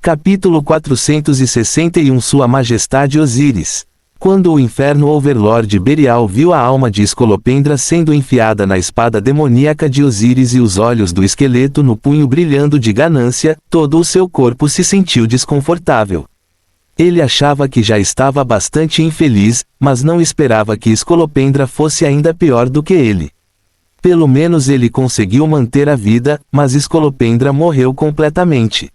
Capítulo 461 Sua Majestade Osíris. Quando o Inferno Overlord Berial viu a alma de Escolopendra sendo enfiada na espada demoníaca de Osíris e os olhos do esqueleto no punho brilhando de ganância, todo o seu corpo se sentiu desconfortável. Ele achava que já estava bastante infeliz, mas não esperava que Escolopendra fosse ainda pior do que ele. Pelo menos ele conseguiu manter a vida, mas Escolopendra morreu completamente.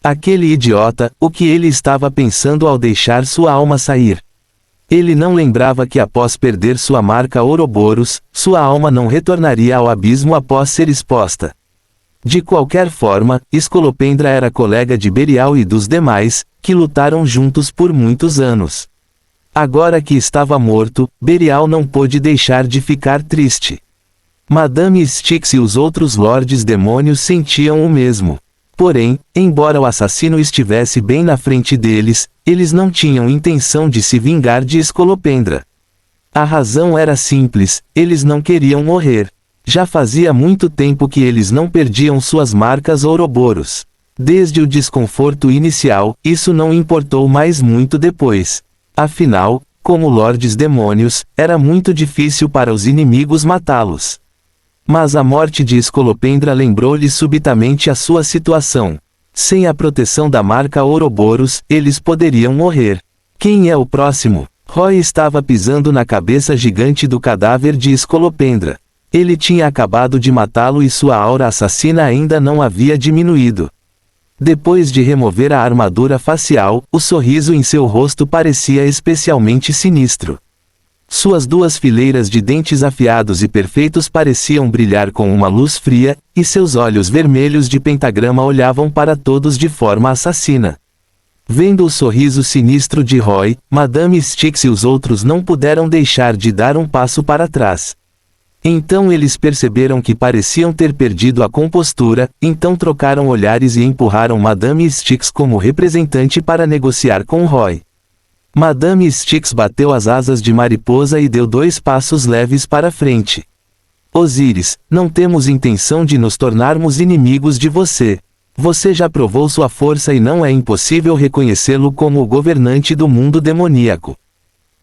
Aquele idiota, o que ele estava pensando ao deixar sua alma sair? Ele não lembrava que após perder sua marca Ouroboros, sua alma não retornaria ao abismo após ser exposta. De qualquer forma, Escolopendra era colega de Berial e dos demais, que lutaram juntos por muitos anos. Agora que estava morto, Berial não pôde deixar de ficar triste. Madame Styx e os outros Lordes Demônios sentiam o mesmo. Porém, embora o assassino estivesse bem na frente deles, eles não tinham intenção de se vingar de Escolopendra. A razão era simples, eles não queriam morrer. Já fazia muito tempo que eles não perdiam suas marcas Ouroboros. Desde o desconforto inicial, isso não importou mais muito depois. Afinal, como Lordes Demônios, era muito difícil para os inimigos matá-los. Mas a morte de Escolopendra lembrou-lhe subitamente a sua situação. Sem a proteção da marca Ouroboros, eles poderiam morrer. Quem é o próximo? Roy estava pisando na cabeça gigante do cadáver de Escolopendra. Ele tinha acabado de matá-lo e sua aura assassina ainda não havia diminuído. Depois de remover a armadura facial, o sorriso em seu rosto parecia especialmente sinistro. Suas duas fileiras de dentes afiados e perfeitos pareciam brilhar com uma luz fria, e seus olhos vermelhos de pentagrama olhavam para todos de forma assassina. Vendo o sorriso sinistro de Roy, Madame Styx e os outros não puderam deixar de dar um passo para trás. Então eles perceberam que pareciam ter perdido a compostura, então trocaram olhares e empurraram Madame Styx como representante para negociar com Roy. Madame Styx bateu as asas de mariposa e deu 2 passos leves para frente. Osíris, não temos intenção de nos tornarmos inimigos de você. Você já provou sua força e não é impossível reconhecê-lo como o governante do mundo demoníaco.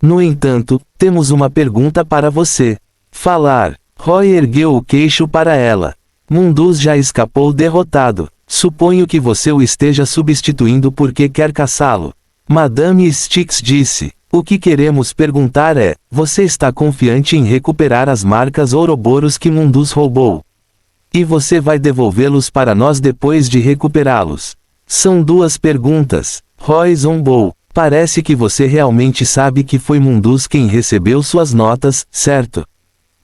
No entanto, temos uma pergunta para você. Falar. Roy ergueu o queixo para ela. Mundus já escapou derrotado. Suponho que você o esteja substituindo porque quer caçá-lo. Madame Styx disse. O que queremos perguntar é, você está confiante em recuperar as marcas Ouroboros que Mundus roubou? E você vai devolvê-los para nós depois de recuperá-los? São 2 perguntas. Roy zombou. Parece que você realmente sabe que foi Mundus quem recebeu suas notas, certo?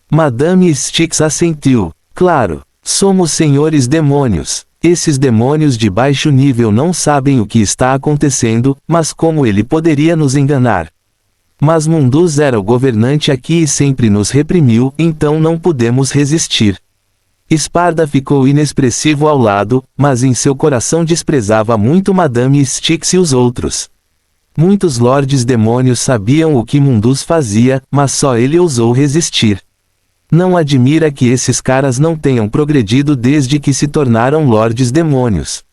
Madame Styx assentiu. Claro, somos senhores demônios. Esses demônios de baixo nível não sabem o que está acontecendo, mas como ele poderia nos enganar? Mas Mundus era o governante aqui e sempre nos reprimiu, então não pudemos resistir. Esparda ficou inexpressivo ao lado, mas em seu coração desprezava muito Madame Styx e os outros. Muitos lordes demônios sabiam o que Mundus fazia, mas só ele ousou resistir. Não admira que esses caras não tenham progredido desde que se tornaram lordes demônios.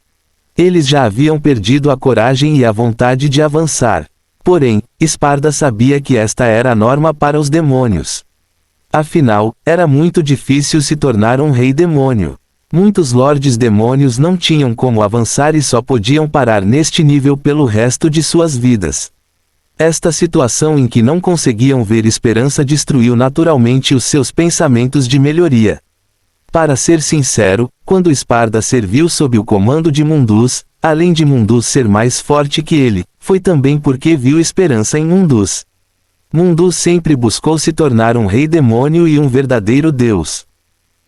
Eles já haviam perdido a coragem e a vontade de avançar. Porém, Esparda sabia que esta era a norma para os demônios. Afinal, era muito difícil se tornar um rei demônio. Muitos lordes demônios não tinham como avançar e só podiam parar neste nível pelo resto de suas vidas. Esta situação em que não conseguiam ver esperança destruiu naturalmente os seus pensamentos de melhoria. Para ser sincero, quando Esparda serviu sob o comando de Mundus, além de Mundus ser mais forte que ele, foi também porque viu esperança em Mundus. Mundus sempre buscou se tornar um rei demônio e um verdadeiro deus.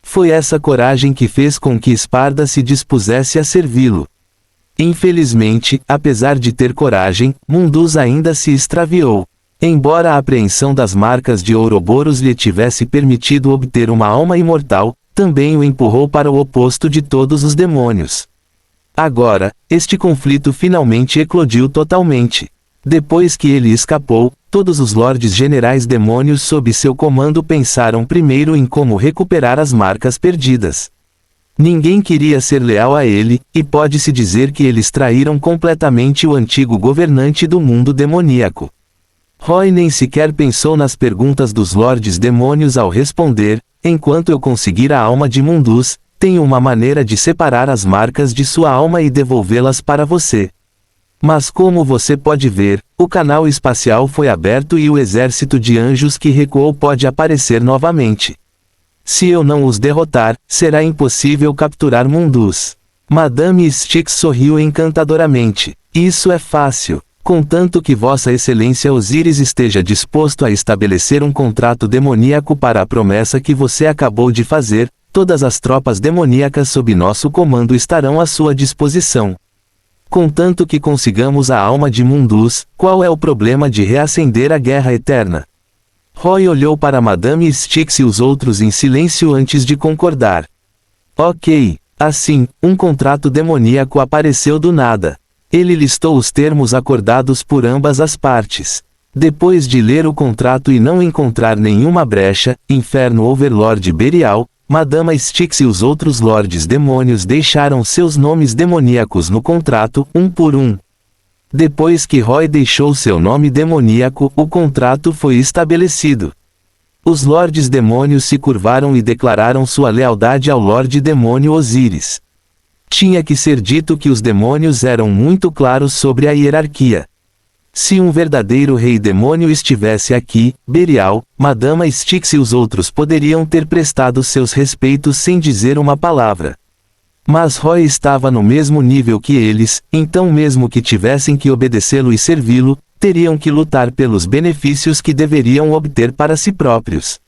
Foi essa coragem que fez com que Esparda se dispusesse a servi-lo. Infelizmente, apesar de ter coragem, Mundus ainda se extraviou. Embora a apreensão das marcas de Ouroboros lhe tivesse permitido obter uma alma imortal, também o empurrou para o oposto de todos os demônios. Agora, este conflito finalmente eclodiu totalmente. Depois que ele escapou, todos os lordes generais demônios sob seu comando pensaram primeiro em como recuperar as marcas perdidas. Ninguém queria ser leal a ele, e pode-se dizer que eles traíram completamente o antigo governante do mundo demoníaco. Roy nem sequer pensou nas perguntas dos Lordes Demônios ao responder: enquanto eu conseguir a alma de Mundus, tenho uma maneira de separar as marcas de sua alma e devolvê-las para você. Mas como você pode ver, o canal espacial foi aberto e o exército de anjos que recuou pode aparecer novamente. Se eu não os derrotar, será impossível capturar Mundus. Madame Styx sorriu encantadoramente. Isso é fácil. Contanto que Vossa Excelência Osíris esteja disposto a estabelecer um contrato demoníaco para a promessa que você acabou de fazer, todas as tropas demoníacas sob nosso comando estarão à sua disposição. Contanto que consigamos a alma de Mundus, qual é o problema de reacender a guerra eterna? Roy olhou para Madame Styx e os outros em silêncio antes de concordar. Ok. Assim, um contrato demoníaco apareceu do nada. Ele listou os termos acordados por ambas as partes. Depois de ler o contrato e não encontrar nenhuma brecha, Inferno Overlord Berial, Madame Styx e os outros Lordes Demônios deixaram seus nomes demoníacos no contrato, um por um. Depois que Roy deixou seu nome demoníaco, o contrato foi estabelecido. Os Lordes Demônios se curvaram e declararam sua lealdade ao Lorde Demônio Osíris. Tinha que ser dito que os demônios eram muito claros sobre a hierarquia. Se um verdadeiro rei demônio estivesse aqui, Berial, Madame Styx e os outros poderiam ter prestado seus respeitos sem dizer uma palavra. Mas Roy estava no mesmo nível que eles, então mesmo que tivessem que obedecê-lo e servi-lo, teriam que lutar pelos benefícios que deveriam obter para si próprios.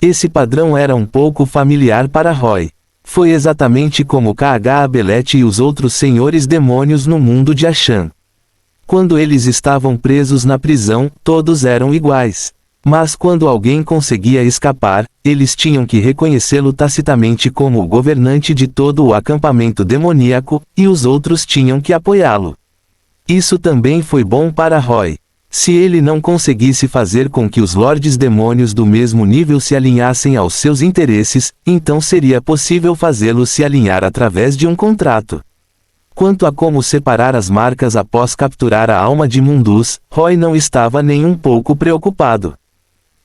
Esse padrão era um pouco familiar para Roy. Foi exatamente como K.H. Abelete e os outros senhores demônios no mundo de Ashan. Quando eles estavam presos na prisão, todos eram iguais. Mas quando alguém conseguia escapar, eles tinham que reconhecê-lo tacitamente como o governante de todo o acampamento demoníaco, e os outros tinham que apoiá-lo. Isso também foi bom para Roy. Se ele não conseguisse fazer com que os Lordes Demônios do mesmo nível se alinhassem aos seus interesses, então seria possível fazê-los se alinhar através de um contrato. Quanto a como separar as marcas após capturar a alma de Mundus, Roy não estava nem um pouco preocupado.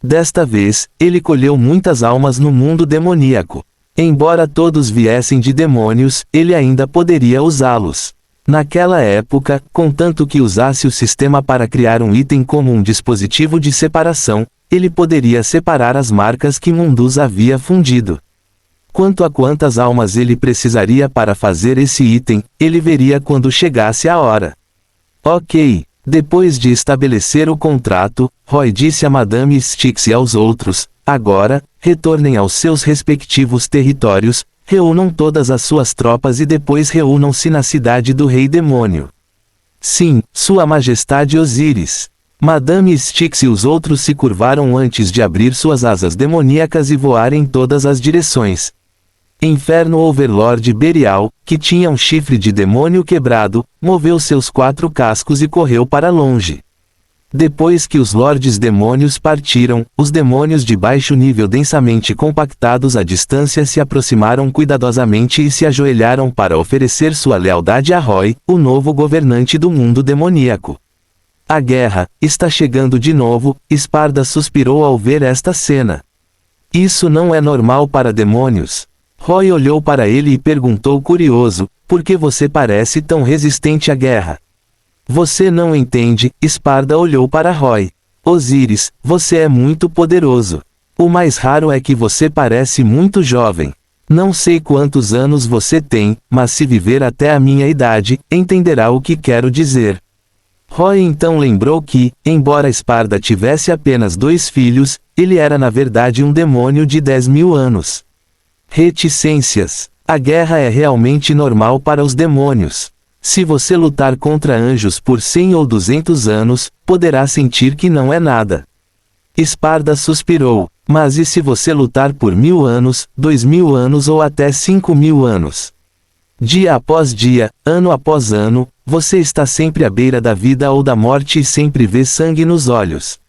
Desta vez, ele colheu muitas almas no mundo demoníaco. Embora todos viessem de demônios, ele ainda poderia usá-los. Naquela época, contanto que usasse o sistema para criar um item como um dispositivo de separação, ele poderia separar as marcas que Mundus havia fundido. Quanto a quantas almas ele precisaria para fazer esse item, ele veria quando chegasse a hora. Ok. Depois de estabelecer o contrato, Roy disse a Madame Styx e aos outros: agora, retornem aos seus respectivos territórios, reúnam todas as suas tropas e depois reúnam-se na cidade do Rei Demônio. Sim, Sua Majestade Osíris. Madame Styx e os outros se curvaram antes de abrir suas asas demoníacas e voar em todas as direções. Inferno Overlord Berial, que tinha um chifre de demônio quebrado, moveu seus 4 cascos e correu para longe. Depois que os Lordes Demônios partiram, os demônios de baixo nível densamente compactados à distância se aproximaram cuidadosamente e se ajoelharam para oferecer sua lealdade a Roy, o novo governante do mundo demoníaco. A guerra está chegando de novo, Esparda suspirou ao ver esta cena. Isso não é normal para demônios. Roy olhou para ele e perguntou curioso: por que você parece tão resistente à guerra? Você não entende, Esparda olhou para Roy. Osíris, você é muito poderoso. O mais raro é que você parece muito jovem. Não sei quantos anos você tem, mas se viver até a minha idade, entenderá o que quero dizer. Roy então lembrou que, embora Esparda tivesse apenas 2 filhos, ele era na verdade um demônio de 10.000 anos. Reticências. A guerra é realmente normal para os demônios. Se você lutar contra anjos por 100 ou 200 anos, poderá sentir que não é nada. Esparda suspirou. Mas e se você lutar por 1000 anos, 2000 anos ou até 5000 anos? Dia após dia, ano após ano, você está sempre à beira da vida ou da morte e sempre vê sangue nos olhos.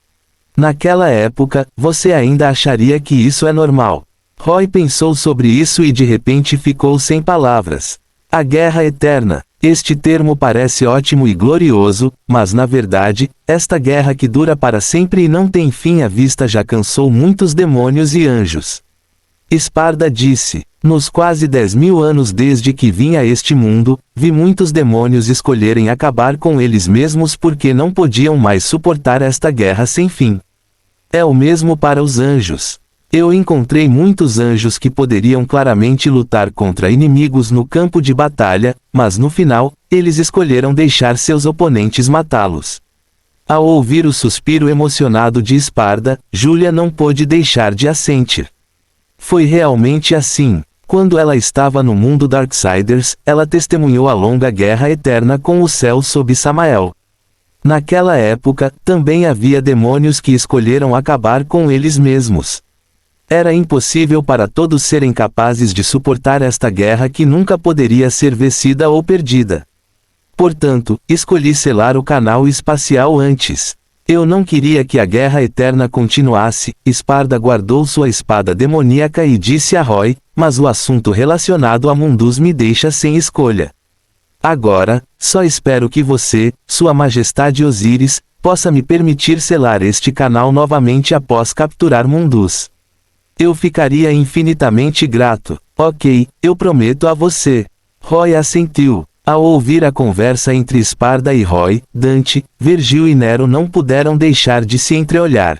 Naquela época, você ainda acharia que isso é normal. Roy pensou sobre isso e de repente ficou sem palavras. A guerra eterna. Este termo parece ótimo e glorioso, mas na verdade, esta guerra que dura para sempre e não tem fim à vista já cansou muitos demônios e anjos. Esparda disse: nos quase 10.000 anos desde que vim a este mundo, vi muitos demônios escolherem acabar com eles mesmos porque não podiam mais suportar esta guerra sem fim. É o mesmo para os anjos. Eu encontrei muitos anjos que poderiam claramente lutar contra inimigos no campo de batalha, mas no final, eles escolheram deixar seus oponentes matá-los. Ao ouvir o suspiro emocionado de Esparda, Júlia não pôde deixar de assentir. Foi realmente assim. Quando ela estava no mundo Darksiders, ela testemunhou a longa guerra eterna com o céu sob Samael. Naquela época, também havia demônios que escolheram acabar com eles mesmos. Era impossível para todos serem capazes de suportar esta guerra que nunca poderia ser vencida ou perdida. Portanto, escolhi selar o canal espacial antes. Eu não queria que a guerra eterna continuasse. Esparda guardou sua espada demoníaca e disse a Roy, mas o assunto relacionado a Mundus me deixa sem escolha. Agora, só espero que você, Sua Majestade Osíris, possa me permitir selar este canal novamente após capturar Mundus. Eu ficaria infinitamente grato. Ok, eu prometo a você. Roy assentiu. Ao ouvir a conversa entre Esparda e Roy, Dante, Vergil e Nero não puderam deixar de se entreolhar.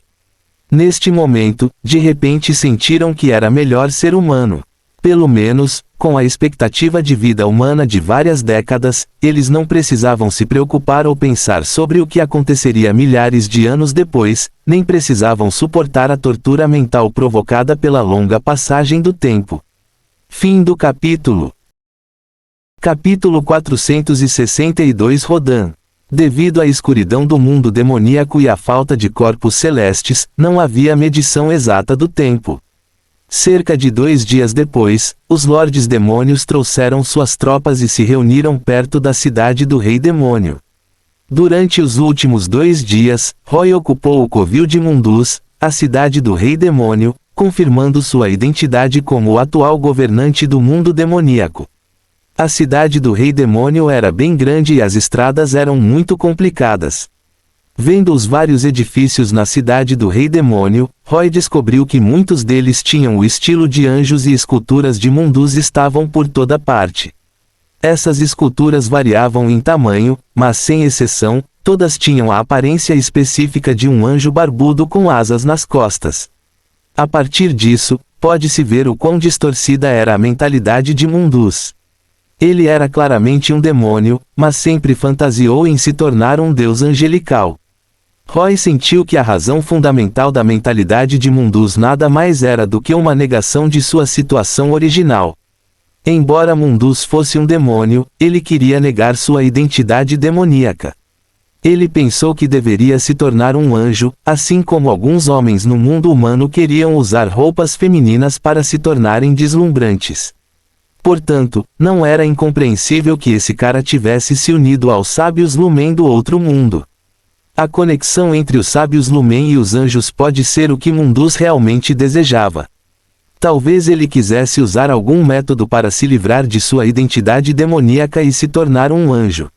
Neste momento, de repente sentiram que era melhor ser humano. Pelo menos, com a expectativa de vida humana de várias décadas, eles não precisavam se preocupar ou pensar sobre o que aconteceria milhares de anos depois, nem precisavam suportar a tortura mental provocada pela longa passagem do tempo. Fim do capítulo. Capítulo 462 Rodan. Devido à escuridão do mundo demoníaco e à falta de corpos celestes, não havia medição exata do tempo. Cerca de 2 dias depois, os Lordes Demônios trouxeram suas tropas e se reuniram perto da cidade do Rei Demônio. Durante os últimos 2 dias, Roy ocupou o covil de Mundus, a cidade do Rei Demônio, confirmando sua identidade como o atual governante do mundo demoníaco. A cidade do Rei Demônio era bem grande e as estradas eram muito complicadas. Vendo os vários edifícios na cidade do Rei Demônio, Roy descobriu que muitos deles tinham o estilo de anjos e esculturas de Mundus estavam por toda parte. Essas esculturas variavam em tamanho, mas sem exceção, todas tinham a aparência específica de um anjo barbudo com asas nas costas. A partir disso, pode-se ver o quão distorcida era a mentalidade de Mundus. Ele era claramente um demônio, mas sempre fantasiou em se tornar um deus angelical. Roy sentiu que a razão fundamental da mentalidade de Mundus nada mais era do que uma negação de sua situação original. Embora Mundus fosse um demônio, ele queria negar sua identidade demoníaca. Ele pensou que deveria se tornar um anjo, assim como alguns homens no mundo humano queriam usar roupas femininas para se tornarem deslumbrantes. Portanto, não era incompreensível que esse cara tivesse se unido aos sábios Lumen do outro mundo. A conexão entre os sábios Lumen e os anjos pode ser o que Mundus realmente desejava. Talvez ele quisesse usar algum método para se livrar de sua identidade demoníaca e se tornar um anjo.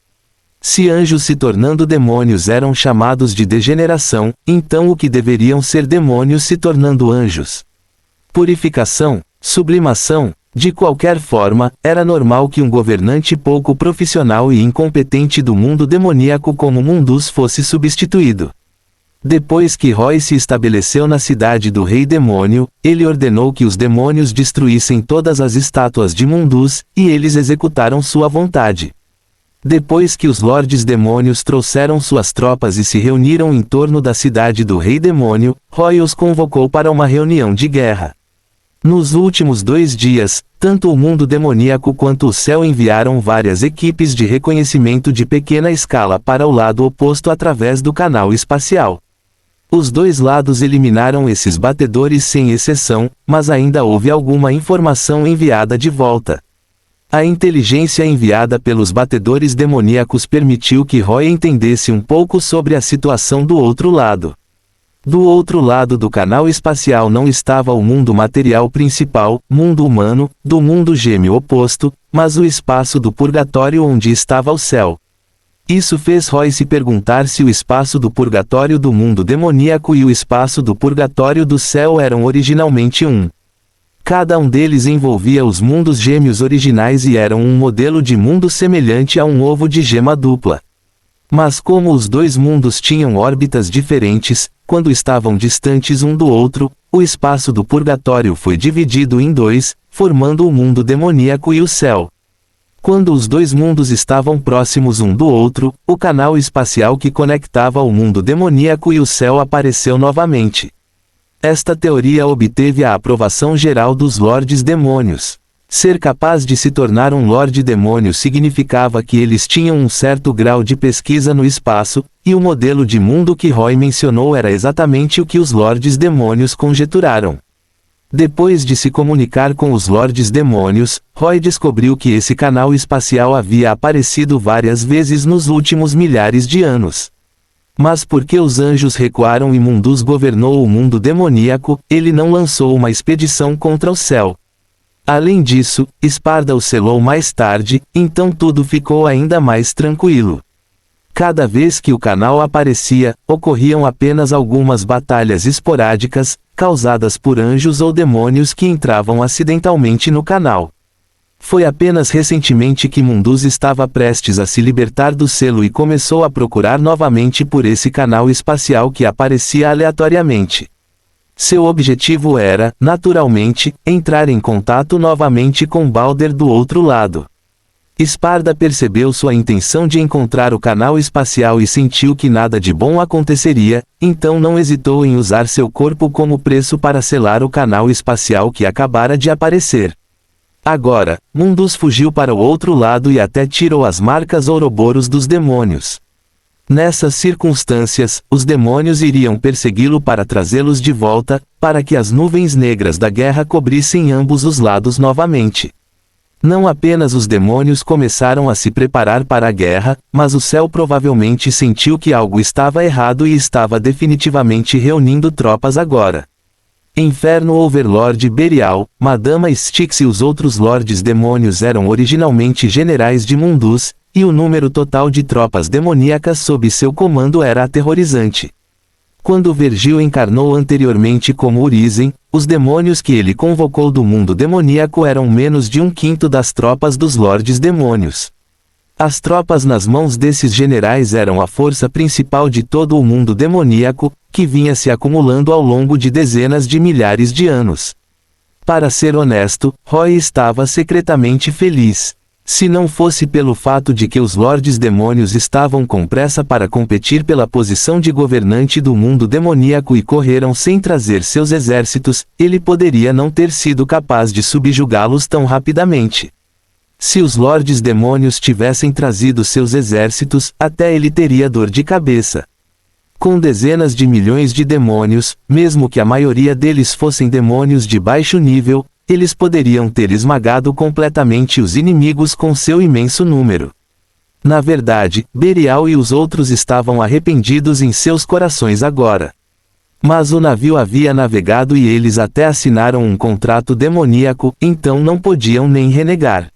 Se anjos se tornando demônios eram chamados de degeneração, então o que deveriam ser demônios se tornando anjos? Purificação, sublimação. De qualquer forma, era normal que um governante pouco profissional e incompetente do mundo demoníaco como Mundus fosse substituído. Depois que Roy se estabeleceu na cidade do Rei Demônio, ele ordenou que os demônios destruíssem todas as estátuas de Mundus, e eles executaram sua vontade. Depois que os Lordes Demônios trouxeram suas tropas e se reuniram em torno da cidade do Rei Demônio, Roy os convocou para uma reunião de guerra. Nos últimos 2 dias, tanto o mundo demoníaco quanto o céu enviaram várias equipes de reconhecimento de pequena escala para o lado oposto através do canal espacial. Os 2 lados eliminaram esses batedores sem exceção, mas ainda houve alguma informação enviada de volta. A inteligência enviada pelos batedores demoníacos permitiu que Roy entendesse um pouco sobre a situação do outro lado. Do outro lado do canal espacial não estava o mundo material principal, mundo humano, do mundo gêmeo oposto, mas o espaço do purgatório onde estava o céu. Isso fez Roy se perguntar se o espaço do purgatório do mundo demoníaco e o espaço do purgatório do céu eram originalmente um. Cada um deles envolvia os mundos gêmeos originais e eram um modelo de mundo semelhante a um ovo de gema dupla. Mas como os dois mundos tinham órbitas diferentes, quando estavam distantes um do outro, o espaço do purgatório foi dividido em dois, formando o mundo demoníaco e o céu. Quando os dois mundos estavam próximos um do outro, o canal espacial que conectava o mundo demoníaco e o céu apareceu novamente. Esta teoria obteve a aprovação geral dos Lordes Demônios. Ser capaz de se tornar um Lorde Demônio significava que eles tinham um certo grau de pesquisa no espaço, e o modelo de mundo que Roy mencionou era exatamente o que os Lordes Demônios conjeturaram. Depois de se comunicar com os Lordes Demônios, Roy descobriu que esse canal espacial havia aparecido várias vezes nos últimos milhares de anos. Mas porque os anjos recuaram e Mundus governou o mundo demoníaco, ele não lançou uma expedição contra o céu. Além disso, Sparda o selou mais tarde, então tudo ficou ainda mais tranquilo. Cada vez que o canal aparecia, ocorriam apenas algumas batalhas esporádicas, causadas por anjos ou demônios que entravam acidentalmente no canal. Foi apenas recentemente que Mundus estava prestes a se libertar do selo e começou a procurar novamente por esse canal espacial que aparecia aleatoriamente. Seu objetivo era, naturalmente, entrar em contato novamente com Balder do outro lado. Sparda percebeu sua intenção de encontrar o canal espacial e sentiu que nada de bom aconteceria, então não hesitou em usar seu corpo como preço para selar o canal espacial que acabara de aparecer. Agora, Mundus fugiu para o outro lado e até tirou as marcas Ouroboros dos demônios. Nessas circunstâncias, os demônios iriam persegui-lo para trazê-los de volta, para que as nuvens negras da guerra cobrissem ambos os lados novamente. Não apenas os demônios começaram a se preparar para a guerra, mas o céu provavelmente sentiu que algo estava errado e estava definitivamente reunindo tropas agora. Inferno Overlord Berial, Madama Styx e os outros Lordes Demônios eram originalmente generais de Mundus, e o número total de tropas demoníacas sob seu comando era aterrorizante. Quando Vergil encarnou anteriormente como Urizen, os demônios que ele convocou do mundo demoníaco eram menos de 1/5 das tropas dos Lordes Demônios. As tropas nas mãos desses generais eram a força principal de todo o mundo demoníaco, que vinha se acumulando ao longo de dezenas de milhares de anos. Para ser honesto, Roy estava secretamente feliz. Se não fosse pelo fato de que os Lordes Demônios estavam com pressa para competir pela posição de governante do mundo demoníaco e correram sem trazer seus exércitos, ele poderia não ter sido capaz de subjugá-los tão rapidamente. Se os Lordes Demônios tivessem trazido seus exércitos, até ele teria dor de cabeça. Com dezenas de milhões de demônios, mesmo que a maioria deles fossem demônios de baixo nível, eles poderiam ter esmagado completamente os inimigos com seu imenso número. Na verdade, Berial e os outros estavam arrependidos em seus corações agora. Mas o navio havia navegado e eles até assinaram um contrato demoníaco, então não podiam nem renegar.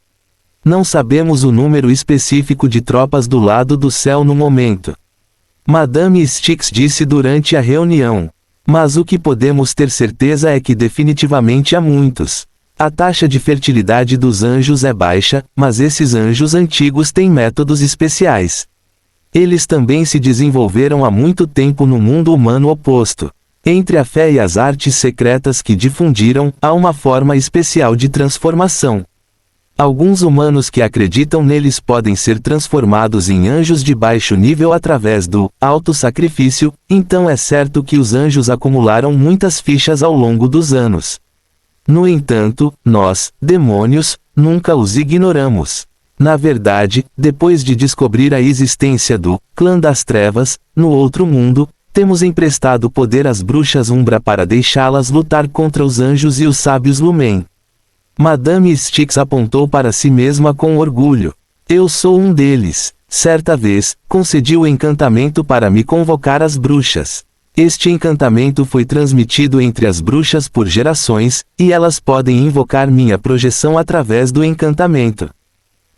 Não sabemos o número específico de tropas do lado do céu no momento. Madame Styx disse durante a reunião. Mas o que podemos ter certeza é que definitivamente há muitos. A taxa de fertilidade dos anjos é baixa, mas esses anjos antigos têm métodos especiais. Eles também se desenvolveram há muito tempo no mundo humano oposto. Entre a fé e as artes secretas que difundiram, há uma forma especial de transformação. Alguns humanos que acreditam neles podem ser transformados em anjos de baixo nível através do auto-sacrifício, então é certo que os anjos acumularam muitas fichas ao longo dos anos. No entanto, nós, demônios, nunca os ignoramos. Na verdade, depois de descobrir a existência do Clã das Trevas, no outro mundo, temos emprestado poder às bruxas Umbra para deixá-las lutar contra os anjos e os sábios Lumen. Madame Styx apontou para si mesma com orgulho. Eu sou um deles. Certa vez, concedi o encantamento para me convocar às bruxas. Este encantamento foi transmitido entre as bruxas por gerações, e elas podem invocar minha projeção através do encantamento.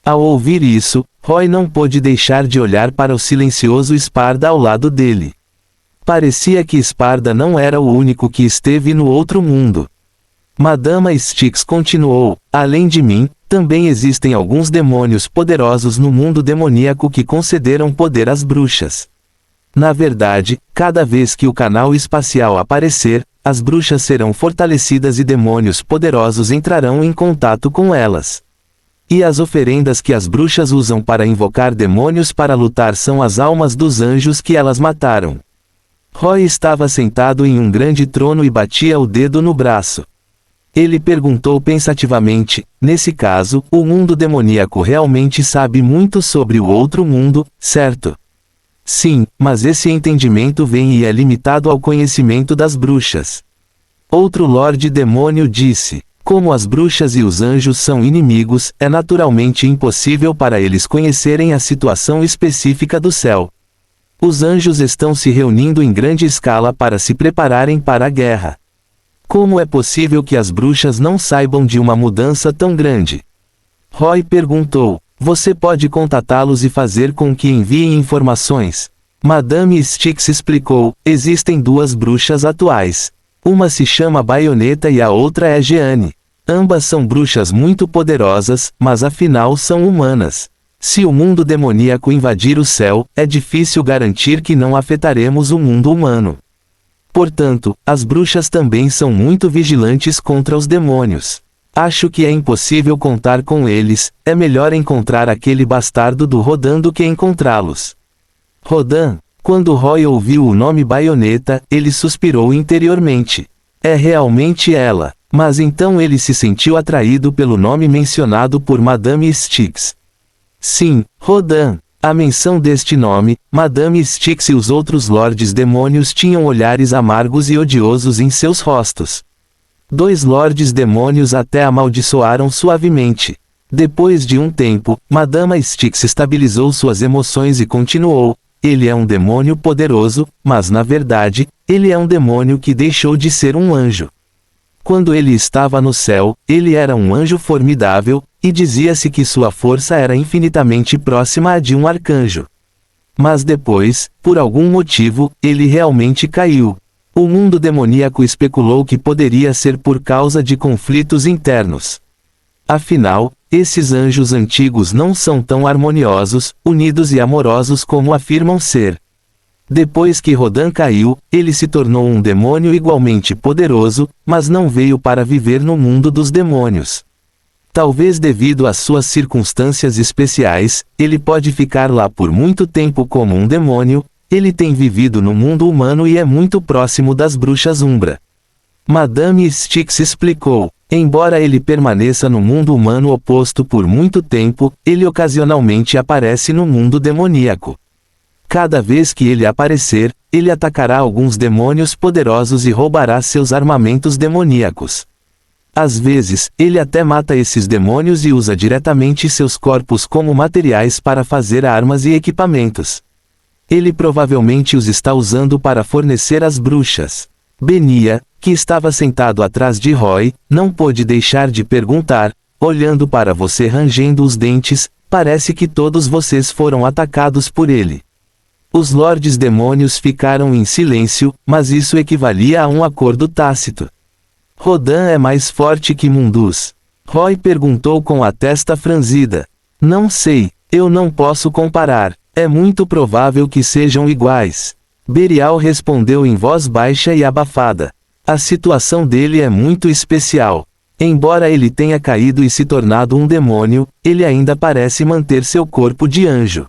Ao ouvir isso, Roy não pôde deixar de olhar para o silencioso Sparda ao lado dele. Parecia que Sparda não era o único que esteve no outro mundo. Madama Styx continuou: além de mim, também existem alguns demônios poderosos no mundo demoníaco que concederam poder às bruxas. Na verdade, cada vez que o canal espacial aparecer, as bruxas serão fortalecidas e demônios poderosos entrarão em contato com elas. E as oferendas que as bruxas usam para invocar demônios para lutar são as almas dos anjos que elas mataram. Roy estava sentado em um grande trono e batia o dedo no braço. Ele perguntou pensativamente: nesse caso, o mundo demoníaco realmente sabe muito sobre o outro mundo, certo? Sim, mas esse entendimento vem e é limitado ao conhecimento das bruxas. Outro Lorde Demônio disse: como as bruxas e os anjos são inimigos, é naturalmente impossível para eles conhecerem a situação específica do céu. Os anjos estão se reunindo em grande escala para se prepararem para a guerra. Como é possível que as bruxas não saibam de uma mudança tão grande? Roy perguntou: você pode contatá-los e fazer com que enviem informações? Madame Styx explicou: existem duas bruxas atuais. Uma se chama Baioneta e a outra é Jeanne. Ambas são bruxas muito poderosas, mas afinal são humanas. Se o mundo demoníaco invadir o céu, é difícil garantir que não afetaremos o mundo humano. Portanto, as bruxas também são muito vigilantes contra os demônios. Acho que é impossível contar com eles, é melhor encontrar aquele bastardo do Rodan do que encontrá-los. Rodan. Quando Roy ouviu o nome Baioneta, ele suspirou interiormente. É realmente ela. Mas então ele se sentiu atraído pelo nome mencionado por Madame Styx. Sim, Rodan. A menção deste nome, Madame Styx e os outros lordes demônios tinham olhares amargos e odiosos em seus rostos. Dois lordes demônios até amaldiçoaram suavemente. Depois de um tempo, Madame Styx estabilizou suas emoções e continuou: ele é um demônio poderoso, mas na verdade, ele é um demônio que deixou de ser um anjo. Quando ele estava no céu, ele era um anjo formidável, e dizia-se que sua força era infinitamente próxima à de um arcanjo. Mas depois, por algum motivo, ele realmente caiu. O mundo demoníaco especulou que poderia ser por causa de conflitos internos. Afinal, esses anjos antigos não são tão harmoniosos, unidos e amorosos como afirmam ser. Depois que Rodan caiu, ele se tornou um demônio igualmente poderoso, mas não veio para viver no mundo dos demônios. Talvez devido às suas circunstâncias especiais, ele pode ficar lá por muito tempo como um demônio. Ele tem vivido no mundo humano e é muito próximo das bruxas Umbra. Madame Styx explicou: embora ele permaneça no mundo humano oposto por muito tempo, ele ocasionalmente aparece no mundo demoníaco. Cada vez que ele aparecer, ele atacará alguns demônios poderosos e roubará seus armamentos demoníacos. Às vezes, ele até mata esses demônios e usa diretamente seus corpos como materiais para fazer armas e equipamentos. Ele provavelmente os está usando para fornecer às bruxas. Benia, que estava sentado atrás de Roy, não pôde deixar de perguntar, olhando para você rangendo os dentes: parece que todos vocês foram atacados por ele. Os lordes demônios ficaram em silêncio, mas isso equivalia a um acordo tácito. Rodan é mais forte que Mundus? Roy perguntou com a testa franzida. Não sei, eu não posso comparar. É muito provável que sejam iguais. Berial respondeu em voz baixa e abafada. A situação dele é muito especial. Embora ele tenha caído e se tornado um demônio, ele ainda parece manter seu corpo de anjo.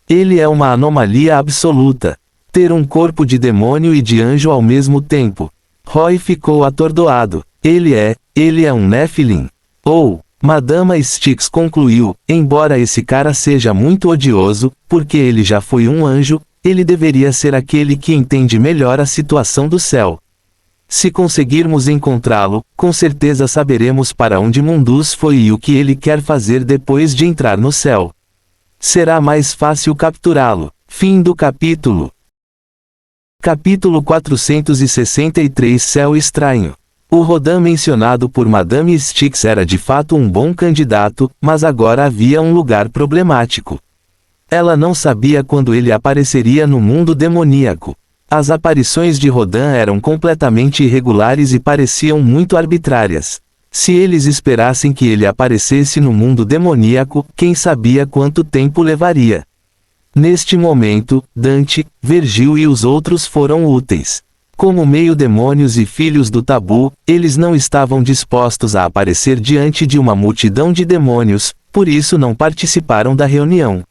Ele é uma anomalia absoluta. Ter um corpo de demônio e de anjo ao mesmo tempo. Roy ficou atordoado. Ele é um Nephilim. Madame Styx concluiu: embora esse cara seja muito odioso, porque ele já foi um anjo, ele deveria ser aquele que entende melhor a situação do céu. Se conseguirmos encontrá-lo, com certeza saberemos para onde Mundus foi e o que ele quer fazer depois de entrar no céu. Será mais fácil capturá-lo. Fim do capítulo. Capítulo 463 Céu Estranho. O Rodan mencionado por Madame Styx era de fato um bom candidato, mas agora havia um lugar problemático. Ela não sabia quando ele apareceria no mundo demoníaco. As aparições de Rodan eram completamente irregulares e pareciam muito arbitrárias. Se eles esperassem que ele aparecesse no mundo demoníaco, quem sabia quanto tempo levaria? Neste momento, Dante, Virgil e os outros foram úteis. Como meio-demônios e filhos do tabu, eles não estavam dispostos a aparecer diante de uma multidão de demônios, por isso não participaram da reunião.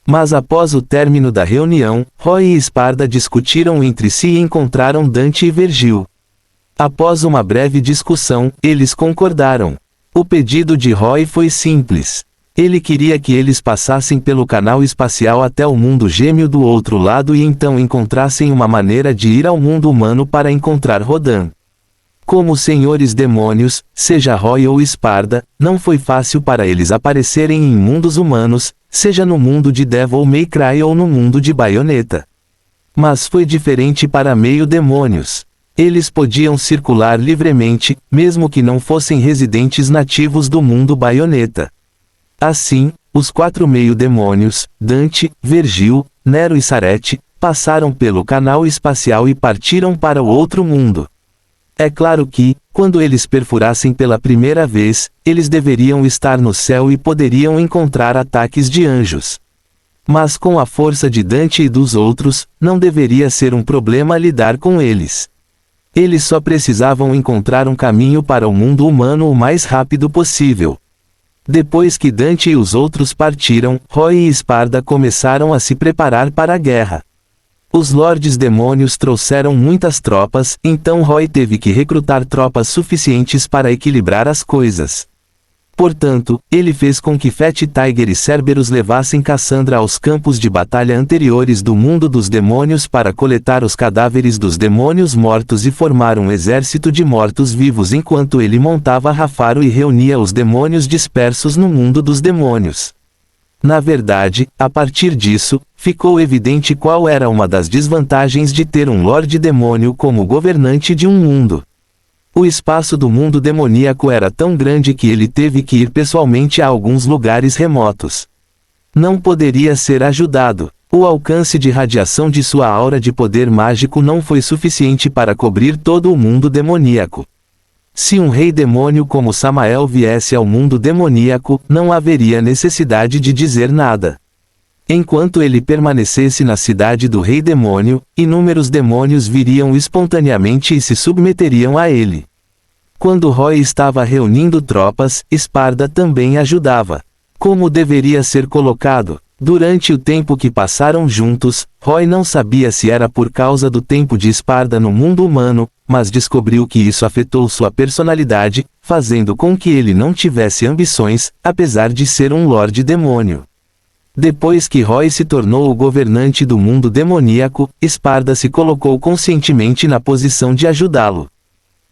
Mas após o término da reunião, Roy e Esparda discutiram entre si e encontraram Dante e Virgil. Após uma breve discussão, eles concordaram. O pedido de Roy foi simples. Ele queria que eles passassem pelo canal espacial até o mundo gêmeo do outro lado e então encontrassem uma maneira de ir ao mundo humano para encontrar Rodan. Como senhores demônios, seja Roy ou Esparda, não foi fácil para eles aparecerem em mundos humanos, seja no mundo de Devil May Cry ou no mundo de Bayonetta. Mas foi diferente para meio-demônios. Eles podiam circular livremente, mesmo que não fossem residentes nativos do mundo Bayonetta. Assim, os 4 meio-demônios, Dante, Virgil, Nero e Sarete, passaram pelo canal espacial e partiram para o outro mundo. É claro que, quando eles perfurassem pela primeira vez, eles deveriam estar no céu e poderiam encontrar ataques de anjos. Mas com a força de Dante e dos outros, não deveria ser um problema lidar com eles. Eles só precisavam encontrar um caminho para o mundo humano o mais rápido possível. Depois que Dante e os outros partiram, Roy e Esparda começaram a se preparar para a guerra. Os Lordes Demônios trouxeram muitas tropas, então Roy teve que recrutar tropas suficientes para equilibrar as coisas. Portanto, ele fez com que Fat Tiger e Cerberus levassem Cassandra aos campos de batalha anteriores do mundo dos demônios para coletar os cadáveres dos demônios mortos e formar um exército de mortos-vivos enquanto ele montava Rafaro e reunia os demônios dispersos no mundo dos demônios. Na verdade, a partir disso, ficou evidente qual era uma das desvantagens de ter um Lorde Demônio como governante de um mundo. O espaço do mundo demoníaco era tão grande que ele teve que ir pessoalmente a alguns lugares remotos. Não poderia ser ajudado. O alcance de radiação de sua aura de poder mágico não foi suficiente para cobrir todo o mundo demoníaco. Se um rei demônio como Samael viesse ao mundo demoníaco, não haveria necessidade de dizer nada. Enquanto ele permanecesse na cidade do rei demônio, inúmeros demônios viriam espontaneamente e se submeteriam a ele. Quando Roy estava reunindo tropas, Esparda também ajudava. Como deveria ser colocado? Durante o tempo que passaram juntos, Roy não sabia se era por causa do tempo de Esparda no mundo humano, mas descobriu que isso afetou sua personalidade, fazendo com que ele não tivesse ambições, apesar de ser um Lorde Demônio. Depois que Roy se tornou o governante do mundo demoníaco, Esparda se colocou conscientemente na posição de ajudá-lo.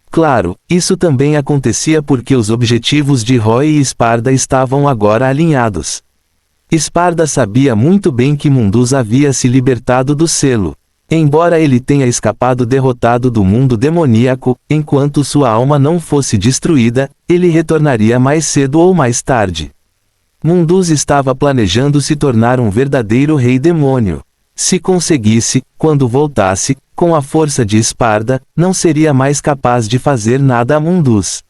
Claro, isso também acontecia porque os objetivos de Roy e Esparda estavam agora alinhados. Esparda sabia muito bem que Mundus havia se libertado do selo. Embora ele tenha escapado derrotado do mundo demoníaco, enquanto sua alma não fosse destruída, ele retornaria mais cedo ou mais tarde. Mundus estava planejando se tornar um verdadeiro rei demônio. Se conseguisse, quando voltasse, com a força de Esparda, não seria mais capaz de fazer nada a Mundus.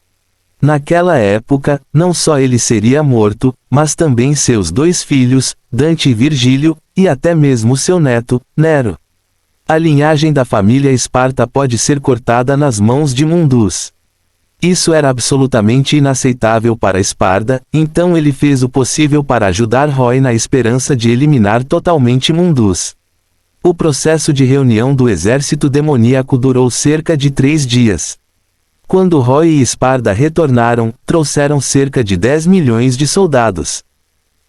Naquela época, não só ele seria morto, mas também seus 2 filhos, Dante e Virgílio, e até mesmo seu neto, Nero. A linhagem da família Esparta pode ser cortada nas mãos de Mundus. Isso era absolutamente inaceitável para Esparda, então ele fez o possível para ajudar Roy na esperança de eliminar totalmente Mundus. O processo de reunião do exército demoníaco durou cerca de 3 dias. Quando Roy e Esparda retornaram, trouxeram cerca de 10 milhões de soldados.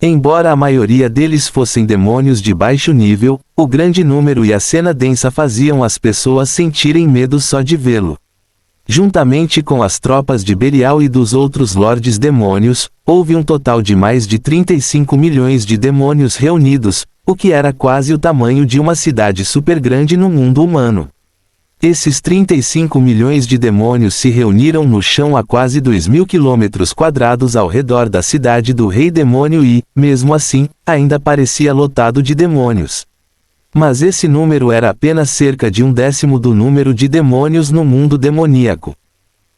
Embora a maioria deles fossem demônios de baixo nível, o grande número e a cena densa faziam as pessoas sentirem medo só de vê-lo. Juntamente com as tropas de Belial e dos outros lordes demônios, houve um total de mais de 35 milhões de demônios reunidos, o que era quase o tamanho de uma cidade supergrande no mundo humano. Esses 35 milhões de demônios se reuniram no chão a quase 2.000 quilômetros quadrados ao redor da cidade do Rei Demônio e, mesmo assim, ainda parecia lotado de demônios. Mas esse número era apenas cerca de 1/10 do número de demônios no mundo demoníaco.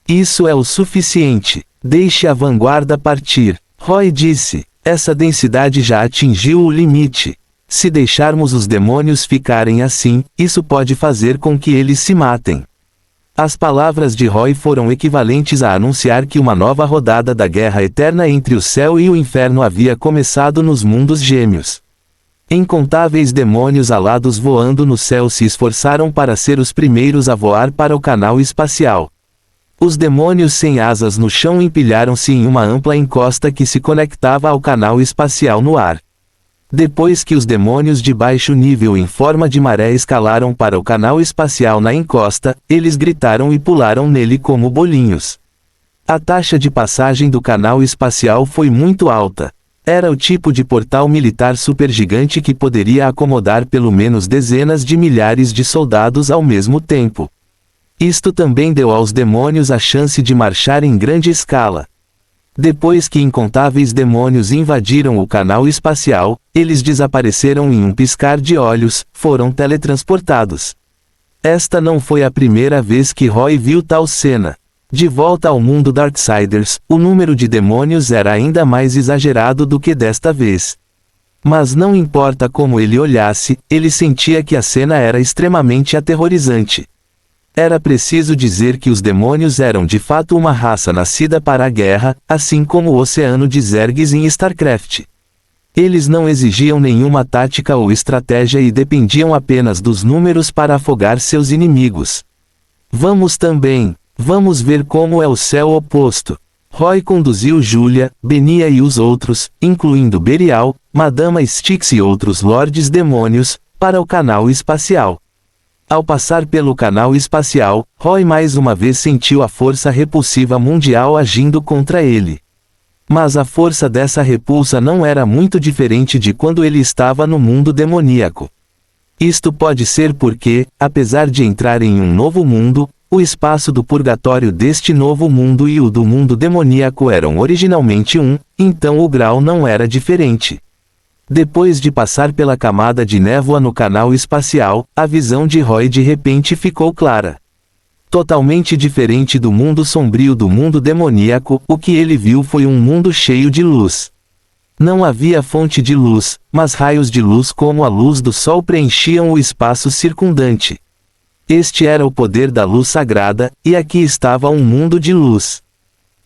Isso é o suficiente. Deixe a vanguarda partir. Roy disse. Essa densidade já atingiu o limite. Se deixarmos os demônios ficarem assim, isso pode fazer com que eles se matem. As palavras de Roy foram equivalentes a anunciar que uma nova rodada da guerra eterna entre o céu e o inferno havia começado nos mundos gêmeos. Incontáveis demônios alados voando no céu se esforçaram para ser os primeiros a voar para o canal espacial. Os demônios sem asas no chão empilharam-se em uma ampla encosta que se conectava ao canal espacial no ar. Depois que os demônios de baixo nível em forma de maré escalaram para o canal espacial na encosta, eles gritaram e pularam nele como bolinhos. A taxa de passagem do canal espacial foi muito alta. Era o tipo de portal militar supergigante que poderia acomodar pelo menos dezenas de milhares de soldados ao mesmo tempo. Isto também deu aos demônios a chance de marchar em grande escala. Depois que incontáveis demônios invadiram o canal espacial, eles desapareceram em um piscar de olhos, foram teletransportados. Esta não foi a primeira vez que Roy viu tal cena. De volta ao mundo Darksiders, o número de demônios era ainda mais exagerado do que desta vez. Mas não importa como ele olhasse, ele sentia que a cena era extremamente aterrorizante. Era preciso dizer que os demônios eram de fato uma raça nascida para a guerra, assim como o oceano de Zergs em StarCraft. Eles não exigiam nenhuma tática ou estratégia e dependiam apenas dos números para afogar seus inimigos. Vamos ver como é o céu oposto. Roy conduziu Julia, Benia e os outros, incluindo Belial, Madama Styx e outros lordes demônios, para o canal espacial. Ao passar pelo canal espacial, Roy mais uma vez sentiu a força repulsiva mundial agindo contra ele. Mas a força dessa repulsa não era muito diferente de quando ele estava no mundo demoníaco. Isto pode ser porque, apesar de entrar em um novo mundo, o espaço do purgatório deste novo mundo e o do mundo demoníaco eram originalmente um, então o grau não era diferente. Depois de passar pela camada de névoa no canal espacial, a visão de Roy de repente ficou clara. Totalmente diferente do mundo sombrio do mundo demoníaco, o que ele viu foi um mundo cheio de luz. Não havia fonte de luz, mas raios de luz como a luz do sol preenchiam o espaço circundante. Este era o poder da luz sagrada, e aqui estava um mundo de luz.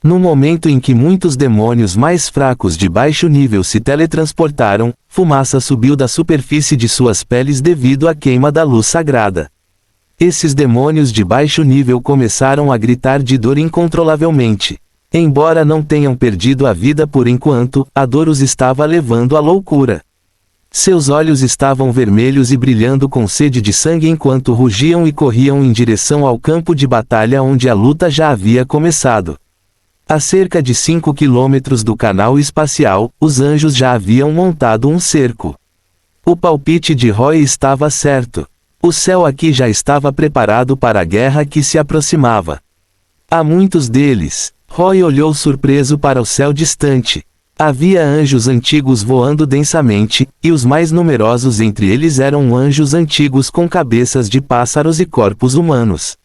No momento em que muitos demônios mais fracos de baixo nível se teletransportaram, fumaça subiu da superfície de suas peles devido à queima da luz sagrada. Esses demônios de baixo nível começaram a gritar de dor incontrolavelmente. Embora não tenham perdido a vida por enquanto, a dor os estava levando à loucura. Seus olhos estavam vermelhos e brilhando com sede de sangue enquanto rugiam e corriam em direção ao campo de batalha onde a luta já havia começado. A cerca de 5 quilômetros do canal espacial, os anjos já haviam montado um cerco. O palpite de Roy estava certo. O céu aqui já estava preparado para a guerra que se aproximava. Há muitos deles. Roy olhou surpreso para o céu distante. Havia anjos antigos voando densamente, e os mais numerosos entre eles eram anjos antigos com cabeças de pássaros e corpos humanos.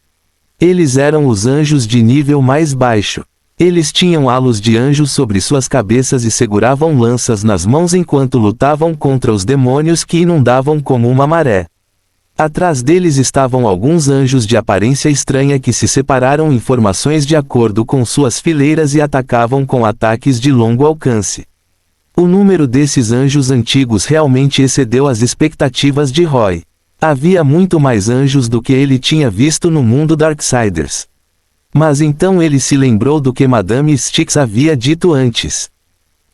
Eles eram os anjos de nível mais baixo. Eles tinham halos de anjos sobre suas cabeças e seguravam lanças nas mãos enquanto lutavam contra os demônios que inundavam como uma maré. Atrás deles estavam alguns anjos de aparência estranha que se separaram em formações de acordo com suas fileiras e atacavam com ataques de longo alcance. O número desses anjos antigos realmente excedeu as expectativas de Roy. Havia muito mais anjos do que ele tinha visto no mundo Darksiders. Mas então ele se lembrou do que Madame Styx havia dito antes.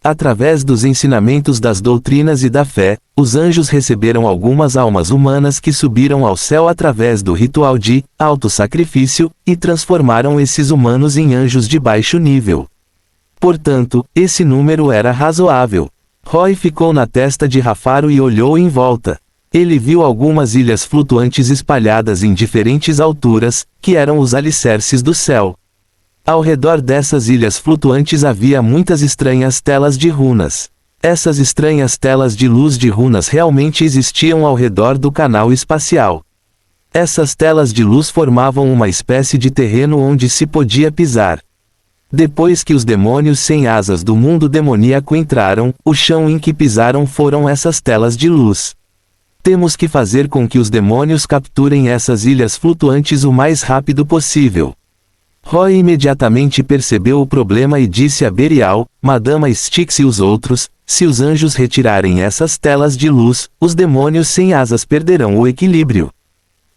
Através dos ensinamentos das doutrinas e da fé, os anjos receberam algumas almas humanas que subiram ao céu através do ritual de auto-sacrifício, e transformaram esses humanos em anjos de baixo nível. Portanto, esse número era razoável. Roy ficou na testa de Rafaro e olhou em volta. Ele viu algumas ilhas flutuantes espalhadas em diferentes alturas, que eram os alicerces do céu. Ao redor dessas ilhas flutuantes havia muitas estranhas telas de runas. Essas estranhas telas de luz de runas realmente existiam ao redor do canal espacial. Essas telas de luz formavam uma espécie de terreno onde se podia pisar. Depois que os demônios sem asas do mundo demoníaco entraram, o chão em que pisaram foram essas telas de luz. Temos que fazer com que os demônios capturem essas ilhas flutuantes o mais rápido possível. Roy imediatamente percebeu o problema e disse a Berial, Madama Styx e os outros, se os anjos retirarem essas telas de luz, os demônios sem asas perderão o equilíbrio.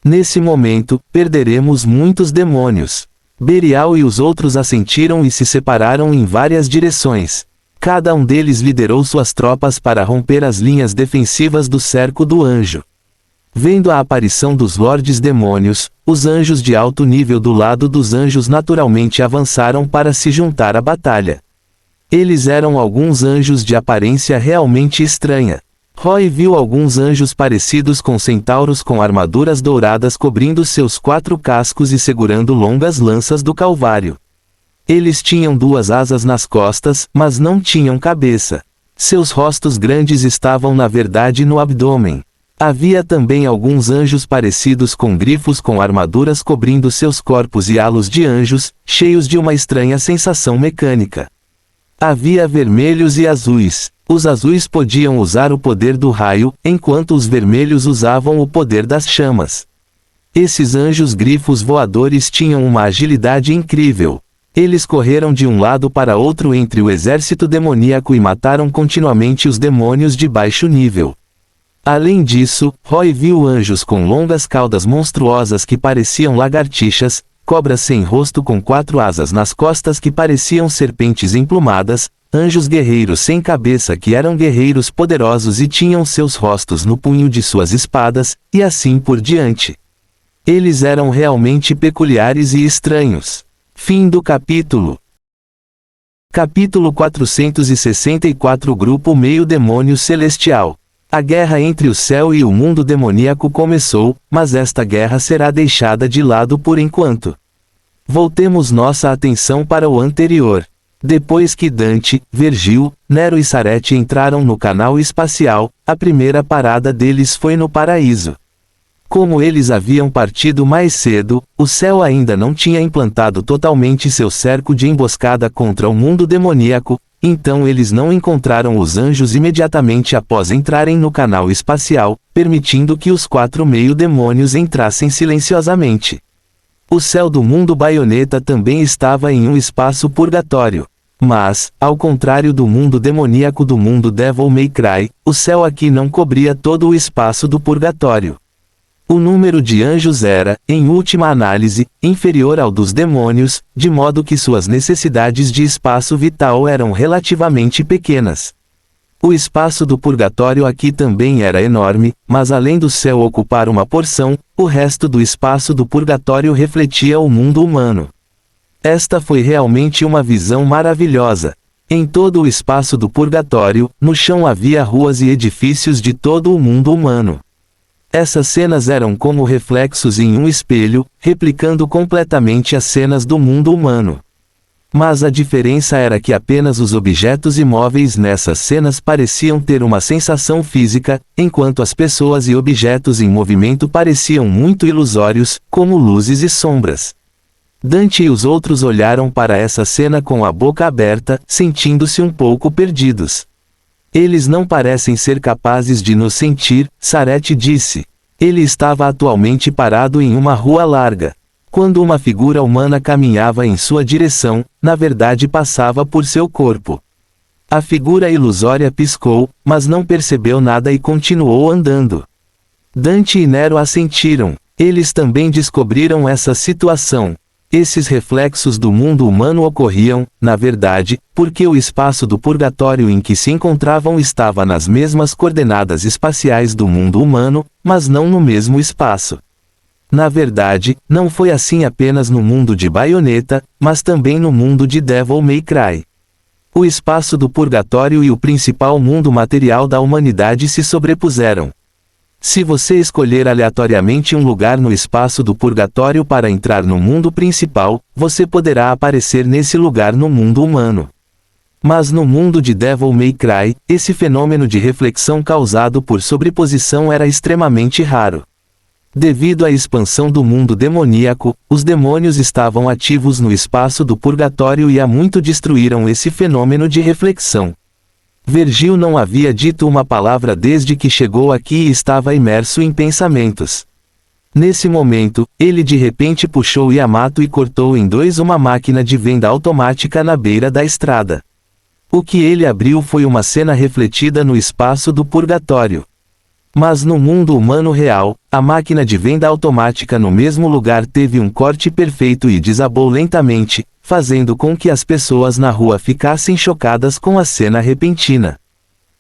Nesse momento, perderemos muitos demônios. Berial e os outros assentiram e se separaram em várias direções. Cada um deles liderou suas tropas para romper as linhas defensivas do cerco do anjo. Vendo a aparição dos lordes demônios, os anjos de alto nível do lado dos anjos naturalmente avançaram para se juntar à batalha. Eles eram alguns anjos de aparência realmente estranha. Roy viu alguns anjos parecidos com centauros com armaduras douradas cobrindo seus 4 cascos e segurando longas lanças do Calvário. Eles tinham 2 asas nas costas, mas não tinham cabeça. Seus rostos grandes estavam na verdade no abdômen. Havia também alguns anjos parecidos com grifos com armaduras cobrindo seus corpos e halos de anjos, cheios de uma estranha sensação mecânica. Havia vermelhos e azuis. Os azuis podiam usar o poder do raio, enquanto os vermelhos usavam o poder das chamas. Esses anjos grifos voadores tinham uma agilidade incrível. Eles correram de um lado para outro entre o exército demoníaco e mataram continuamente os demônios de baixo nível. Além disso, Roy viu anjos com longas caudas monstruosas que pareciam lagartixas, cobras sem rosto com 4 asas nas costas que pareciam serpentes emplumadas, anjos guerreiros sem cabeça que eram guerreiros poderosos e tinham seus rostos no punho de suas espadas, e assim por diante. Eles eram realmente peculiares e estranhos. Fim do capítulo. Capítulo 464 Grupo Meio Demônio Celestial. A guerra entre o céu e o mundo demoníaco começou, mas esta guerra será deixada de lado por enquanto. Voltemos nossa atenção para o anterior. Depois que Dante, Vergil, Nero e Sarete entraram no canal espacial, a primeira parada deles foi no paraíso. Como eles haviam partido mais cedo, o céu ainda não tinha implantado totalmente seu cerco de emboscada contra o mundo demoníaco, então eles não encontraram os anjos imediatamente após entrarem no canal espacial, permitindo que os 4 meio-demônios entrassem silenciosamente. O céu do mundo baioneta também estava em um espaço purgatório. Mas, ao contrário do mundo demoníaco do mundo Devil May Cry, o céu aqui não cobria todo o espaço do purgatório. O número de anjos era, em última análise, inferior ao dos demônios, de modo que suas necessidades de espaço vital eram relativamente pequenas. O espaço do purgatório aqui também era enorme, mas além do céu ocupar uma porção, o resto do espaço do purgatório refletia o mundo humano. Esta foi realmente uma visão maravilhosa. Em todo o espaço do purgatório, no chão havia ruas e edifícios de todo o mundo humano. Essas cenas eram como reflexos em um espelho, replicando completamente as cenas do mundo humano. Mas a diferença era que apenas os objetos imóveis nessas cenas pareciam ter uma sensação física, enquanto as pessoas e objetos em movimento pareciam muito ilusórios, como luzes e sombras. Dante e os outros olharam para essa cena com a boca aberta, sentindo-se um pouco perdidos. Eles não parecem ser capazes de nos sentir, Sarete disse. Ele estava atualmente parado em uma rua larga. Quando uma figura humana caminhava em sua direção, na verdade passava por seu corpo. A figura ilusória piscou, mas não percebeu nada e continuou andando. Dante e Nero assentiram. Eles também descobriram essa situação. Esses reflexos do mundo humano ocorriam, na verdade, porque o espaço do purgatório em que se encontravam estava nas mesmas coordenadas espaciais do mundo humano, mas não no mesmo espaço. Na verdade, não foi assim apenas no mundo de Bayonetta, mas também no mundo de Devil May Cry. O espaço do purgatório e o principal mundo material da humanidade se sobrepuseram. Se você escolher aleatoriamente um lugar no espaço do purgatório para entrar no mundo principal, você poderá aparecer nesse lugar no mundo humano. Mas no mundo de Devil May Cry, esse fenômeno de reflexão causado por sobreposição era extremamente raro. Devido à expansão do mundo demoníaco, os demônios estavam ativos no espaço do purgatório e há muito destruíram esse fenômeno de reflexão. Vergil não havia dito uma palavra desde que chegou aqui e estava imerso em pensamentos. Nesse momento, ele de repente puxou Yamato e cortou em dois uma máquina de venda automática na beira da estrada. O que ele abriu foi uma cena refletida no espaço do purgatório. Mas no mundo humano real, a máquina de venda automática no mesmo lugar teve um corte perfeito e desabou lentamente, fazendo com que as pessoas na rua ficassem chocadas com a cena repentina.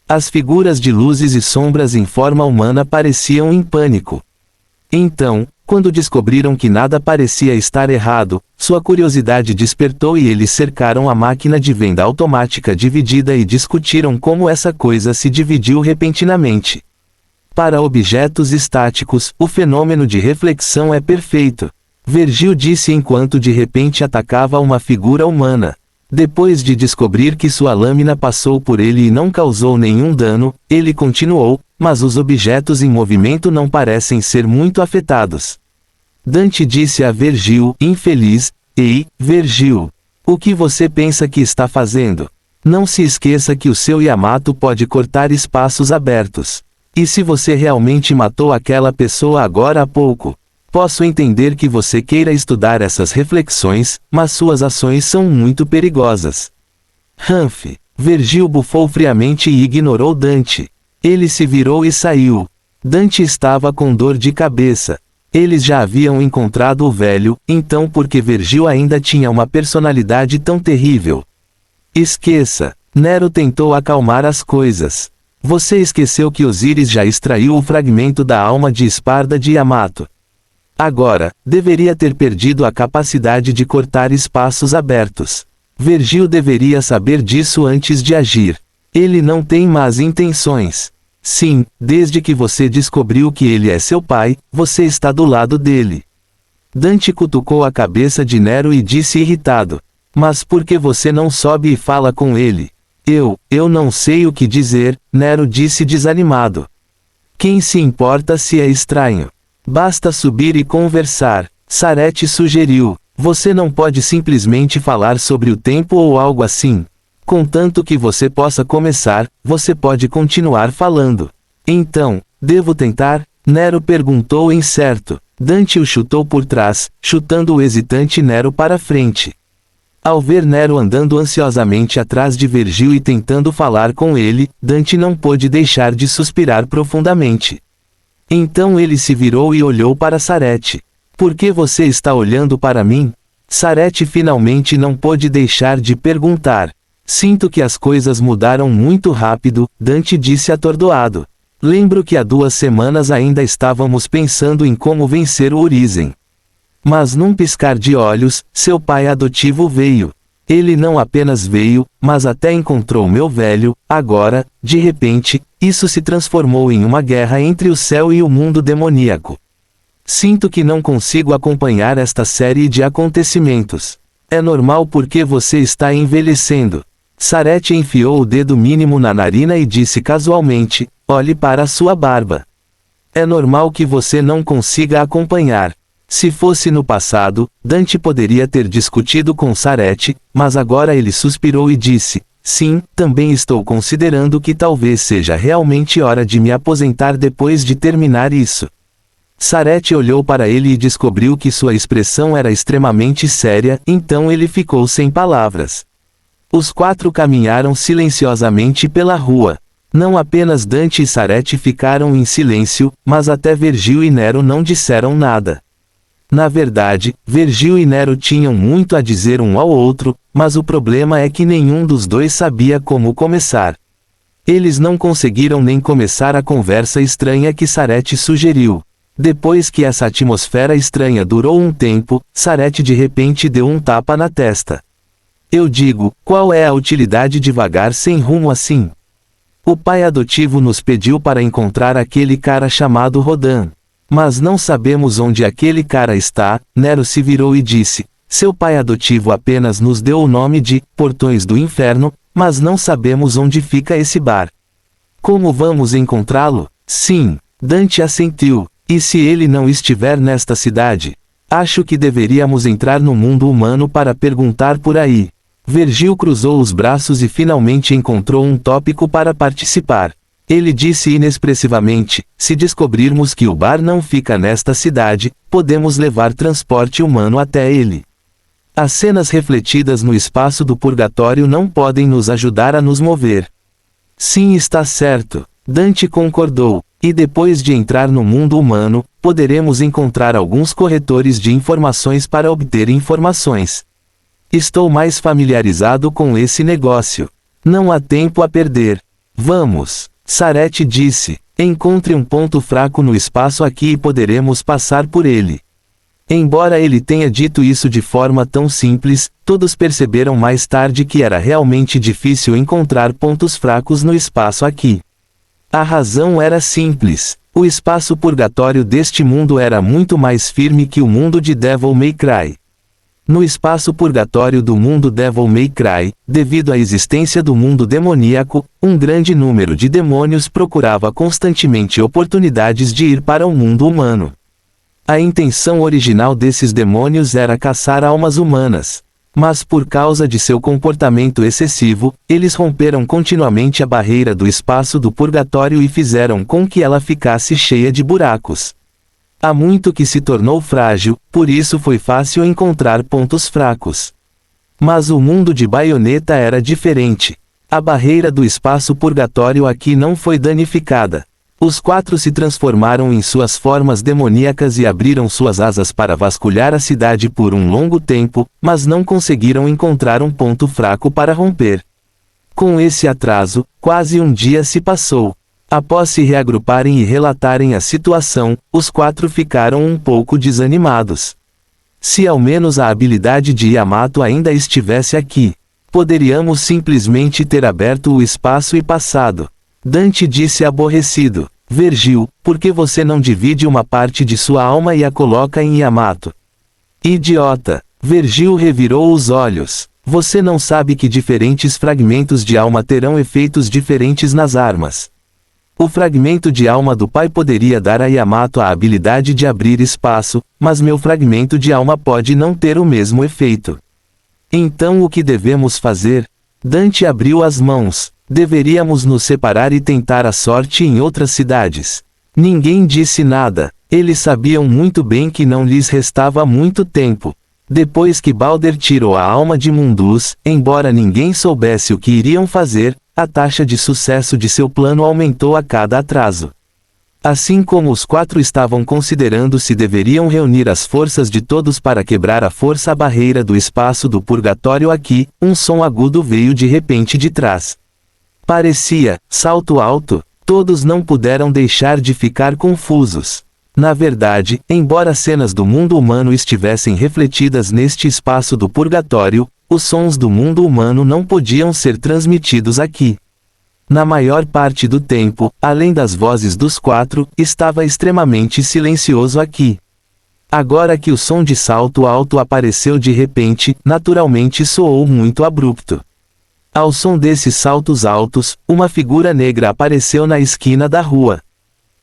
As figuras de luzes e sombras em forma humana pareciam em pânico. Então, quando descobriram que nada parecia estar errado, sua curiosidade despertou e eles cercaram a máquina de venda automática dividida e discutiram como essa coisa se dividiu repentinamente. Para objetos estáticos, o fenômeno de reflexão é perfeito. Vergil disse enquanto de repente atacava uma figura humana. Depois de descobrir que sua lâmina passou por ele e não causou nenhum dano, ele continuou, mas os objetos em movimento não parecem ser muito afetados. Dante disse a Vergil, infeliz, ei, Vergil, o que você pensa que está fazendo? Não se esqueça que o seu Yamato pode cortar espaços abertos. E se você realmente matou aquela pessoa agora há pouco? Posso entender que você queira estudar essas reflexões, mas suas ações são muito perigosas. Humph! Vergil bufou friamente e ignorou Dante. Ele se virou e saiu. Dante estava com dor de cabeça. Eles já haviam encontrado o velho, então por que Vergil ainda tinha uma personalidade tão terrível? Esqueça. Nero tentou acalmar as coisas. Você esqueceu que Osíris já extraiu o fragmento da alma de Esparda de Yamato. Agora, deveria ter perdido a capacidade de cortar espaços abertos. Vergil deveria saber disso antes de agir. Ele não tem más intenções. Sim, desde que você descobriu que ele é seu pai, você está do lado dele. Dante cutucou a cabeça de Nero e disse irritado. Mas por que você não sobe e fala com ele? Eu não sei o que dizer, Nero disse desanimado. Quem se importa se é estranho? Basta subir e conversar, Sarete sugeriu. Você não pode simplesmente falar sobre o tempo ou algo assim. Contanto que você possa começar, você pode continuar falando. Então, devo tentar? Nero perguntou incerto. Dante o chutou por trás, chutando o hesitante Nero para frente. Ao ver Nero andando ansiosamente atrás de Vergil e tentando falar com ele, Dante não pôde deixar de suspirar profundamente. Então ele se virou e olhou para Sarete. Por que você está olhando para mim? Sarete finalmente não pôde deixar de perguntar. Sinto que as coisas mudaram muito rápido, Dante disse atordoado. Lembro que há 2 semanas ainda estávamos pensando em como vencer o Urizen. Mas num piscar de olhos, seu pai adotivo veio. Ele não apenas veio, mas até encontrou meu velho. Agora, de repente, isso se transformou em uma guerra entre o céu e o mundo demoníaco. Sinto que não consigo acompanhar esta série de acontecimentos. É normal porque você está envelhecendo. Sarete enfiou o dedo mínimo na narina e disse casualmente, olhe para a sua barba. É normal que você não consiga acompanhar. Se fosse no passado, Dante poderia ter discutido com Sarete, mas agora ele suspirou e disse, sim, também estou considerando que talvez seja realmente hora de me aposentar depois de terminar isso. Sarete olhou para ele e descobriu que sua expressão era extremamente séria, então ele ficou sem palavras. Os 4 caminharam silenciosamente pela rua. Não apenas Dante e Sarete ficaram em silêncio, mas até Vergil e Nero não disseram nada. Na verdade, Vergil e Nero tinham muito a dizer um ao outro, mas o problema é que nenhum dos dois sabia como começar. Eles não conseguiram nem começar a conversa estranha que Sarete sugeriu. Depois que essa atmosfera estranha durou um tempo, Sarete de repente deu um tapa na testa. Eu digo, qual é a utilidade de vagar sem rumo assim? O pai adotivo nos pediu para encontrar aquele cara chamado Rodan. Mas não sabemos onde aquele cara está. Nero se virou e disse, seu pai adotivo apenas nos deu o nome de Portões do Inferno, mas não sabemos onde fica esse bar. Como vamos encontrá-lo? Sim, Dante assentiu. E se ele não estiver nesta cidade? Acho que deveríamos entrar no mundo humano para perguntar por aí. Vergil cruzou os braços e finalmente encontrou um tópico para participar. Ele disse inexpressivamente, se descobrirmos que o bar não fica nesta cidade, podemos levar transporte humano até ele. As cenas refletidas no espaço do purgatório não podem nos ajudar a nos mover. Sim, está certo. Dante concordou. E depois de entrar no mundo humano, poderemos encontrar alguns corretores de informações para obter informações. Estou mais familiarizado com esse negócio. Não há tempo a perder. Vamos. Sarete disse, encontre um ponto fraco no espaço aqui e poderemos passar por ele. Embora ele tenha dito isso de forma tão simples, todos perceberam mais tarde que era realmente difícil encontrar pontos fracos no espaço aqui. A razão era simples. O espaço purgatório deste mundo era muito mais firme que o mundo de Devil May Cry. No espaço purgatório do mundo Devil May Cry, devido à existência do mundo demoníaco, um grande número de demônios procurava constantemente oportunidades de ir para o mundo humano. A intenção original desses demônios era caçar almas humanas. Mas por causa de seu comportamento excessivo, eles romperam continuamente a barreira do espaço do purgatório e fizeram com que ela ficasse cheia de buracos. Há muito que se tornou frágil, por isso foi fácil encontrar pontos fracos. Mas o mundo de Bayonetta era diferente. A barreira do espaço purgatório aqui não foi danificada. Os quatro se transformaram em suas formas demoníacas e abriram suas asas para vasculhar a cidade por um longo tempo, mas não conseguiram encontrar um ponto fraco para romper. Com esse atraso, quase um dia se passou. Após se reagruparem e relatarem a situação, os quatro ficaram um pouco desanimados. Se ao menos a habilidade de Yamato ainda estivesse aqui, poderíamos simplesmente ter aberto o espaço e passado. Dante disse aborrecido. Vergil, por que você não divide uma parte de sua alma e a coloca em Yamato? Idiota! Vergil revirou os olhos. Você não sabe que diferentes fragmentos de alma terão efeitos diferentes nas armas. O fragmento de alma do pai poderia dar a Yamato a habilidade de abrir espaço, mas meu fragmento de alma pode não ter o mesmo efeito. Então o que devemos fazer? Dante abriu as mãos. Deveríamos nos separar e tentar a sorte em outras cidades. Ninguém disse nada. Eles sabiam muito bem que não lhes restava muito tempo. Depois que Balder tirou a alma de Mundus, embora ninguém soubesse o que iriam fazer, a taxa de sucesso de seu plano aumentou a cada atraso. Assim como os quatro estavam considerando se deveriam reunir as forças de todos para quebrar a força barreira do espaço do purgatório aqui, um som agudo veio de repente de trás. Parecia, salto alto, todos não puderam deixar de ficar confusos. Na verdade, embora cenas do mundo humano estivessem refletidas neste espaço do purgatório, os sons do mundo humano não podiam ser transmitidos aqui. Na maior parte do tempo, além das vozes dos quatro, estava extremamente silencioso aqui. Agora que o som de salto alto apareceu de repente, naturalmente soou muito abrupto. Ao som desses saltos altos, uma figura negra apareceu na esquina da rua.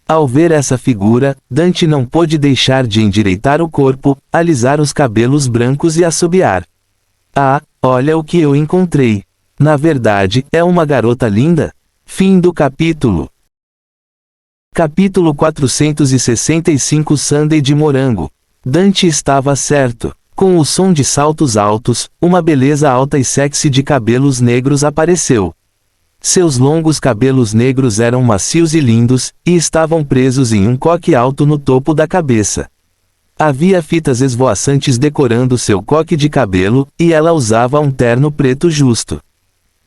Ao ver essa figura, Dante não pôde deixar de endireitar o corpo, alisar os cabelos brancos e assobiar. Ah, olha o que eu encontrei. Na verdade, é uma garota linda. Fim do capítulo. Capítulo 465 Sunday de Morango. Dante estava certo. Com o som de saltos altos, uma beleza alta e sexy de cabelos negros apareceu. Seus longos cabelos negros eram macios e lindos, e estavam presos em um coque alto no topo da cabeça. Havia fitas esvoaçantes decorando seu coque de cabelo, e ela usava um terno preto justo.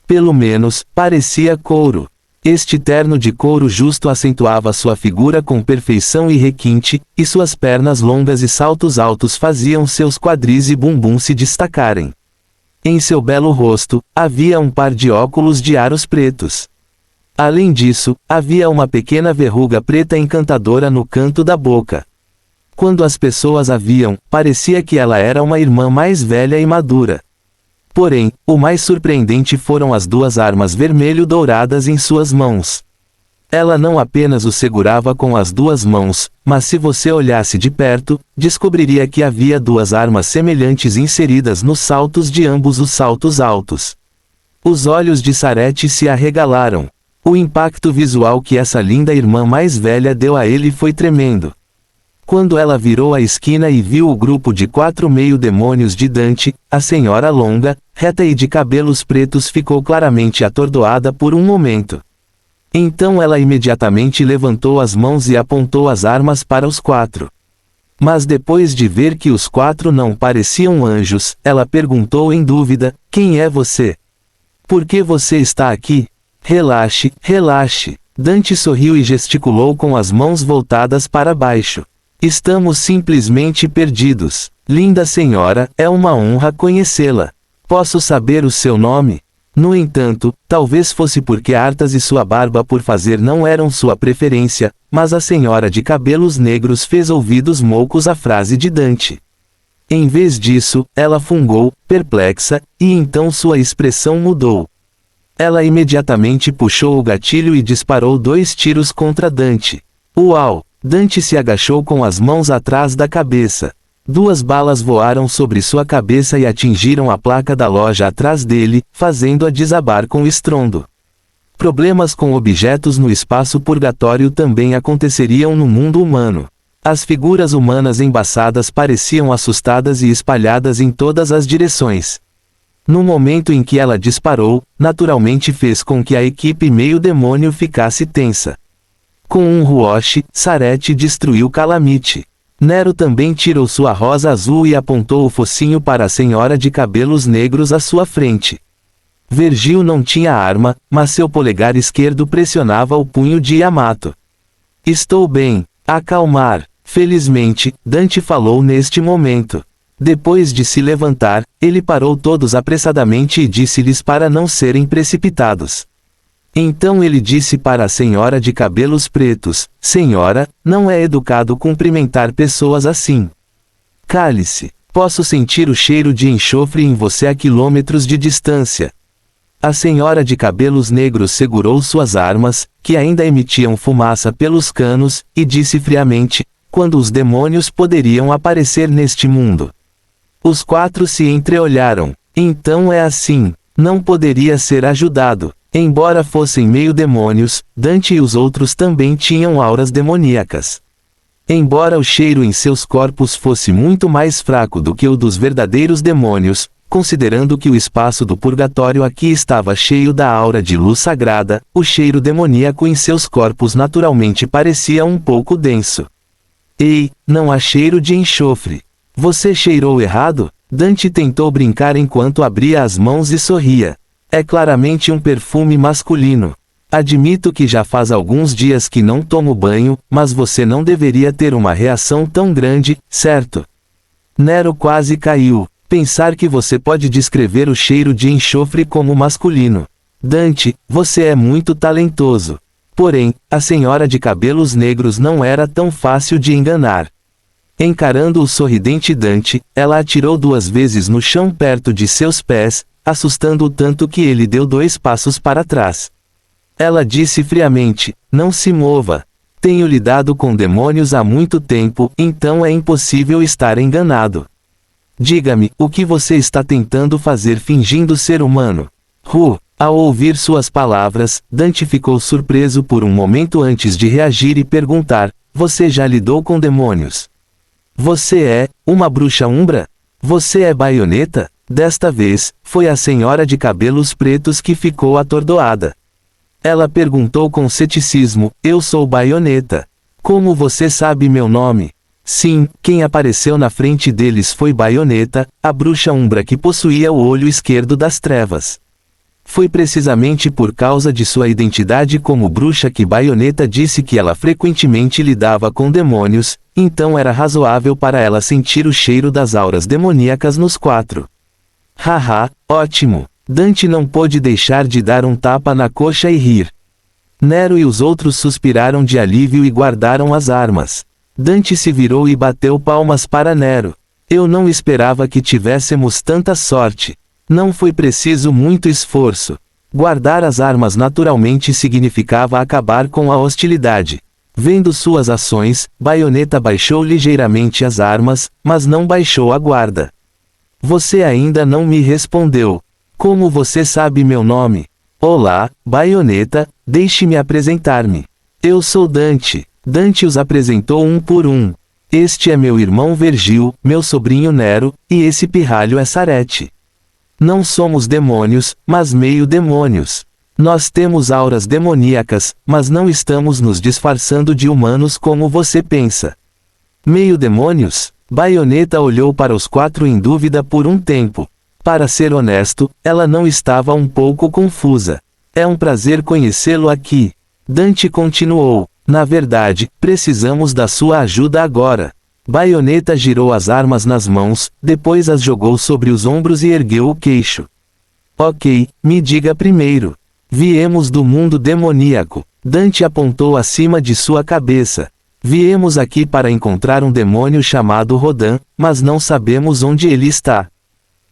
Pelo menos, parecia couro. Este terno de couro justo acentuava sua figura com perfeição e requinte, e suas pernas longas e saltos altos faziam seus quadris e bumbum se destacarem. Em seu belo rosto, havia um par de óculos de aros pretos. Além disso, havia uma pequena verruga preta encantadora no canto da boca. Quando as pessoas a viam, parecia que ela era uma irmã mais velha e madura. Porém, o mais surpreendente foram as duas armas vermelho-douradas em suas mãos. Ela não apenas o segurava com as duas mãos, mas se você olhasse de perto, descobriria que havia duas armas semelhantes inseridas nos saltos de ambos os saltos altos. Os olhos de Sarete se arregalaram. O impacto visual que essa linda irmã mais velha deu a ele foi tremendo. Quando ela virou a esquina e viu o grupo de 4 meio-demônios de Dante, a senhora longa, reta e de cabelos pretos ficou claramente atordoada por um momento. Então ela imediatamente levantou as mãos e apontou as armas para os 4. Mas depois de ver que os 4 não pareciam anjos, ela perguntou em dúvida: "Quem é você? Por que você está aqui?" "Relaxe, relaxe." Dante sorriu e gesticulou com as mãos voltadas para baixo. "Estamos simplesmente perdidos. Linda senhora, é uma honra conhecê-la. Posso saber o seu nome?" No entanto, talvez fosse porque Artas e sua barba por fazer não eram sua preferência, mas a senhora de cabelos negros fez ouvidos moucos à frase de Dante. Em vez disso, ela fungou, perplexa, e então sua expressão mudou. Ela imediatamente puxou o gatilho e disparou 2 tiros contra Dante. Uau! Dante se agachou com as mãos atrás da cabeça. 2 balas voaram sobre sua cabeça e atingiram a placa da loja atrás dele, fazendo-a desabar com estrondo. Problemas com objetos no espaço purgatório também aconteceriam no mundo humano. As figuras humanas embaçadas pareciam assustadas e espalhadas em todas as direções. No momento em que ela disparou, naturalmente fez com que a equipe meio-demônio ficasse tensa. Com um ruoshi, Sarete destruiu Calamite. Nero também tirou sua rosa azul e apontou o focinho para a senhora de cabelos negros à sua frente. Vergil não tinha arma, mas seu polegar esquerdo pressionava o punho de Yamato. "Estou bem. Acalmar." Felizmente, Dante falou neste momento. Depois de se levantar, ele parou todos apressadamente e disse-lhes para não serem precipitados. Então ele disse para a senhora de cabelos pretos: "Senhora, não é educado cumprimentar pessoas assim. Cale-se. Posso sentir o cheiro de enxofre em você a quilômetros de distância." A senhora de cabelos negros segurou suas armas, que ainda emitiam fumaça pelos canos, e disse friamente: "Quando os demônios poderiam aparecer neste mundo?" Os 4 se entreolharam. "Então é assim. Não poderia ser ajudado." Embora fossem meio-demônios, Dante e os outros também tinham auras demoníacas. Embora o cheiro em seus corpos fosse muito mais fraco do que o dos verdadeiros demônios, considerando que o espaço do purgatório aqui estava cheio da aura de luz sagrada, o cheiro demoníaco em seus corpos naturalmente parecia um pouco denso. "Ei, não há cheiro de enxofre. Você cheirou errado?" Dante tentou brincar enquanto abria as mãos e sorria. "É claramente um perfume masculino. Admito que já faz alguns dias que não tomo banho, mas você não deveria ter uma reação tão grande, certo?" Nero quase caiu. "Pensar que você pode descrever o cheiro de enxofre como masculino. Dante, você é muito talentoso." Porém, a senhora de cabelos negros não era tão fácil de enganar. Encarando o sorridente Dante, ela atirou 2 vezes no chão perto de seus pés, assustando-o tanto que ele deu 2 passos para trás. Ela disse friamente: "Não se mova. Tenho lidado com demônios há muito tempo, então é impossível estar enganado. Diga-me, o que você está tentando fazer fingindo ser humano?" Ao ouvir suas palavras, Dante ficou surpreso por um momento antes de reagir e perguntar: "Você já lidou com demônios? Você é uma bruxa umbra? Você é baioneta?" Desta vez, foi a senhora de cabelos pretos que ficou atordoada. Ela perguntou com ceticismo: "Eu sou baioneta. Como você sabe meu nome?" Sim, quem apareceu na frente deles foi Baioneta, a bruxa Umbra que possuía o olho esquerdo das trevas. Foi precisamente por causa de sua identidade como bruxa que Baioneta disse que ela frequentemente lidava com demônios, então era razoável para ela sentir o cheiro das auras demoníacas nos quatro. Haha, ótimo! Dante não pôde deixar de dar um tapa na coxa e rir. Nero e os outros suspiraram de alívio e guardaram as armas. Dante se virou e bateu palmas para Nero. Eu não esperava que tivéssemos tanta sorte. Não foi preciso muito esforço. Guardar as armas naturalmente significava acabar com a hostilidade. Vendo suas ações, Baioneta baixou ligeiramente as armas, mas não baixou a guarda. Você ainda não me respondeu. Como você sabe meu nome? Olá, Baioneta, deixe-me apresentar-me. Eu sou Dante. Dante os apresentou um por um. Este é meu irmão Vergil, meu sobrinho Nero, e esse pirralho é Sarete. Não somos demônios, mas meio demônios. Nós temos auras demoníacas, mas não estamos nos disfarçando de humanos como você pensa. Meio demônios? Baioneta olhou para os quatro em dúvida por um tempo. Para ser honesto, ela não estava um pouco confusa. É um prazer conhecê-lo aqui. Dante continuou. Na verdade, precisamos da sua ajuda agora. Baioneta girou as armas nas mãos, depois as jogou sobre os ombros e ergueu o queixo. Ok, me diga primeiro. Viemos do mundo demoníaco. Dante apontou acima de sua cabeça. Viemos aqui para encontrar um demônio chamado Rodan, mas não sabemos onde ele está.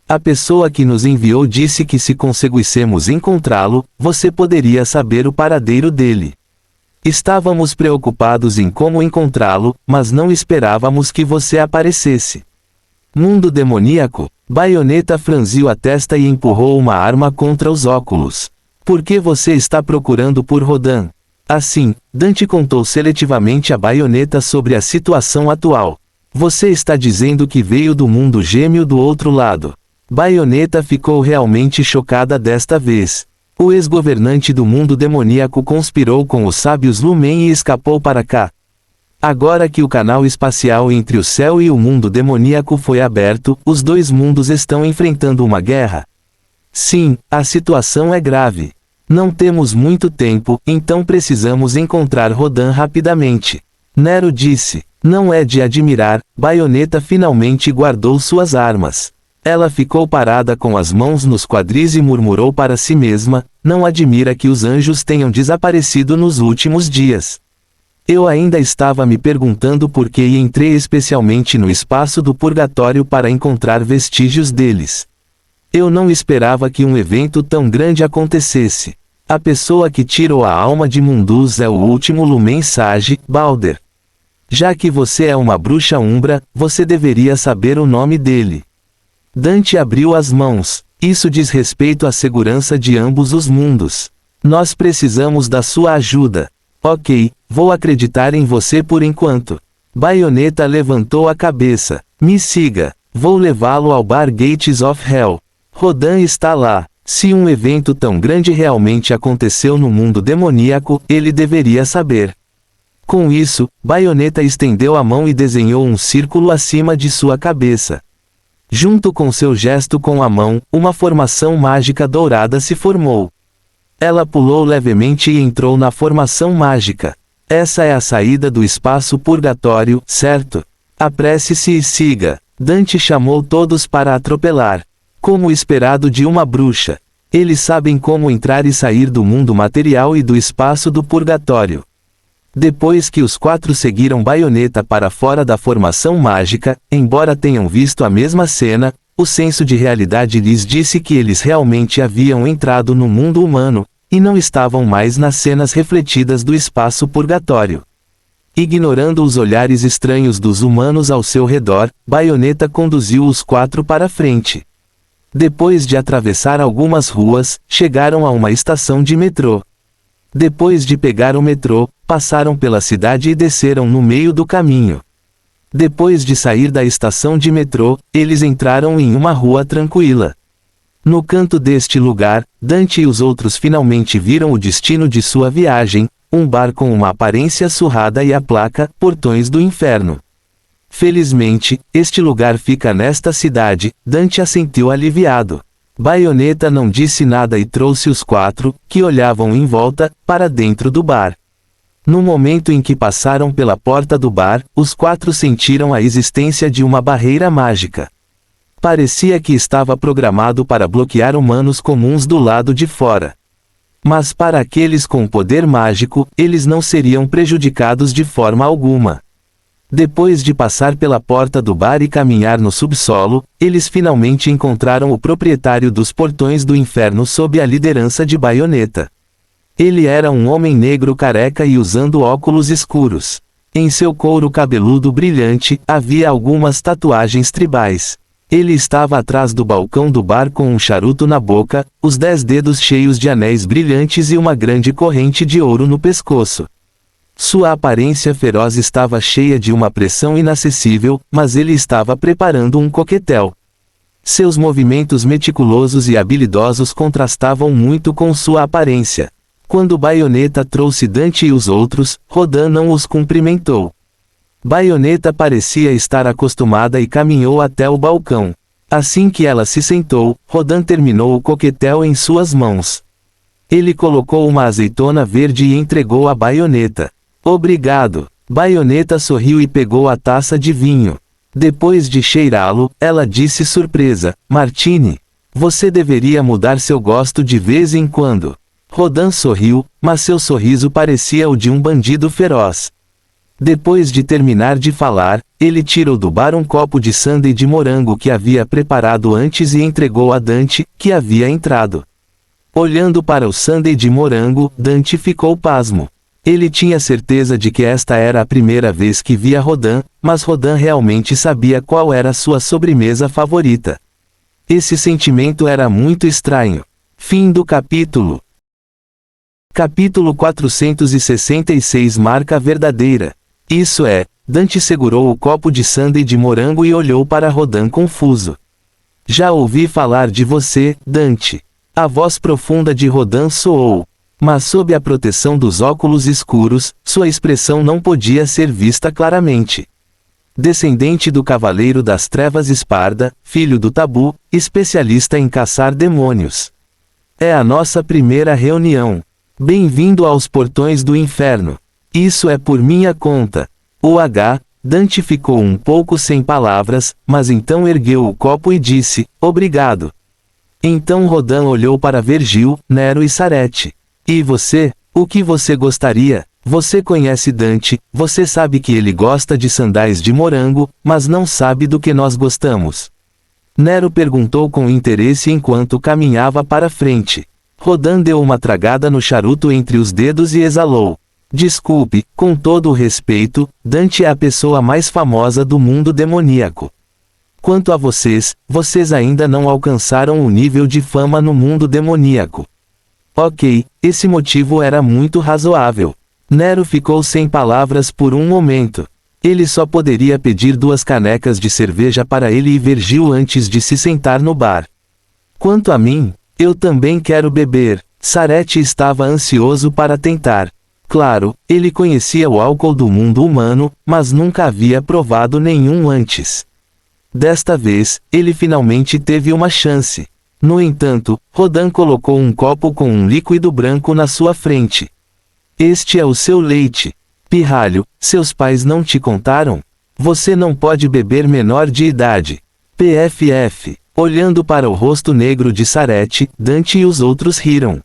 A pessoa que nos enviou disse que se conseguíssemos encontrá-lo, você poderia saber o paradeiro dele. Estávamos preocupados em como encontrá-lo, mas não esperávamos que você aparecesse. Mundo demoníaco? Baioneta franziu a testa e empurrou uma arma contra os óculos. Por que você está procurando por Rodan? Assim, Dante contou seletivamente a Baioneta sobre a situação atual. Você está dizendo que veio do mundo gêmeo do outro lado. Baioneta ficou realmente chocada desta vez. O ex-governante do mundo demoníaco conspirou com os sábios Lumen e escapou para cá. Agora que o canal espacial entre o céu e o mundo demoníaco foi aberto, os dois mundos estão enfrentando uma guerra. Sim, a situação é grave. Não temos muito tempo, então precisamos encontrar Rodan rapidamente. Nero disse. Não é de admirar, Baioneta finalmente guardou suas armas. Ela ficou parada com as mãos nos quadris e murmurou para si mesma, não admira que os anjos tenham desaparecido nos últimos dias. Eu ainda estava me perguntando por que e entrei especialmente no espaço do purgatório para encontrar vestígios deles. Eu não esperava que um evento tão grande acontecesse. A pessoa que tirou a alma de Mundus é o último Lumen Sage, Balder. Já que você é uma bruxa umbra, você deveria saber o nome dele. Dante abriu as mãos. Isso diz respeito à segurança de ambos os mundos. Nós precisamos da sua ajuda. Ok, vou acreditar em você por enquanto. Baioneta levantou a cabeça. Me siga. Vou levá-lo ao bar Gates of Hell. Rodan está lá. Se um evento tão grande realmente aconteceu no mundo demoníaco, ele deveria saber. Com isso, Baioneta estendeu a mão e desenhou um círculo acima de sua cabeça. Junto com seu gesto com a mão, uma formação mágica dourada se formou. Ela pulou levemente e entrou na formação mágica. Essa é a saída do espaço purgatório, certo? Apresse-se e siga. Dante chamou todos para atropelar. Como esperado de uma bruxa. Eles sabem como entrar e sair do mundo material e do espaço do purgatório. Depois que os quatro seguiram Baioneta para fora da formação mágica, embora tenham visto a mesma cena, o senso de realidade lhes disse que eles realmente haviam entrado no mundo humano, e não estavam mais nas cenas refletidas do espaço purgatório. Ignorando os olhares estranhos dos humanos ao seu redor, Baioneta conduziu os quatro para frente. Depois de atravessar algumas ruas, chegaram a uma estação de metrô. Depois de pegar o metrô, passaram pela cidade e desceram no meio do caminho. Depois de sair da estação de metrô, eles entraram em uma rua tranquila. No canto deste lugar, Dante e os outros finalmente viram o destino de sua viagem, um bar com uma aparência surrada e a placa, Portões do Inferno. Felizmente, este lugar fica nesta cidade, Dante assentiu aliviado. Baioneta não disse nada e trouxe os quatro, que olhavam em volta, para dentro do bar. No momento em que passaram pela porta do bar, os quatro sentiram a existência de uma barreira mágica. Parecia que estava programado para bloquear humanos comuns do lado de fora. Mas para aqueles com poder mágico, eles não seriam prejudicados de forma alguma. Depois de passar pela porta do bar e caminhar no subsolo, eles finalmente encontraram o proprietário dos portões do inferno sob a liderança de Baioneta. Ele era um homem negro careca e usando óculos escuros. Em seu couro cabeludo brilhante, havia algumas tatuagens tribais. Ele estava atrás do balcão do bar com um charuto na boca, os 10 dedos cheios de anéis brilhantes e uma grande corrente de ouro no pescoço. Sua aparência feroz estava cheia de uma pressão inacessível, mas ele estava preparando um coquetel. Seus movimentos meticulosos e habilidosos contrastavam muito com sua aparência. Quando Baioneta trouxe Dante e os outros, Rodin não os cumprimentou. Baioneta parecia estar acostumada e caminhou até o balcão. Assim que ela se sentou, Rodin terminou o coquetel em suas mãos. Ele colocou uma azeitona verde e entregou a Baioneta. Obrigado. Baioneta sorriu e pegou a taça de vinho. Depois de cheirá-lo, ela disse surpresa: Martini, você deveria mudar seu gosto de vez em quando. Rodin sorriu, mas seu sorriso parecia o de um bandido feroz. Depois de terminar de falar, ele tirou do bar um copo de sundae de morango que havia preparado antes e entregou a Dante, que havia entrado. Olhando para o sundae de morango, Dante ficou pasmo. Ele tinha certeza de que esta era a primeira vez que via Rodin, mas Rodin realmente sabia qual era sua sobremesa favorita. Esse sentimento era muito estranho. Fim do capítulo. Capítulo 466 Marca verdadeira. Isso é, Dante segurou o copo de sundae de morango e olhou para Rodin confuso. Já ouvi falar de você, Dante. A voz profunda de Rodin soou. Mas sob a proteção dos óculos escuros, sua expressão não podia ser vista claramente. Descendente do Cavaleiro das Trevas Esparda, filho do Tabu, especialista em caçar demônios. É a nossa primeira reunião. Bem-vindo aos portões do inferno. Isso é por minha conta. Dante ficou um pouco sem palavras, mas então ergueu o copo e disse, obrigado. Então Rodin olhou para Vergil, Nero e Sarete. E você? O que você gostaria? Você conhece Dante, você sabe que ele gosta de sandais de morango, mas não sabe do que nós gostamos. Nero perguntou com interesse enquanto caminhava para frente. Rodin deu uma tragada no charuto entre os dedos e exalou. Desculpe, com todo o respeito, Dante é a pessoa mais famosa do mundo demoníaco. Quanto a vocês, vocês ainda não alcançaram o nível de fama no mundo demoníaco. Ok, esse motivo era muito razoável. Nero ficou sem palavras por um momento. Ele só poderia pedir 2 canecas de cerveja para ele e Vergil antes de se sentar no bar. Quanto a mim, eu também quero beber. Sarete estava ansioso para tentar. Claro, ele conhecia o álcool do mundo humano, mas nunca havia provado nenhum antes. Desta vez, ele finalmente teve uma chance. No entanto, Rodin colocou um copo com um líquido branco na sua frente. Este é o seu leite. Pirralho, seus pais não te contaram? Você não pode beber menor de idade. PFF. Olhando para o rosto negro de Sarete, Dante e os outros riram.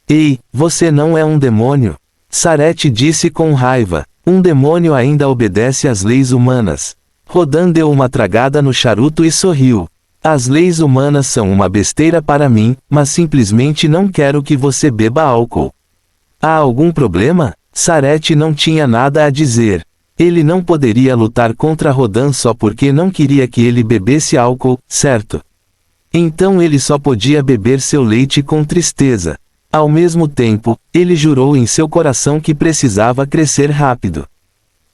Ei, você não é um demônio? Sarete disse com raiva. Um demônio ainda obedece às leis humanas. Rodin deu uma tragada no charuto e sorriu. As leis humanas são uma besteira para mim, mas simplesmente não quero que você beba álcool. Há algum problema? Sarete não tinha nada a dizer. Ele não poderia lutar contra Rodin só porque não queria que ele bebesse álcool, certo? Então ele só podia beber seu leite com tristeza. Ao mesmo tempo, ele jurou em seu coração que precisava crescer rápido.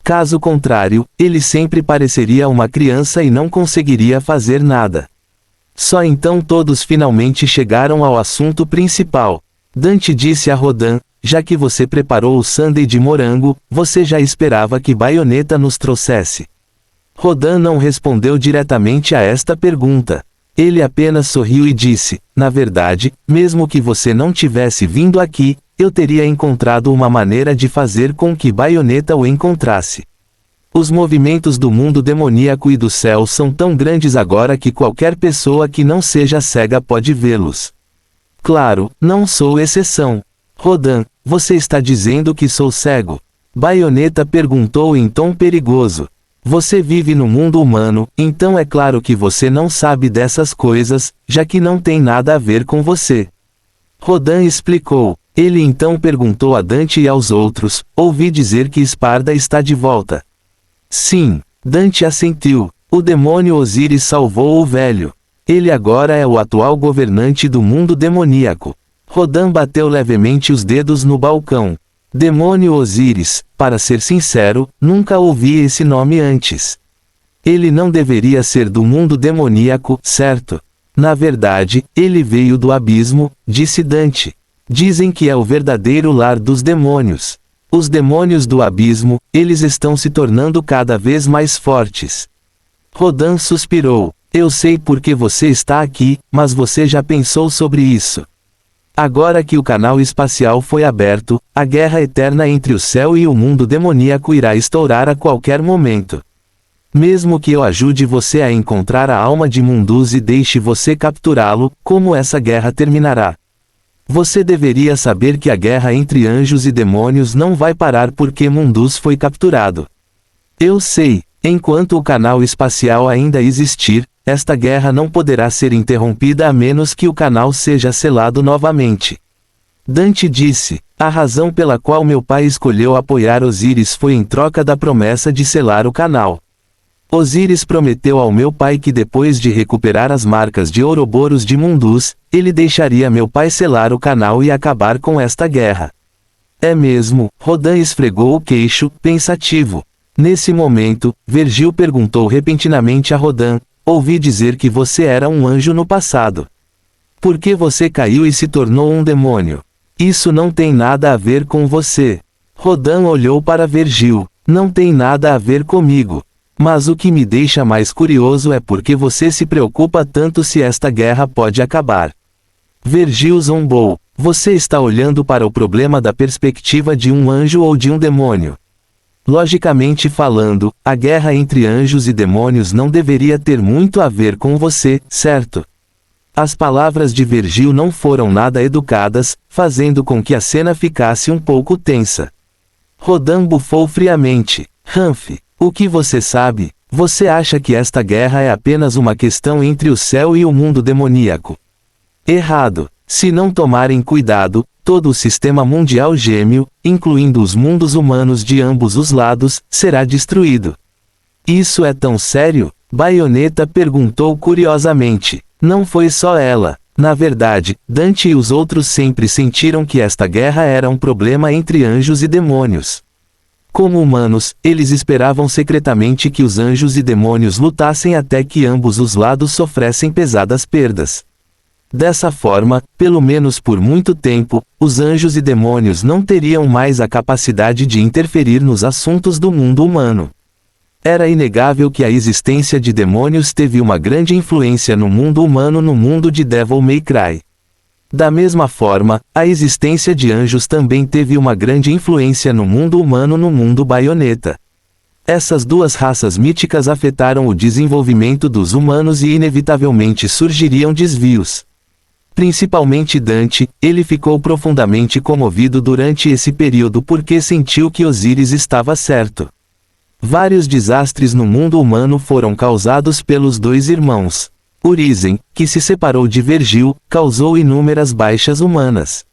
Caso contrário, ele sempre pareceria uma criança e não conseguiria fazer nada. Só então todos finalmente chegaram ao assunto principal. Dante disse a Rodin, já que você preparou o sundae de morango, você já esperava que Baioneta nos trouxesse. Rodan não respondeu diretamente a esta pergunta. Ele apenas sorriu e disse: na verdade, mesmo que você não tivesse vindo aqui, eu teria encontrado uma maneira de fazer com que Bayonetta o encontrasse. Os movimentos do mundo demoníaco e do céu são tão grandes agora que qualquer pessoa que não seja cega pode vê-los. Claro, não sou exceção. Rodan, você está dizendo que sou cego? Bayonetta perguntou em tom perigoso. Você vive no mundo humano, então é claro que você não sabe dessas coisas, já que não tem nada a ver com você. Rodan explicou. Ele então perguntou a Dante e aos outros: ouvi dizer que Esparda está de volta. Sim, Dante assentiu. O demônio Osíris salvou o velho. Ele agora é o atual governante do mundo demoníaco. Rodan bateu levemente os dedos no balcão. Demônio Osíris, para ser sincero, nunca ouvi esse nome antes. Ele não deveria ser do mundo demoníaco, certo? Na verdade, ele veio do abismo, disse Dante. Dizem que é o verdadeiro lar dos demônios. Os demônios do abismo, eles estão se tornando cada vez mais fortes. Rodan suspirou. Eu sei por que você está aqui, mas você já pensou sobre isso? Agora que o canal espacial foi aberto, a guerra eterna entre o céu e o mundo demoníaco irá estourar a qualquer momento. Mesmo que eu ajude você a encontrar a alma de Mundus e deixe você capturá-lo, como essa guerra terminará? Você deveria saber que a guerra entre anjos e demônios não vai parar porque Mundus foi capturado. Eu sei, enquanto o canal espacial ainda existir, esta guerra não poderá ser interrompida a menos que o canal seja selado novamente. Dante disse: a razão pela qual meu pai escolheu apoiar Osíris foi em troca da promessa de selar o canal. Osíris prometeu ao meu pai que depois de recuperar as marcas de Ouroboros de Mundus, ele deixaria meu pai selar o canal e acabar com esta guerra. É mesmo, Rodan esfregou o queixo, pensativo. Nesse momento, Vergil perguntou repentinamente a Rodan: ouvi dizer que você era um anjo no passado. Por que você caiu e se tornou um demônio? Isso não tem nada a ver com você. Rodan olhou para Vergil. Não tem nada a ver comigo. Mas o que me deixa mais curioso é porque você se preocupa tanto se esta guerra pode acabar. Vergil zombou. Você está olhando para o problema da perspectiva de um anjo ou de um demônio. Logicamente falando, a guerra entre anjos e demônios não deveria ter muito a ver com você, certo? As palavras de Vergil não foram nada educadas, fazendo com que a cena ficasse um pouco tensa. Rodan bufou friamente. Humph, o que você sabe? Você acha que esta guerra é apenas uma questão entre o céu e o mundo demoníaco? Errado. Se não tomarem cuidado, todo o sistema mundial gêmeo, incluindo os mundos humanos de ambos os lados, será destruído. Isso é tão sério? Bayonetta perguntou curiosamente. Não foi só ela. Na verdade, Dante e os outros sempre sentiram que esta guerra era um problema entre anjos e demônios. Como humanos, eles esperavam secretamente que os anjos e demônios lutassem até que ambos os lados sofressem pesadas perdas. Dessa forma, pelo menos por muito tempo, os anjos e demônios não teriam mais a capacidade de interferir nos assuntos do mundo humano. Era inegável que a existência de demônios teve uma grande influência no mundo humano no mundo de Devil May Cry. Da mesma forma, a existência de anjos também teve uma grande influência no mundo humano no mundo Bayonetta. Essas duas raças míticas afetaram o desenvolvimento dos humanos e inevitavelmente surgiriam desvios. Principalmente Dante, ele ficou profundamente comovido durante esse período porque sentiu que Osíris estava certo. Vários desastres no mundo humano foram causados pelos dois irmãos. Urizen, que se separou de Vergil, causou inúmeras baixas humanas.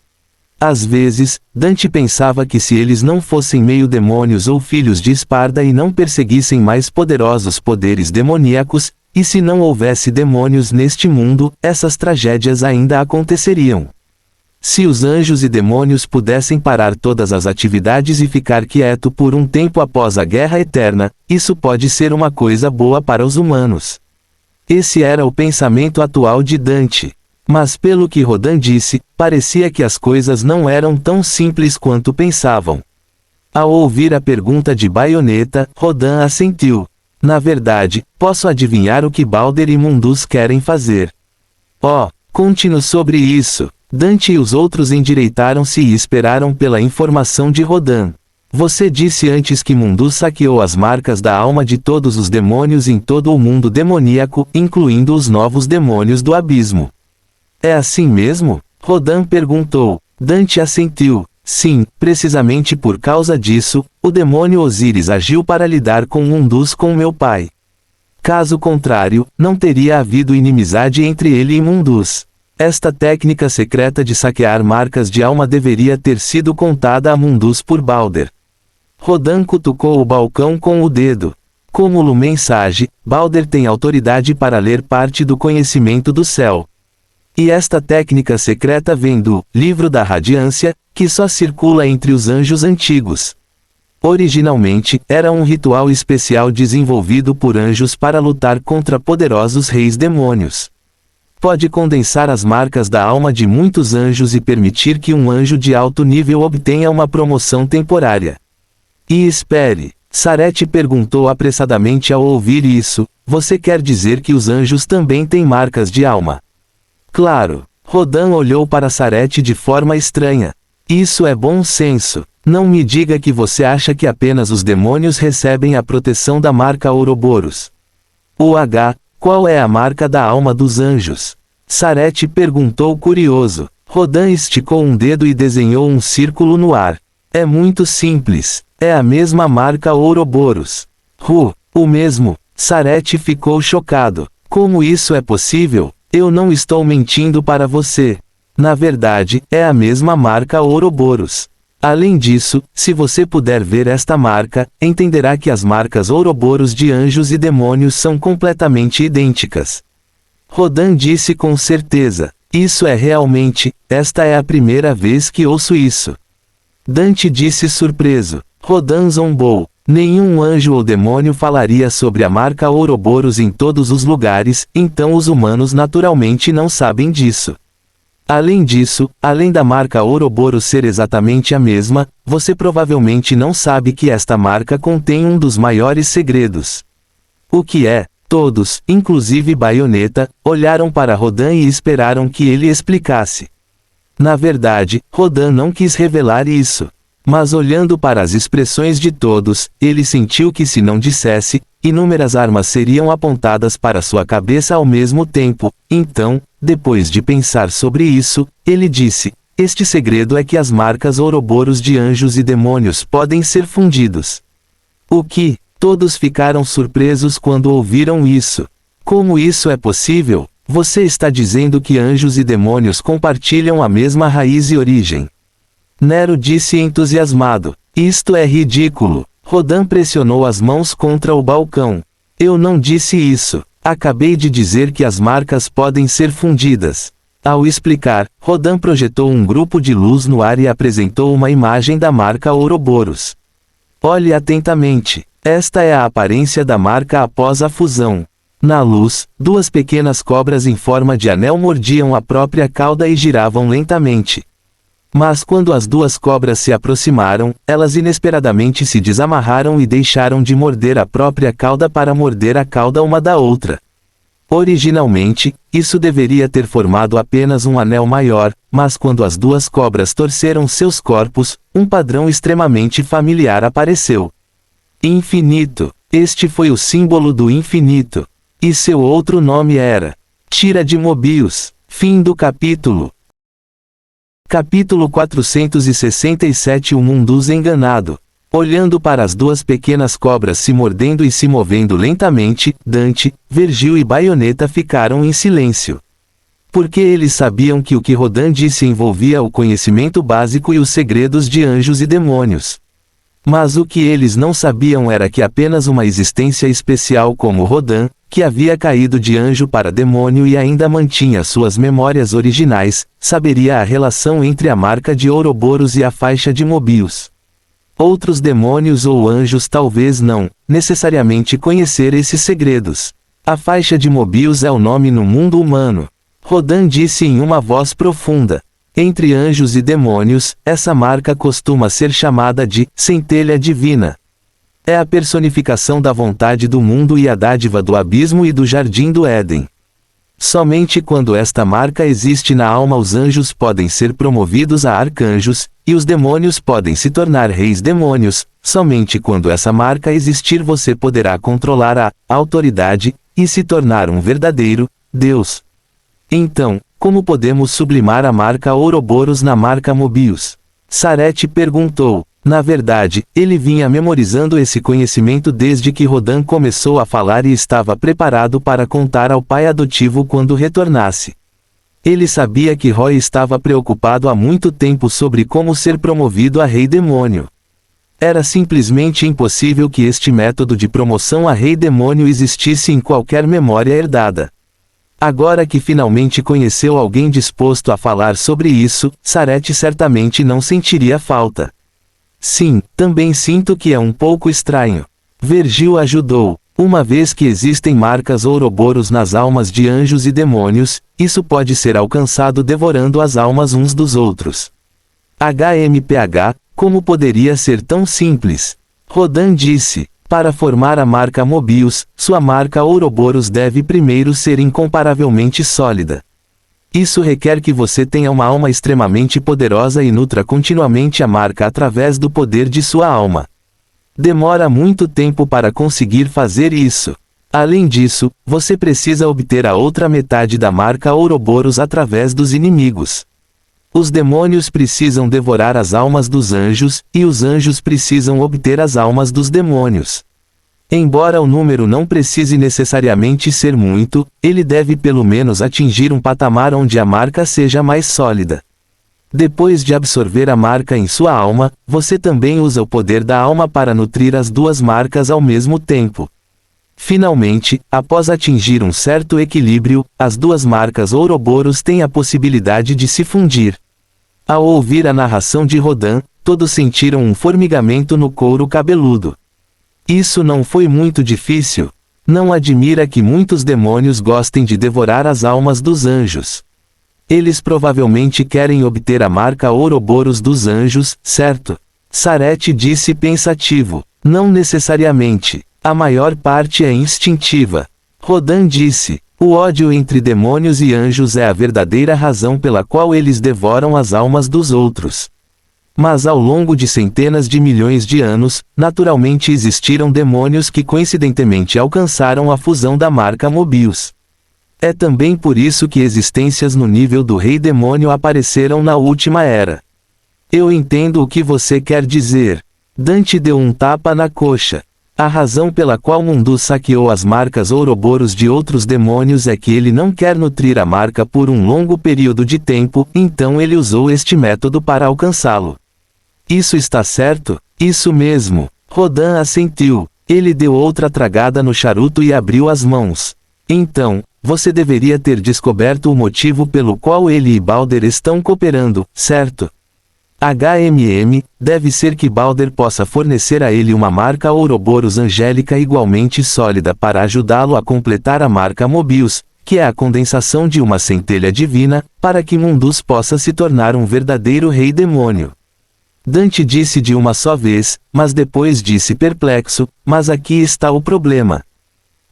Às vezes, Dante pensava que se eles não fossem meio demônios ou filhos de Esparda e não perseguissem mais poderosos poderes demoníacos, e se não houvesse demônios neste mundo, essas tragédias ainda aconteceriam. Se os anjos e demônios pudessem parar todas as atividades e ficar quieto por um tempo após a guerra eterna, isso pode ser uma coisa boa para os humanos. Esse era o pensamento atual de Dante. Mas pelo que Rodan disse, parecia que as coisas não eram tão simples quanto pensavam. Ao ouvir a pergunta de Bayonetta, Rodan assentiu. Na verdade, posso adivinhar o que Balder e Mundus querem fazer. Oh, conte-nos sobre isso. Dante e os outros endireitaram-se e esperaram pela informação de Rodan. Você disse antes que Mundus saqueou as marcas da alma de todos os demônios em todo o mundo demoníaco, incluindo os novos demônios do abismo. É assim mesmo? Rodan perguntou. Dante assentiu. Sim, precisamente por causa disso, o demônio Osíris agiu para lidar com Mundus com meu pai. Caso contrário, não teria havido inimizade entre ele e Mundus. Esta técnica secreta de saquear marcas de alma deveria ter sido contada a Mundus por Balder. Rodan cutucou o balcão com o dedo. Como Lumen Sage, Balder tem autoridade para ler parte do conhecimento do céu. E esta técnica secreta vem do Livro da Radiância, que só circula entre os anjos antigos. Originalmente, era um ritual especial desenvolvido por anjos para lutar contra poderosos reis demônios. Pode condensar as marcas da alma de muitos anjos e permitir que um anjo de alto nível obtenha uma promoção temporária. E espere, Sarete perguntou apressadamente ao ouvir isso, você quer dizer que os anjos também têm marcas de alma? Claro. Rodan olhou para Sarete de forma estranha. Isso é bom senso. Não me diga que você acha que apenas os demônios recebem a proteção da marca Ouroboros. Qual é a marca da alma dos anjos? Sarete perguntou curioso. Rodan esticou um dedo e desenhou um círculo no ar. É muito simples. É a mesma marca Ouroboros. O mesmo. Sarete ficou chocado. Como isso é possível? Eu não estou mentindo para você. Na verdade, é a mesma marca Ouroboros. Além disso, se você puder ver esta marca, entenderá que as marcas Ouroboros de anjos e demônios são completamente idênticas. Rodan disse com certeza. Isso é realmente, esta é a primeira vez que ouço isso. Dante disse surpreso. Rodan zombou. Nenhum anjo ou demônio falaria sobre a marca Ouroboros em todos os lugares, então os humanos naturalmente não sabem disso. Além disso, além da marca Ouroboros ser exatamente a mesma, você provavelmente não sabe que esta marca contém um dos maiores segredos. O que é? Todos, inclusive Baioneta, olharam para Rodan e esperaram que ele explicasse. Na verdade, Rodan não quis revelar isso. Mas olhando para as expressões de todos, ele sentiu que se não dissesse, inúmeras armas seriam apontadas para sua cabeça ao mesmo tempo. Então, depois de pensar sobre isso, ele disse, este segredo é que as marcas Ouroboros de anjos e demônios podem ser fundidos. O que? Todos ficaram surpresos quando ouviram isso. Como isso é possível? Você está dizendo que anjos e demônios compartilham a mesma raiz e origem. Nero disse entusiasmado. Isto é ridículo. Rodan pressionou as mãos contra o balcão. Eu não disse isso. Acabei de dizer que as marcas podem ser fundidas. Ao explicar, Rodan projetou um grupo de luz no ar e apresentou uma imagem da marca Ouroboros. Olhe atentamente. Esta é a aparência da marca após a fusão. Na luz, duas pequenas cobras em forma de anel mordiam a própria cauda e giravam lentamente. Mas quando as duas cobras se aproximaram, elas inesperadamente se desamarraram e deixaram de morder a própria cauda para morder a cauda uma da outra. Originalmente, isso deveria ter formado apenas um anel maior, mas quando as duas cobras torceram seus corpos, um padrão extremamente familiar apareceu. Infinito. Este foi o símbolo do infinito. E seu outro nome era Tira de Mobius. Fim do capítulo. Capítulo 467 O Mundus enganado. Olhando para as duas pequenas cobras se mordendo e se movendo lentamente, Dante, Vergil e Baioneta ficaram em silêncio. Porque eles sabiam que o que Rodan disse envolvia o conhecimento básico e os segredos de anjos e demônios. Mas o que eles não sabiam era que apenas uma existência especial como Rodan, que havia caído de anjo para demônio e ainda mantinha suas memórias originais, saberia a relação entre a marca de Ouroboros e a faixa de Mobius. Outros demônios ou anjos talvez não, necessariamente conhecer esses segredos. A faixa de Mobius é o nome no mundo humano. Rodan disse em uma voz profunda. Entre anjos e demônios, essa marca costuma ser chamada de centelha divina. É a personificação da vontade do mundo e a dádiva do abismo e do jardim do Éden. Somente quando esta marca existe na alma os anjos podem ser promovidos a arcanjos, e os demônios podem se tornar reis demônios. Somente quando essa marca existir você poderá controlar a autoridade, e se tornar um verdadeiro Deus. Então, como podemos sublimar a marca Ouroboros na marca Mobius? Sarete perguntou. Na verdade, ele vinha memorizando esse conhecimento desde que Rodan começou a falar e estava preparado para contar ao pai adotivo quando retornasse. Ele sabia que Roy estava preocupado há muito tempo sobre como ser promovido a rei demônio. Era simplesmente impossível que este método de promoção a rei demônio existisse em qualquer memória herdada. Agora que finalmente conheceu alguém disposto a falar sobre isso, Sarete certamente não sentiria falta. Sim, também sinto que é um pouco estranho. Vergil ajudou. Uma vez que existem marcas Ouroboros nas almas de anjos e demônios, isso pode ser alcançado devorando as almas uns dos outros. HMPH, como poderia ser tão simples? Rodan disse. Para formar a marca Mobius, sua marca Ouroboros deve primeiro ser incomparavelmente sólida. Isso requer que você tenha uma alma extremamente poderosa e nutra continuamente a marca através do poder de sua alma. Demora muito tempo para conseguir fazer isso. Além disso, você precisa obter a outra metade da marca Ouroboros através dos inimigos. Os demônios precisam devorar as almas dos anjos, e os anjos precisam obter as almas dos demônios. Embora o número não precise necessariamente ser muito, ele deve pelo menos atingir um patamar onde a marca seja mais sólida. Depois de absorver a marca em sua alma, você também usa o poder da alma para nutrir as duas marcas ao mesmo tempo. Finalmente, após atingir um certo equilíbrio, as duas marcas Ouroboros têm a possibilidade de se fundir. Ao ouvir a narração de Rodan, todos sentiram um formigamento no couro cabeludo. Isso não foi muito difícil. Não admira que muitos demônios gostem de devorar as almas dos anjos. Eles provavelmente querem obter a marca Ouroboros dos anjos, certo? Sarete disse pensativo. Não necessariamente. A maior parte é instintiva. Rodan disse. O ódio entre demônios e anjos é a verdadeira razão pela qual eles devoram as almas dos outros. Mas ao longo de centenas de milhões de anos, naturalmente existiram demônios que coincidentemente alcançaram a fusão da marca Mobius. É também por isso que existências no nível do rei demônio apareceram na última era. Eu entendo o que você quer dizer. Dante deu um tapa na coxa. A razão pela qual Mundus saqueou as marcas Ouroboros de outros demônios é que ele não quer nutrir a marca por um longo período de tempo, então ele usou este método para alcançá-lo. Isso está certo? Isso mesmo. Rodan assentiu. Ele deu outra tragada no charuto e abriu as mãos. Então, você deveria ter descoberto o motivo pelo qual ele e Balder estão cooperando, certo? Deve ser que Balder possa fornecer a ele uma marca Ouroboros angélica igualmente sólida para ajudá-lo a completar a marca Mobius, que é a condensação de uma centelha divina, para que Mundus possa se tornar um verdadeiro rei demônio. Dante disse de uma só vez, mas depois disse perplexo, mas aqui está o problema.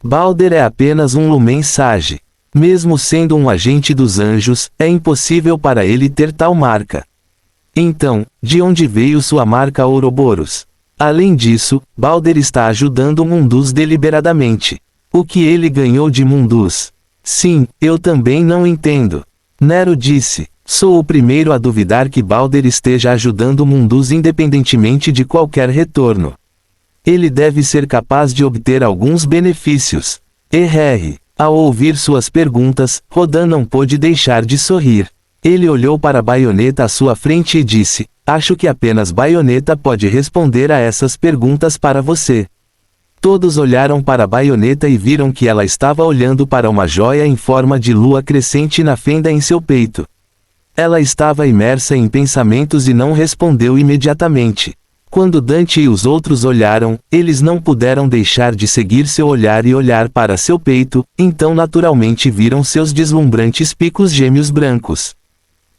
Balder é apenas um Lumen Sage. Mesmo sendo um agente dos anjos, é impossível para ele ter tal marca. Então, de onde veio sua marca Ouroboros? Além disso, Balder está ajudando Mundus deliberadamente. O que ele ganhou de Mundus? Sim, eu também não entendo. Nero disse. Sou o primeiro a duvidar que Balder esteja ajudando Mundus independentemente de qualquer retorno. Ele deve ser capaz de obter alguns benefícios. Ao ouvir suas perguntas, Rodan não pôde deixar de sorrir. Ele olhou para Baioneta à sua frente e disse, acho que apenas Baioneta pode responder a essas perguntas para você. Todos olharam para Baioneta e viram que ela estava olhando para uma joia em forma de lua crescente na fenda em seu peito. Ela estava imersa em pensamentos e não respondeu imediatamente. Quando Dante e os outros olharam, eles não puderam deixar de seguir seu olhar e olhar para seu peito, então naturalmente viram seus deslumbrantes picos gêmeos brancos.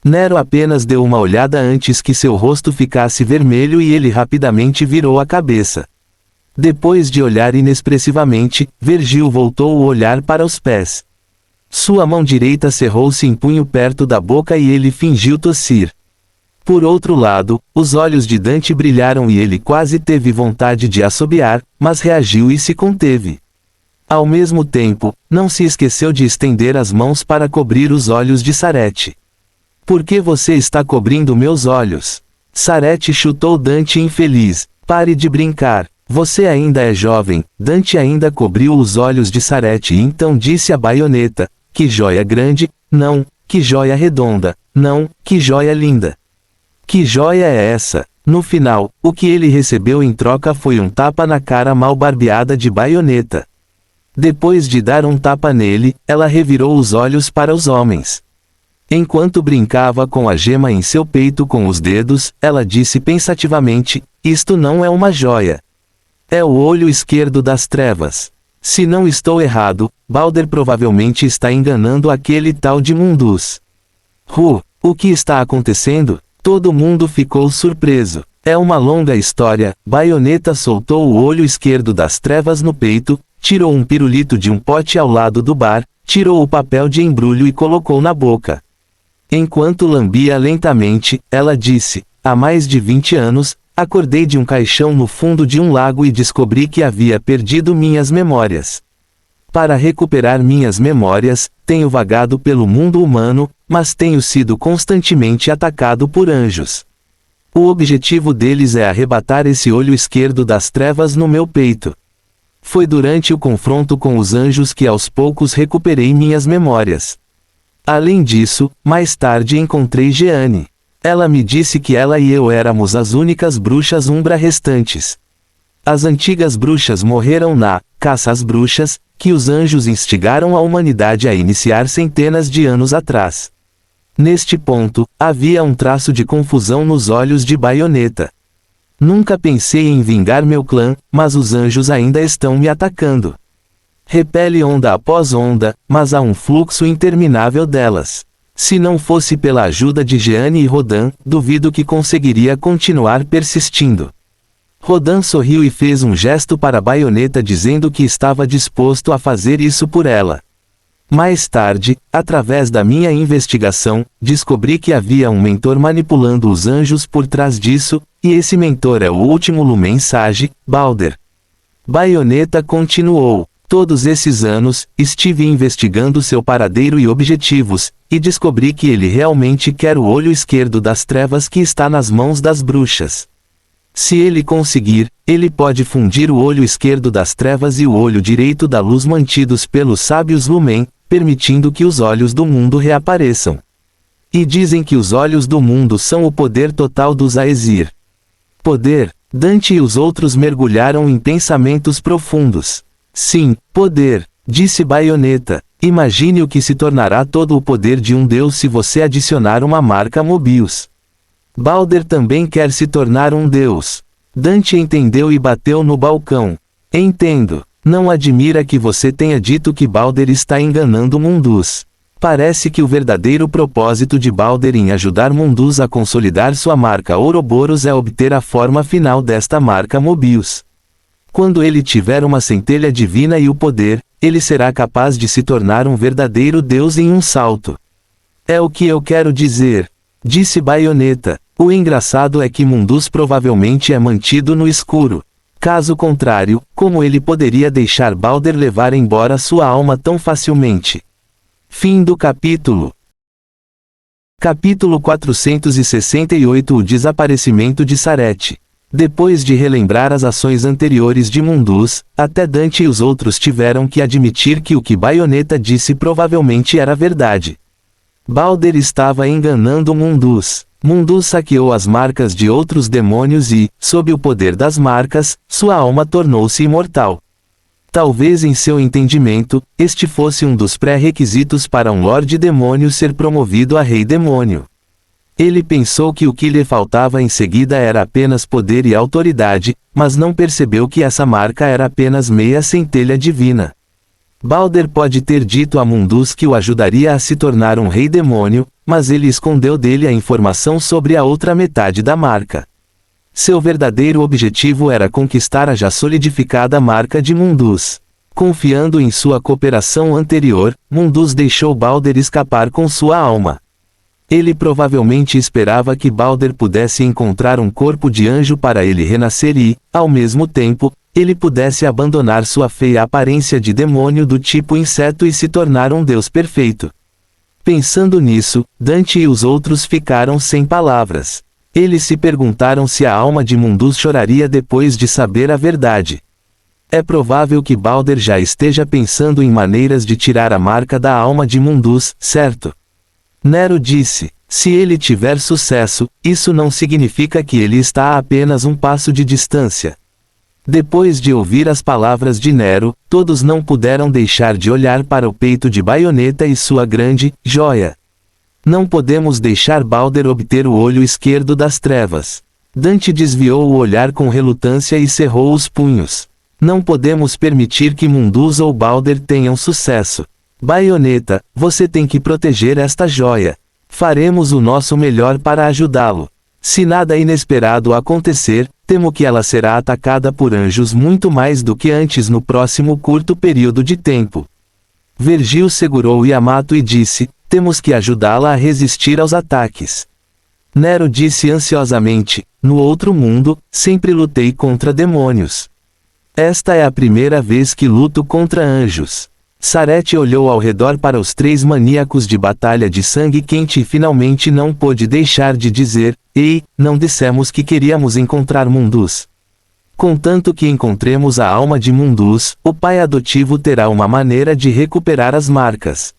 Nero apenas deu uma olhada antes que seu rosto ficasse vermelho e ele rapidamente virou a cabeça. Depois de olhar inexpressivamente, Vergil voltou o olhar para os pés. Sua mão direita cerrou-se em punho perto da boca e ele fingiu tossir. Por outro lado, os olhos de Dante brilharam e ele quase teve vontade de assobiar, mas reagiu e se conteve. Ao mesmo tempo, não se esqueceu de estender as mãos para cobrir os olhos de Sarete. Por que você está cobrindo meus olhos? Sarete chutou Dante infeliz. Pare de brincar. Você ainda é jovem. Dante ainda cobriu os olhos de Sarete e então disse a baioneta: que joia grande, não, que joia redonda, não, que joia linda. Que joia é essa? No final, o que ele recebeu em troca foi um tapa na cara mal barbeada de baioneta. Depois de dar um tapa nele, ela revirou os olhos para os homens. Enquanto brincava com a gema em seu peito com os dedos, ela disse pensativamente: isto não é uma joia. É o olho esquerdo das trevas. Se não estou errado, Balder provavelmente está enganando aquele tal de Mundus. O que está acontecendo? Todo mundo ficou surpreso. É uma longa história. Baioneta soltou o olho esquerdo das trevas no peito, tirou um pirulito de um pote ao lado do bar, tirou o papel de embrulho e colocou na boca. Enquanto lambia lentamente, ela disse: há mais de 20 anos, acordei de um caixão no fundo de um lago e descobri que havia perdido minhas memórias. Para recuperar minhas memórias, tenho vagado pelo mundo humano, mas tenho sido constantemente atacado por anjos. O objetivo deles é arrebatar esse olho esquerdo das trevas no meu peito. Foi durante o confronto com os anjos que aos poucos recuperei minhas memórias. Além disso, mais tarde encontrei Jeanne. Ela me disse que ela e eu éramos as únicas bruxas Umbra restantes. As antigas bruxas morreram na caça às bruxas, que os anjos instigaram a humanidade a iniciar centenas de anos atrás. Neste ponto, havia um traço de confusão nos olhos de Baioneta. Nunca pensei em vingar meu clã, mas os anjos ainda estão me atacando. Repele onda após onda, mas há um fluxo interminável delas. Se não fosse pela ajuda de Jeanne e Rodan, duvido que conseguiria continuar persistindo. Rodan sorriu e fez um gesto para Baioneta dizendo que estava disposto a fazer isso por ela. Mais tarde, através da minha investigação, descobri que havia um mentor manipulando os anjos por trás disso, e esse mentor é o último Lumen Sage, Balder. Baioneta continuou. Todos esses anos, estive investigando seu paradeiro e objetivos, e descobri que ele realmente quer o olho esquerdo das trevas que está nas mãos das bruxas. Se ele conseguir, ele pode fundir o olho esquerdo das trevas e o olho direito da luz mantidos pelos sábios Lumen, permitindo que os olhos do mundo reapareçam. E dizem que os olhos do mundo são o poder total dos Aesir. Poder. Dante e os outros mergulharam em pensamentos profundos. Sim, poder, disse Baioneta. Imagine o que se tornará todo o poder de um deus se você adicionar uma marca Mobius. Balder também quer se tornar um deus. Dante entendeu e bateu no balcão. Entendo. Não admira que você tenha dito que Balder está enganando Mundus. Parece que o verdadeiro propósito de Balder em ajudar Mundus a consolidar sua marca Ouroboros é obter a forma final desta marca Mobius. Quando ele tiver uma centelha divina e o poder, ele será capaz de se tornar um verdadeiro deus em um salto. É o que eu quero dizer, disse Baioneta. O engraçado é que Mundus provavelmente é mantido no escuro. Caso contrário, como ele poderia deixar Balder levar embora sua alma tão facilmente? Fim do capítulo. Capítulo 468 O desaparecimento de Sarete. Depois de relembrar as ações anteriores de Mundus, até Dante e os outros tiveram que admitir que o que Baioneta disse provavelmente era verdade. Balder estava enganando Mundus. Mundus saqueou as marcas de outros demônios e, sob o poder das marcas, sua alma tornou-se imortal. Talvez em seu entendimento, este fosse um dos pré-requisitos para um Lorde Demônio ser promovido a Rei Demônio. Ele pensou que o que lhe faltava em seguida era apenas poder e autoridade, mas não percebeu que essa marca era apenas meia centelha divina. Balder pode ter dito a Mundus que o ajudaria a se tornar um rei demônio, mas ele escondeu dele a informação sobre a outra metade da marca. Seu verdadeiro objetivo era conquistar a já solidificada marca de Mundus. Confiando em sua cooperação anterior, Mundus deixou Balder escapar com sua alma. Ele provavelmente esperava que Balder pudesse encontrar um corpo de anjo para ele renascer e, ao mesmo tempo, ele pudesse abandonar sua feia aparência de demônio do tipo inseto e se tornar um deus perfeito. Pensando nisso, Dante e os outros ficaram sem palavras. Eles se perguntaram se a alma de Mundus choraria depois de saber a verdade. É provável que Balder já esteja pensando em maneiras de tirar a marca da alma de Mundus, certo? Nero disse: se ele tiver sucesso, isso não significa que ele está a apenas um passo de distância. Depois de ouvir as palavras de Nero, todos não puderam deixar de olhar para o peito de Baioneta e sua grande joia. Não podemos deixar Balder obter o olho esquerdo das trevas. Dante desviou o olhar com relutância e cerrou os punhos. Não podemos permitir que Mundus ou Balder tenham sucesso. Baioneta, você tem que proteger esta joia. Faremos o nosso melhor para ajudá-lo. Se nada inesperado acontecer, temo que ela será atacada por anjos muito mais do que antes no próximo curto período de tempo. Vergil segurou Yamato e disse: temos que ajudá-la a resistir aos ataques. Nero disse ansiosamente: no outro mundo, sempre lutei contra demônios. Esta é a primeira vez que luto contra anjos. Sarete olhou ao redor para os três maníacos de batalha de sangue quente e finalmente não pôde deixar de dizer: ei, não dissemos que queríamos encontrar Mundus. Contanto que encontremos a alma de Mundus, o pai adotivo terá uma maneira de recuperar as marcas.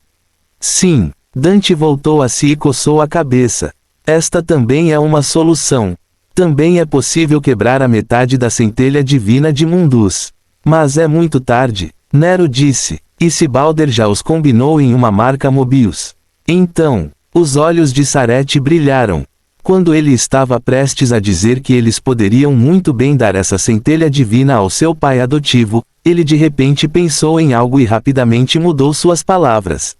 Sim, Dante voltou a si e coçou a cabeça. Esta também é uma solução. Também é possível quebrar a metade da centelha divina de Mundus. Mas é muito tarde, Nero disse. E se Balder já os combinou em uma marca Mobius? Então, os olhos de Sarete brilharam. Quando ele estava prestes a dizer que eles poderiam muito bem dar essa centelha divina ao seu pai adotivo, ele de repente pensou em algo e rapidamente mudou suas palavras.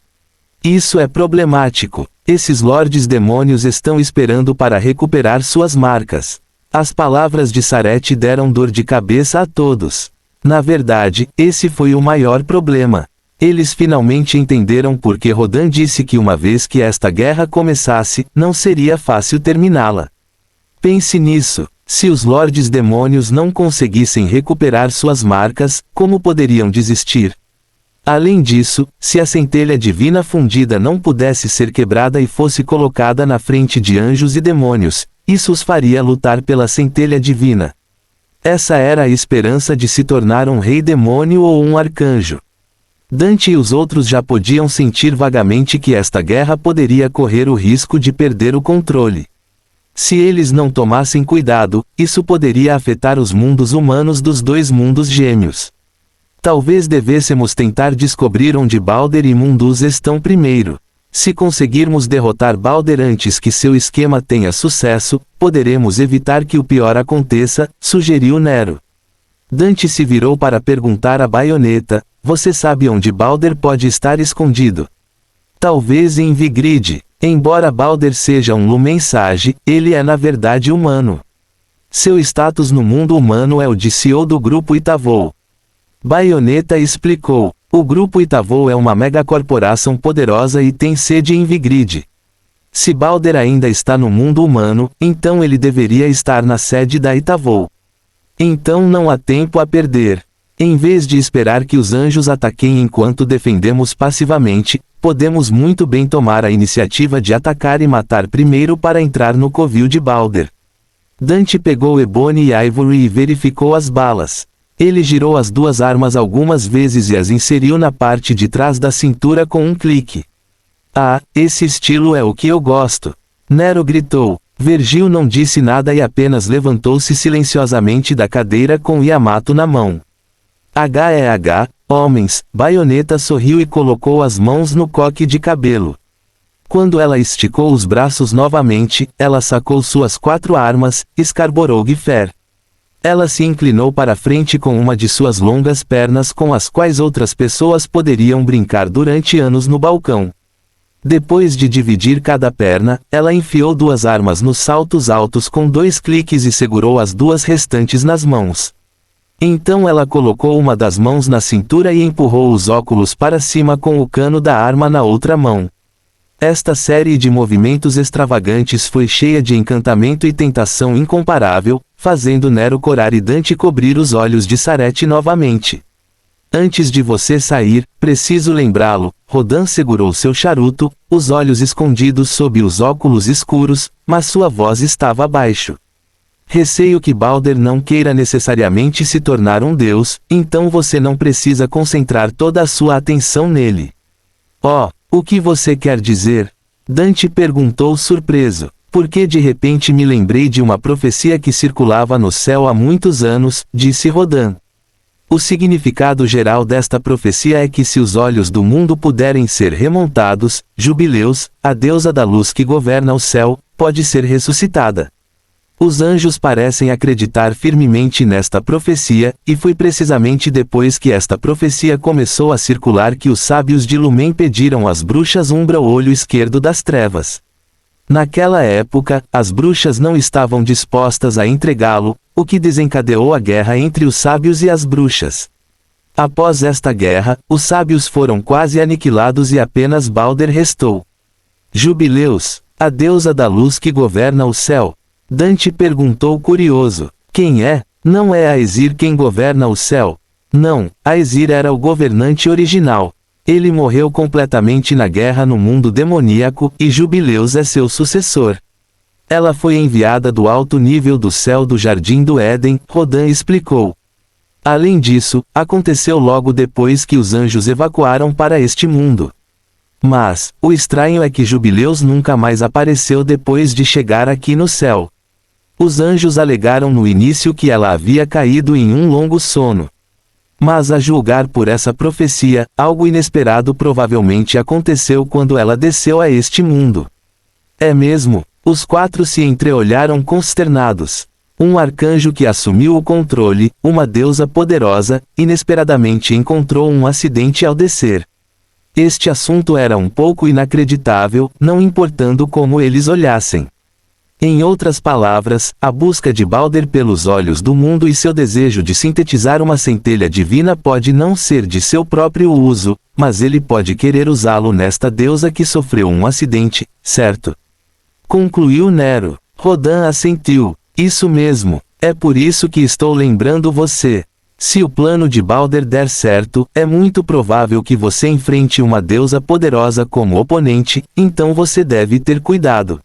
Isso é problemático. Esses lordes demônios estão esperando para recuperar suas marcas. As palavras de Sarete deram dor de cabeça a todos. Na verdade, esse foi o maior problema. Eles finalmente entenderam por que Rodan disse que uma vez que esta guerra começasse, não seria fácil terminá-la. Pense nisso. Se os lordes demônios não conseguissem recuperar suas marcas, como poderiam desistir? Além disso, se a centelha divina fundida não pudesse ser quebrada e fosse colocada na frente de anjos e demônios, isso os faria lutar pela centelha divina. Essa era a esperança de se tornar um rei demônio ou um arcanjo. Dante e os outros já podiam sentir vagamente que esta guerra poderia correr o risco de perder o controle. Se eles não tomassem cuidado, isso poderia afetar os mundos humanos dos dois mundos gêmeos. Talvez devêssemos tentar descobrir onde Balder e Mundus estão primeiro. Se conseguirmos derrotar Balder antes que seu esquema tenha sucesso, poderemos evitar que o pior aconteça, sugeriu Nero. Dante se virou para perguntar a Baioneta: você sabe onde Balder pode estar escondido? Talvez em Vigrid. Embora Balder seja um Lumensage, ele é na verdade humano. Seu status no mundo humano é o de CEO do Grupo Itavol. Baioneta explicou: o Grupo Itavol é uma megacorporação poderosa e tem sede em Vigrid. Se Balder ainda está no mundo humano, então ele deveria estar na sede da Itavol. Então não há tempo a perder. Em vez de esperar que os anjos ataquem enquanto defendemos passivamente, podemos muito bem tomar a iniciativa de atacar e matar primeiro para entrar no covil de Balder. Dante pegou Ebony e Ivory e verificou as balas. Ele girou as duas armas algumas vezes e as inseriu na parte de trás da cintura com um clique. Ah, esse estilo é o que eu gosto! Nero gritou. Vergil não disse nada e apenas levantou-se silenciosamente da cadeira com Yamato na mão. Homens, Baioneta sorriu e colocou as mãos no coque de cabelo. Quando ela esticou os braços novamente, ela sacou suas 4 armas, Scarborou-Gifer. Ela se inclinou para frente com uma de suas longas pernas com as quais outras pessoas poderiam brincar durante anos no balcão. Depois de dividir cada perna, ela enfiou 2 armas nos saltos altos com 2 cliques e segurou as 2 restantes nas mãos. Então ela colocou uma das mãos na cintura e empurrou os óculos para cima com o cano da arma na outra mão. Esta série de movimentos extravagantes foi cheia de encantamento e tentação incomparável, fazendo Nero corar e Dante cobrir os olhos de Sarete novamente. Antes de você sair, preciso lembrá-lo, Rodin segurou seu charuto, os olhos escondidos sob os óculos escuros, mas sua voz estava baixo. Receio que Balder não queira necessariamente se tornar um deus, então você não precisa concentrar toda a sua atenção nele. Oh, o que você quer dizer? Dante perguntou surpreso. Porque de repente me lembrei de uma profecia que circulava no céu há muitos anos, disse Rodin. O significado geral desta profecia é que se os olhos do mundo puderem ser remontados, Jubileus, a deusa da luz que governa o céu, pode ser ressuscitada. Os anjos parecem acreditar firmemente nesta profecia, e foi precisamente depois que esta profecia começou a circular que os sábios de Lumen pediram às bruxas Umbra o olho esquerdo das trevas. Naquela época, as bruxas não estavam dispostas a entregá-lo, o que desencadeou a guerra entre os sábios e as bruxas. Após esta guerra, os sábios foram quase aniquilados e apenas Balder restou. Jubileus, a deusa da luz que governa o céu. Dante perguntou curioso. Quem é? Não é Aesir quem governa o céu? Não, Aesir era o governante original. Ele morreu completamente na guerra no mundo demoníaco, e Jubileus é seu sucessor. Ela foi enviada do alto nível do céu do Jardim do Éden, Rodin explicou. Além disso, aconteceu logo depois que os anjos evacuaram para este mundo. Mas, o estranho é que Jubileus nunca mais apareceu depois de chegar aqui no céu. Os anjos alegaram no início que ela havia caído em um longo sono. Mas a julgar por essa profecia, algo inesperado provavelmente aconteceu quando ela desceu a este mundo. É mesmo? Os 4 se entreolharam consternados. Um arcanjo que assumiu o controle, uma deusa poderosa, inesperadamente encontrou um acidente ao descer. Este assunto era um pouco inacreditável, não importando como eles olhassem. Em outras palavras, a busca de Balder pelos olhos do mundo e seu desejo de sintetizar uma centelha divina pode não ser de seu próprio uso, mas ele pode querer usá-lo nesta deusa que sofreu um acidente, certo? Concluiu Nero. Rodin assentiu. Isso mesmo, é por isso que estou lembrando você. Se o plano de Balder der certo, é muito provável que você enfrente uma deusa poderosa como oponente, então você deve ter cuidado.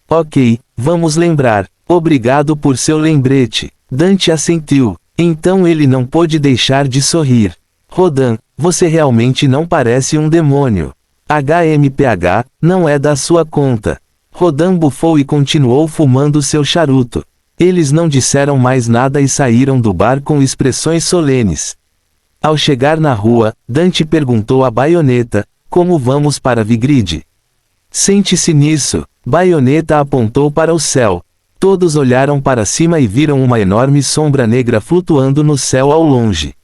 Ok, vamos lembrar. Obrigado por seu lembrete. Dante assentiu. Então ele não pôde deixar de sorrir. Rodin, você realmente não parece um demônio. HMPH, não é da sua conta. Rodin bufou e continuou fumando seu charuto. Eles não disseram mais nada e saíram do bar com expressões solenes. Ao chegar na rua, Dante perguntou a Baioneta, como vamos para Vigrid? Sente-se nisso. Baioneta apontou para o céu. Todos olharam para cima e viram uma enorme sombra negra flutuando no céu ao longe.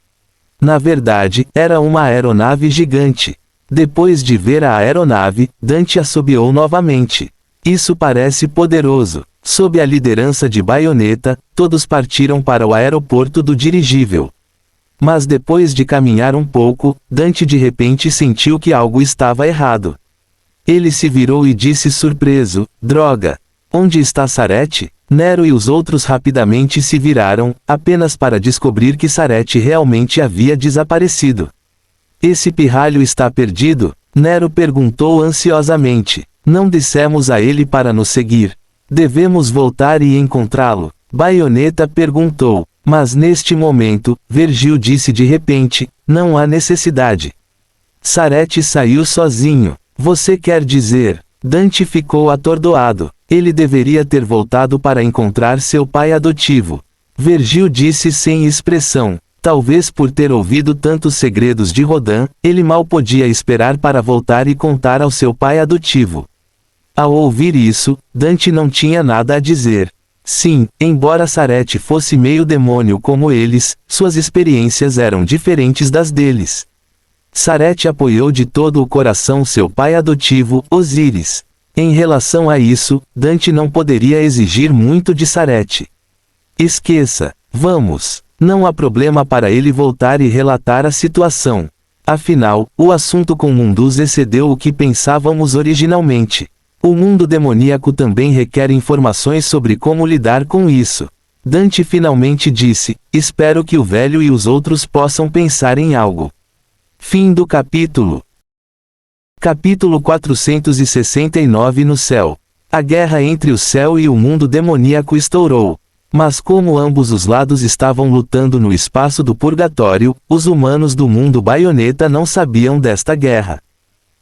Na verdade, era uma aeronave gigante. Depois de ver a aeronave, Dante assobiou novamente. Isso parece poderoso. Sob a liderança de Baioneta, todos partiram para o aeroporto do dirigível. Mas depois de caminhar um pouco, Dante de repente sentiu que algo estava errado. Ele se virou e disse surpreso, droga! Onde está Sarete? Nero e os outros rapidamente se viraram, apenas para descobrir que Sarete realmente havia desaparecido. Esse pirralho está perdido? Nero perguntou ansiosamente. Não dissemos a ele para nos seguir. Devemos voltar e encontrá-lo. Baioneta perguntou. Mas neste momento, Vergil disse de repente, não há necessidade. Sarete saiu sozinho. Você quer dizer? Dante ficou atordoado. Ele deveria ter voltado para encontrar seu pai adotivo. Vergil disse sem expressão. Talvez por ter ouvido tantos segredos de Rodin, ele mal podia esperar para voltar e contar ao seu pai adotivo. Ao ouvir isso, Dante não tinha nada a dizer. Sim, embora Sarete fosse meio demônio como eles, suas experiências eram diferentes das deles. Sarete apoiou de todo o coração seu pai adotivo, Osíris. Em relação a isso, Dante não poderia exigir muito de Sarete. Esqueça. Vamos. Não há problema para ele voltar e relatar a situação. Afinal, o assunto com Mundus excedeu o que pensávamos originalmente. O mundo demoníaco também requer informações sobre como lidar com isso. Dante finalmente disse: espero que o velho e os outros possam pensar em algo. Fim do capítulo. Capítulo 469 No céu. A guerra entre o céu e o mundo demoníaco estourou. Mas como ambos os lados estavam lutando no espaço do purgatório, os humanos do mundo baioneta não sabiam desta guerra.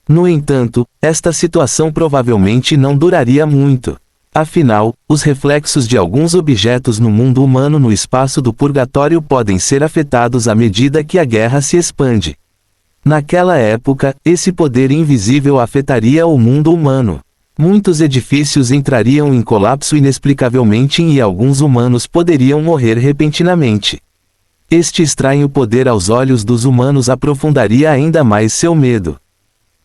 No entanto, esta situação provavelmente não duraria muito. Afinal, os reflexos de alguns objetos no mundo humano no espaço do purgatório podem ser afetados à medida que a guerra se expande. Naquela época, esse poder invisível afetaria o mundo humano. Muitos edifícios entrariam em colapso inexplicavelmente e alguns humanos poderiam morrer repentinamente. Este estranho poder aos olhos dos humanos aprofundaria ainda mais seu medo.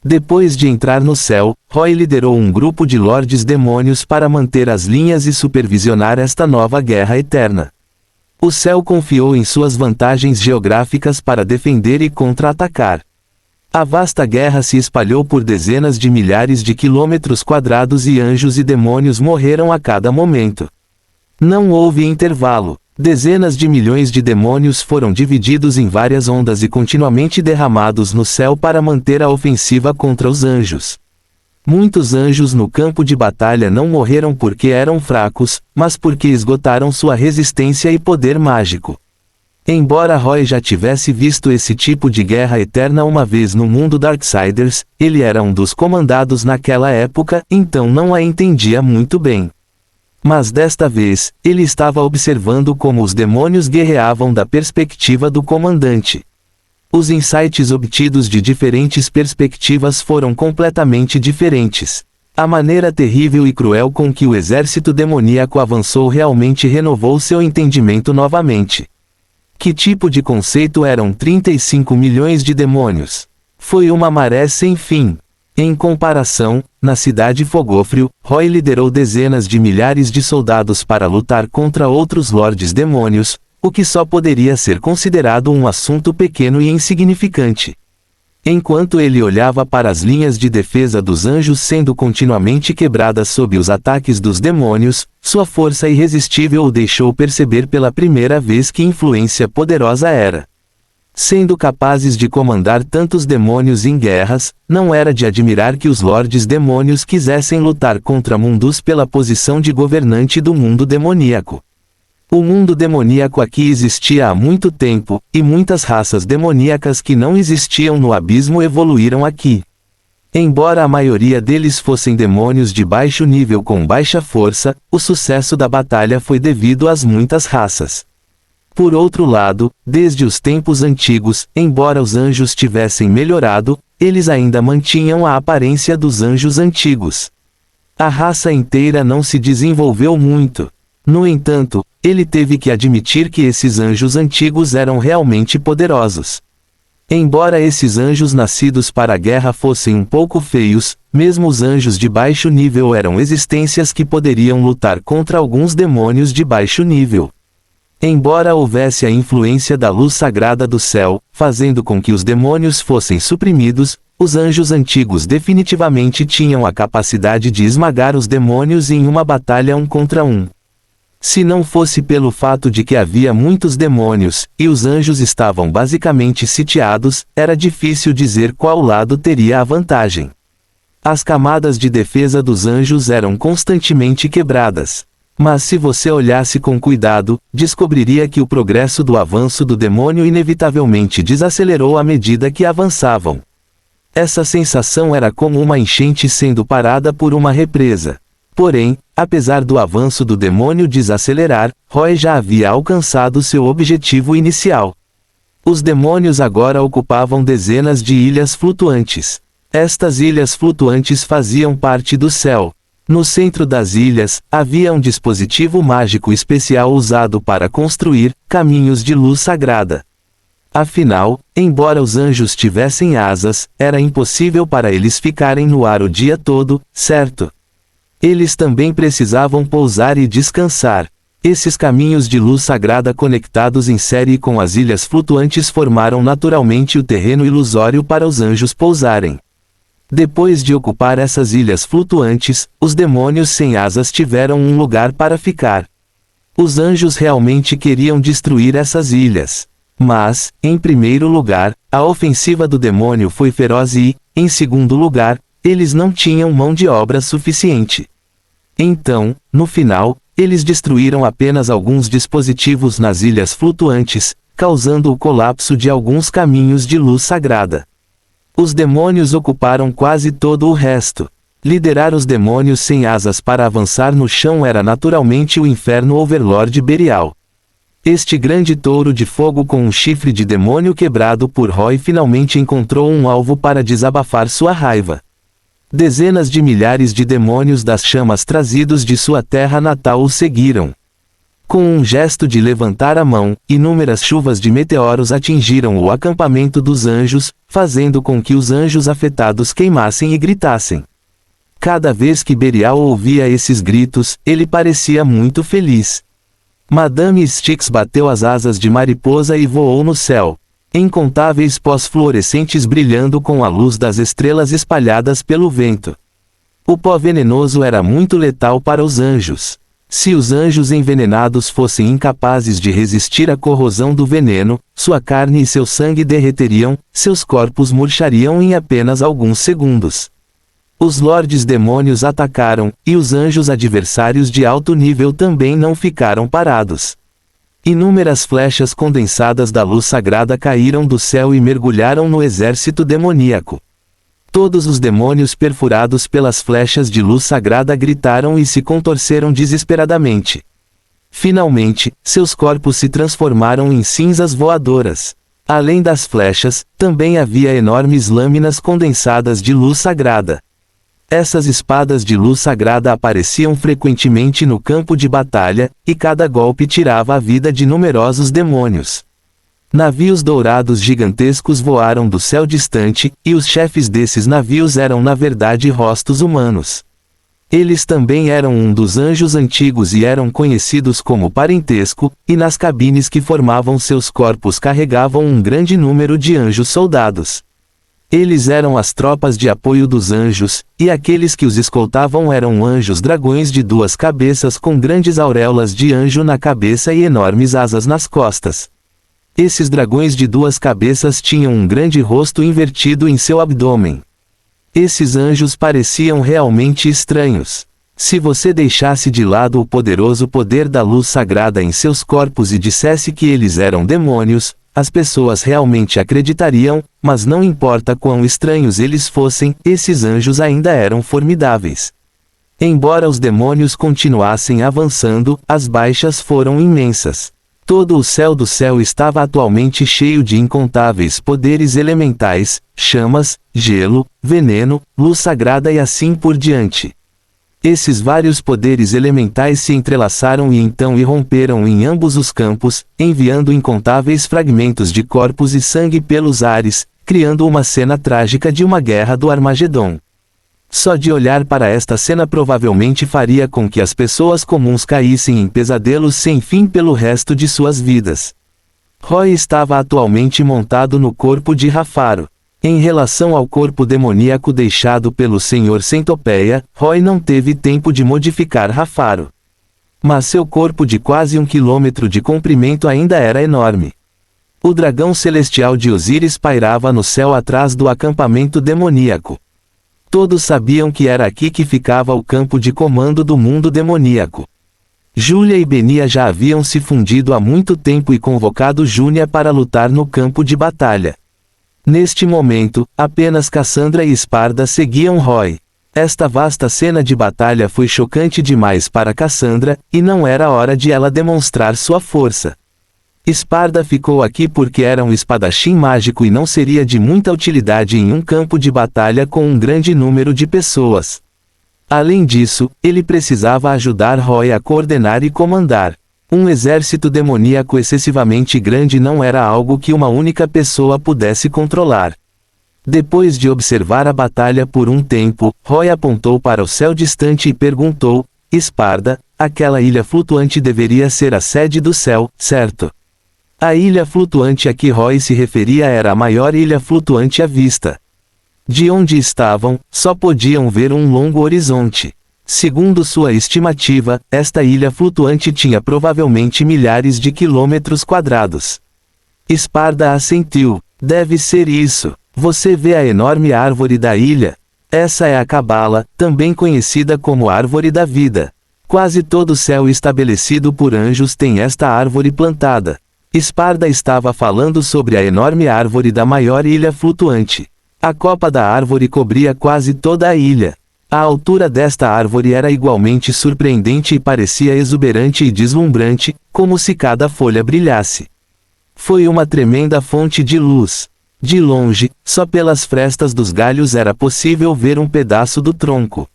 Depois de entrar no céu, Roy liderou um grupo de lordes demônios para manter as linhas e supervisionar esta nova guerra eterna. O céu confiou em suas vantagens geográficas para defender e contra-atacar. A vasta guerra se espalhou por dezenas de milhares de quilômetros quadrados e anjos e demônios morreram a cada momento. Não houve intervalo. Dezenas de milhões de demônios foram divididos em várias ondas e continuamente derramados no céu para manter a ofensiva contra os anjos. Muitos anjos no campo de batalha não morreram porque eram fracos, mas porque esgotaram sua resistência e poder mágico. Embora Roy já tivesse visto esse tipo de guerra eterna uma vez no mundo Darksiders, ele era um dos comandados naquela época, então não a entendia muito bem. Mas desta vez, ele estava observando como os demônios guerreavam da perspectiva do comandante. Os insights obtidos de diferentes perspectivas foram completamente diferentes. A maneira terrível e cruel com que o exército demoníaco avançou realmente renovou seu entendimento novamente. Que tipo de conceito eram 35 milhões de demônios? Foi uma maré sem fim. Em comparação, na cidade Fogofrio, Roy liderou dezenas de milhares de soldados para lutar contra outros lordes demônios, o que só poderia ser considerado um assunto pequeno e insignificante. Enquanto ele olhava para as linhas de defesa dos anjos sendo continuamente quebradas sob os ataques dos demônios, sua força irresistível o deixou perceber pela primeira vez que influência poderosa era. Sendo capazes de comandar tantos demônios em guerras, não era de admirar que os lordes demônios quisessem lutar contra Mundus pela posição de governante do mundo demoníaco. O mundo demoníaco aqui existia há muito tempo, e muitas raças demoníacas que não existiam no abismo evoluíram aqui. Embora a maioria deles fossem demônios de baixo nível com baixa força, o sucesso da batalha foi devido às muitas raças. Por outro lado, desde os tempos antigos, embora os anjos tivessem melhorado, eles ainda mantinham a aparência dos anjos antigos. A raça inteira não se desenvolveu muito. No entanto, ele teve que admitir que esses anjos antigos eram realmente poderosos. Embora esses anjos nascidos para a guerra fossem um pouco feios, mesmo os anjos de baixo nível eram existências que poderiam lutar contra alguns demônios de baixo nível. Embora houvesse a influência da luz sagrada do céu, fazendo com que os demônios fossem suprimidos, os anjos antigos definitivamente tinham a capacidade de esmagar os demônios em uma batalha 1 contra 1. Se não fosse pelo fato de que havia muitos demônios, e os anjos estavam basicamente sitiados, era difícil dizer qual lado teria a vantagem. As camadas de defesa dos anjos eram constantemente quebradas. Mas se você olhasse com cuidado, descobriria que o progresso do avanço do demônio inevitavelmente desacelerou à medida que avançavam. Essa sensação era como uma enchente sendo parada por uma represa. Porém, apesar do avanço do demônio desacelerar, Roy já havia alcançado seu objetivo inicial. Os demônios agora ocupavam dezenas de ilhas flutuantes. Estas ilhas flutuantes faziam parte do céu. No centro das ilhas, havia um dispositivo mágico especial usado para construir caminhos de luz sagrada. Afinal, embora os anjos tivessem asas, era impossível para eles ficarem no ar o dia todo, certo? Eles também precisavam pousar e descansar. Esses caminhos de luz sagrada conectados em série com as ilhas flutuantes formaram naturalmente o terreno ilusório para os anjos pousarem. Depois de ocupar essas ilhas flutuantes, os demônios sem asas tiveram um lugar para ficar. Os anjos realmente queriam destruir essas ilhas. Mas, em primeiro lugar, a ofensiva do demônio foi feroz e, em segundo lugar, eles não tinham mão de obra suficiente. Então, no final, eles destruíram apenas alguns dispositivos nas ilhas flutuantes, causando o colapso de alguns caminhos de luz sagrada. Os demônios ocuparam quase todo o resto. Liderar os demônios sem asas para avançar no chão era naturalmente o inferno Overlord Berial. Este grande touro de fogo com um chifre de demônio quebrado por Roy finalmente encontrou um alvo para desabafar sua raiva. Dezenas de milhares de demônios das chamas trazidos de sua terra natal o seguiram. Com um gesto de levantar a mão, inúmeras chuvas de meteoros atingiram o acampamento dos anjos, fazendo com que os anjos afetados queimassem e gritassem. Cada vez que Berial ouvia esses gritos, ele parecia muito feliz. Madame Styx bateu as asas de mariposa e voou no céu. Incontáveis pós fluorescentes brilhando com a luz das estrelas espalhadas pelo vento. O pó venenoso era muito letal para os anjos. Se os anjos envenenados fossem incapazes de resistir à corrosão do veneno, sua carne e seu sangue derreteriam, seus corpos murchariam em apenas alguns segundos. Os lordes demônios atacaram, e os anjos adversários de alto nível também não ficaram parados. Inúmeras flechas condensadas da luz sagrada caíram do céu e mergulharam no exército demoníaco. Todos os demônios perfurados pelas flechas de luz sagrada gritaram e se contorceram desesperadamente. Finalmente, seus corpos se transformaram em cinzas voadoras. Além das flechas, também havia enormes lâminas condensadas de luz sagrada. Essas espadas de luz sagrada apareciam frequentemente no campo de batalha, e cada golpe tirava a vida de numerosos demônios. Navios dourados gigantescos voaram do céu distante, e os chefes desses navios eram na verdade rostos humanos. Eles também eram um dos anjos antigos e eram conhecidos como parentesco, e nas cabines que formavam seus corpos carregavam um grande número de anjos soldados. Eles eram as tropas de apoio dos anjos, e aqueles que os escoltavam eram anjos dragões de 2 cabeças com grandes auréolas de anjo na cabeça e enormes asas nas costas. Esses dragões de 2 cabeças tinham um grande rosto invertido em seu abdômen. Esses anjos pareciam realmente estranhos. Se você deixasse de lado o poderoso poder da luz sagrada em seus corpos e dissesse que eles eram demônios, as pessoas realmente acreditariam, mas não importa quão estranhos eles fossem, esses anjos ainda eram formidáveis. Embora os demônios continuassem avançando, as baixas foram imensas. Todo o céu do céu estava atualmente cheio de incontáveis poderes elementais, chamas, gelo, veneno, luz sagrada e assim por diante. Esses vários poderes elementais se entrelaçaram e então irromperam em ambos os campos, enviando incontáveis fragmentos de corpos e sangue pelos ares, criando uma cena trágica de uma guerra do Armagedon. Só de olhar para esta cena provavelmente faria com que as pessoas comuns caíssem em pesadelos sem fim pelo resto de suas vidas. Roy estava atualmente montado no corpo de Rafaro. Em relação ao corpo demoníaco deixado pelo Senhor Centopeia, Roy não teve tempo de modificar Rafaro. Mas seu corpo de quase 1 quilômetro de comprimento ainda era enorme. O dragão celestial de Osíris pairava no céu atrás do acampamento demoníaco. Todos sabiam que era aqui que ficava o campo de comando do mundo demoníaco. Júlia e Benia já haviam se fundido há muito tempo e convocado Júnia para lutar no campo de batalha. Neste momento, apenas Cassandra e Esparda seguiam Roy. Esta vasta cena de batalha foi chocante demais para Cassandra, e não era hora de ela demonstrar sua força. Esparda ficou aqui porque era um espadachim mágico e não seria de muita utilidade em um campo de batalha com um grande número de pessoas. Além disso, ele precisava ajudar Roy a coordenar e comandar. Um exército demoníaco excessivamente grande não era algo que uma única pessoa pudesse controlar. Depois de observar a batalha por um tempo, Roy apontou para o céu distante e perguntou: Esparda, aquela ilha flutuante deveria ser a sede do céu, certo? A ilha flutuante a que Roy se referia era a maior ilha flutuante à vista. De onde estavam, só podiam ver um longo horizonte. Segundo sua estimativa, esta ilha flutuante tinha provavelmente milhares de quilômetros quadrados. Esparda assentiu. Deve ser isso. Você vê a enorme árvore da ilha? Essa é a Cabala, também conhecida como Árvore da Vida. Quase todo céu estabelecido por anjos tem esta árvore plantada. Esparda estava falando sobre a enorme árvore da maior ilha flutuante. A copa da árvore cobria quase toda a ilha. A altura desta árvore era igualmente surpreendente e parecia exuberante e deslumbrante, como se cada folha brilhasse. Foi uma tremenda fonte de luz. De longe, só pelas frestas dos galhos era possível ver um pedaço do tronco.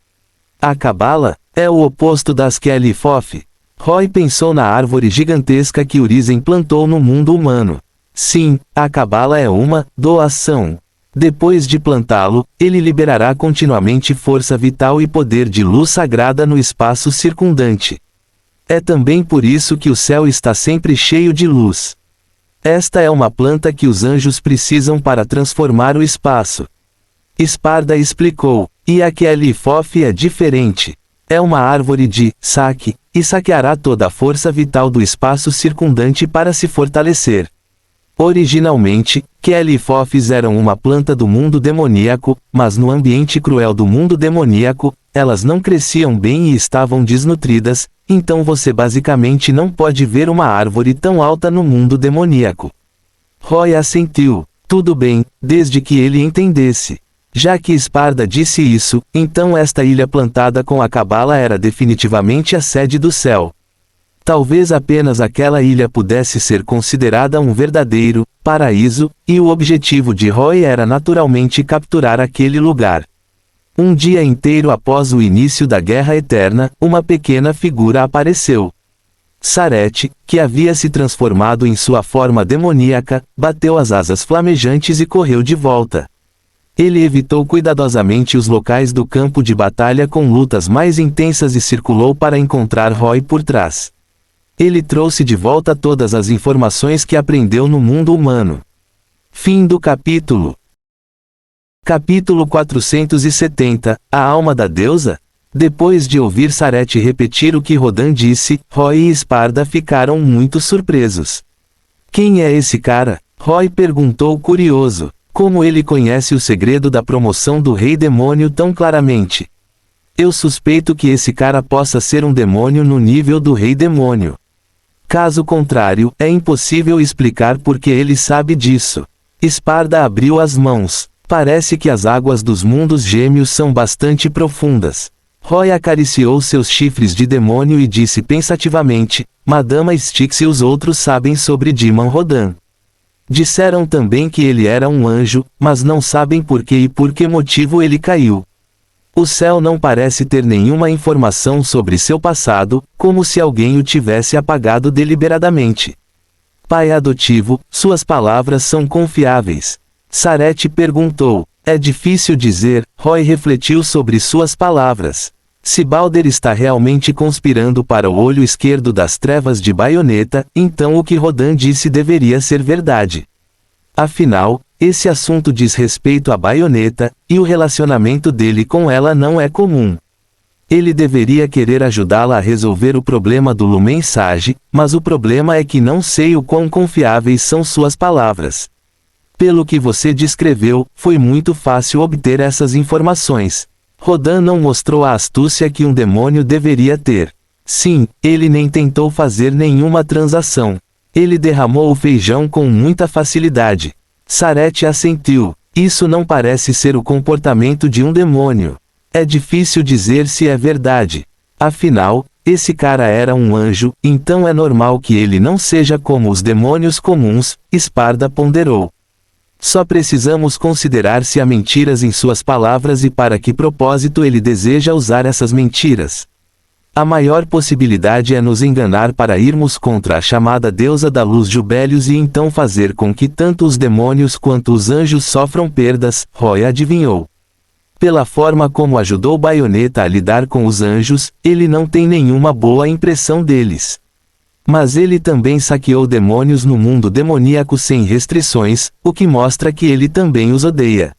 A Cabala é o oposto das Qelifof. Roy pensou na árvore gigantesca que Urizen plantou no mundo humano. Sim, a Cabala é uma doação. Depois de plantá-lo, ele liberará continuamente força vital e poder de luz sagrada no espaço circundante. É também por isso que o céu está sempre cheio de luz. Esta é uma planta que os anjos precisam para transformar o espaço. Esparda explicou, e a Qelifof é diferente. É uma árvore de saque, e saqueará toda a força vital do espaço circundante para se fortalecer. Originalmente, Qelifofs eram uma planta do mundo demoníaco, mas no ambiente cruel do mundo demoníaco, elas não cresciam bem e estavam desnutridas, então você basicamente não pode ver uma árvore tão alta no mundo demoníaco. Roy assentiu. Tudo bem, desde que ele entendesse. Já que Esparda disse isso, então esta ilha plantada com a Cabala era definitivamente a sede do céu. Talvez apenas aquela ilha pudesse ser considerada um verdadeiro paraíso, e o objetivo de Roy era naturalmente capturar aquele lugar. Um dia inteiro após o início da Guerra Eterna, uma pequena figura apareceu. Sarete, que havia se transformado em sua forma demoníaca, bateu as asas flamejantes e correu de volta. Ele evitou cuidadosamente os locais do campo de batalha com lutas mais intensas e circulou para encontrar Roy por trás. Ele trouxe de volta todas as informações que aprendeu no mundo humano. Fim do capítulo. Capítulo 470, A Alma da Deusa? Depois de ouvir Sarete repetir o que Rodan disse, Roy e Esparda ficaram muito surpresos. Quem é esse cara? Roy perguntou curioso. Como ele conhece o segredo da promoção do Rei Demônio tão claramente? Eu suspeito que esse cara possa ser um demônio no nível do Rei Demônio. Caso contrário, é impossível explicar porque ele sabe disso. Esparda abriu as mãos. Parece que as águas dos mundos gêmeos são bastante profundas. Roy acariciou seus chifres de demônio e disse pensativamente, Madama Styx e os outros sabem sobre Demon Rodan. Disseram também que ele era um anjo, mas não sabem por que e por que motivo ele caiu. O céu não parece ter nenhuma informação sobre seu passado, como se alguém o tivesse apagado deliberadamente. Pai adotivo, suas palavras são confiáveis. Sarete perguntou. É difícil dizer, Roy refletiu sobre suas palavras. Se Balder está realmente conspirando para o olho esquerdo das trevas de Baioneta, então o que Rodan disse deveria ser verdade. Afinal, esse assunto diz respeito a Baioneta, e o relacionamento dele com ela não é comum. Ele deveria querer ajudá-la a resolver o problema do Lumen Sage, mas o problema é que não sei o quão confiáveis são suas palavras. Pelo que você descreveu, foi muito fácil obter essas informações. Rodan não mostrou a astúcia que um demônio deveria ter. Sim, ele nem tentou fazer nenhuma transação. Ele derramou o feijão com muita facilidade. Sarete assentiu. Isso não parece ser o comportamento de um demônio. É difícil dizer se é verdade. Afinal, esse cara era um anjo, então é normal que ele não seja como os demônios comuns, Esparda ponderou. Só precisamos considerar se há mentiras em suas palavras e para que propósito ele deseja usar essas mentiras. A maior possibilidade é nos enganar para irmos contra a chamada deusa da luz Jubelius e então fazer com que tanto os demônios quanto os anjos sofram perdas, Roy adivinhou. Pela forma como ajudou Bayonetta a lidar com os anjos, ele não tem nenhuma boa impressão deles. Mas ele também saqueou demônios no mundo demoníaco sem restrições, o que mostra que ele também os odeia.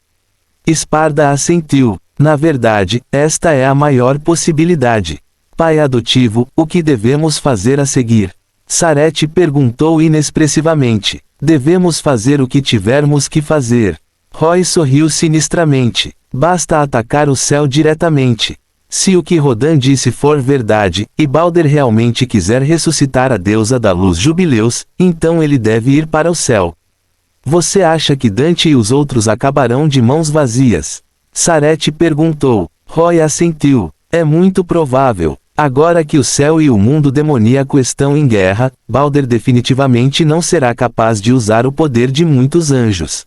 Sparda assentiu. Na verdade, esta é a maior possibilidade. Pai adotivo, o que devemos fazer a seguir? Sarete perguntou inexpressivamente. Devemos fazer o que tivermos que fazer. Roy sorriu sinistramente. Basta atacar o céu diretamente. Se o que Rodan disse for verdade, e Balder realmente quiser ressuscitar a deusa da luz Jubileus, então ele deve ir para o céu. Você acha que Dante e os outros acabarão de mãos vazias? Sarete perguntou. Roy assentiu. É muito provável. Agora que o céu e o mundo demoníaco estão em guerra, Balder definitivamente não será capaz de usar o poder de muitos anjos.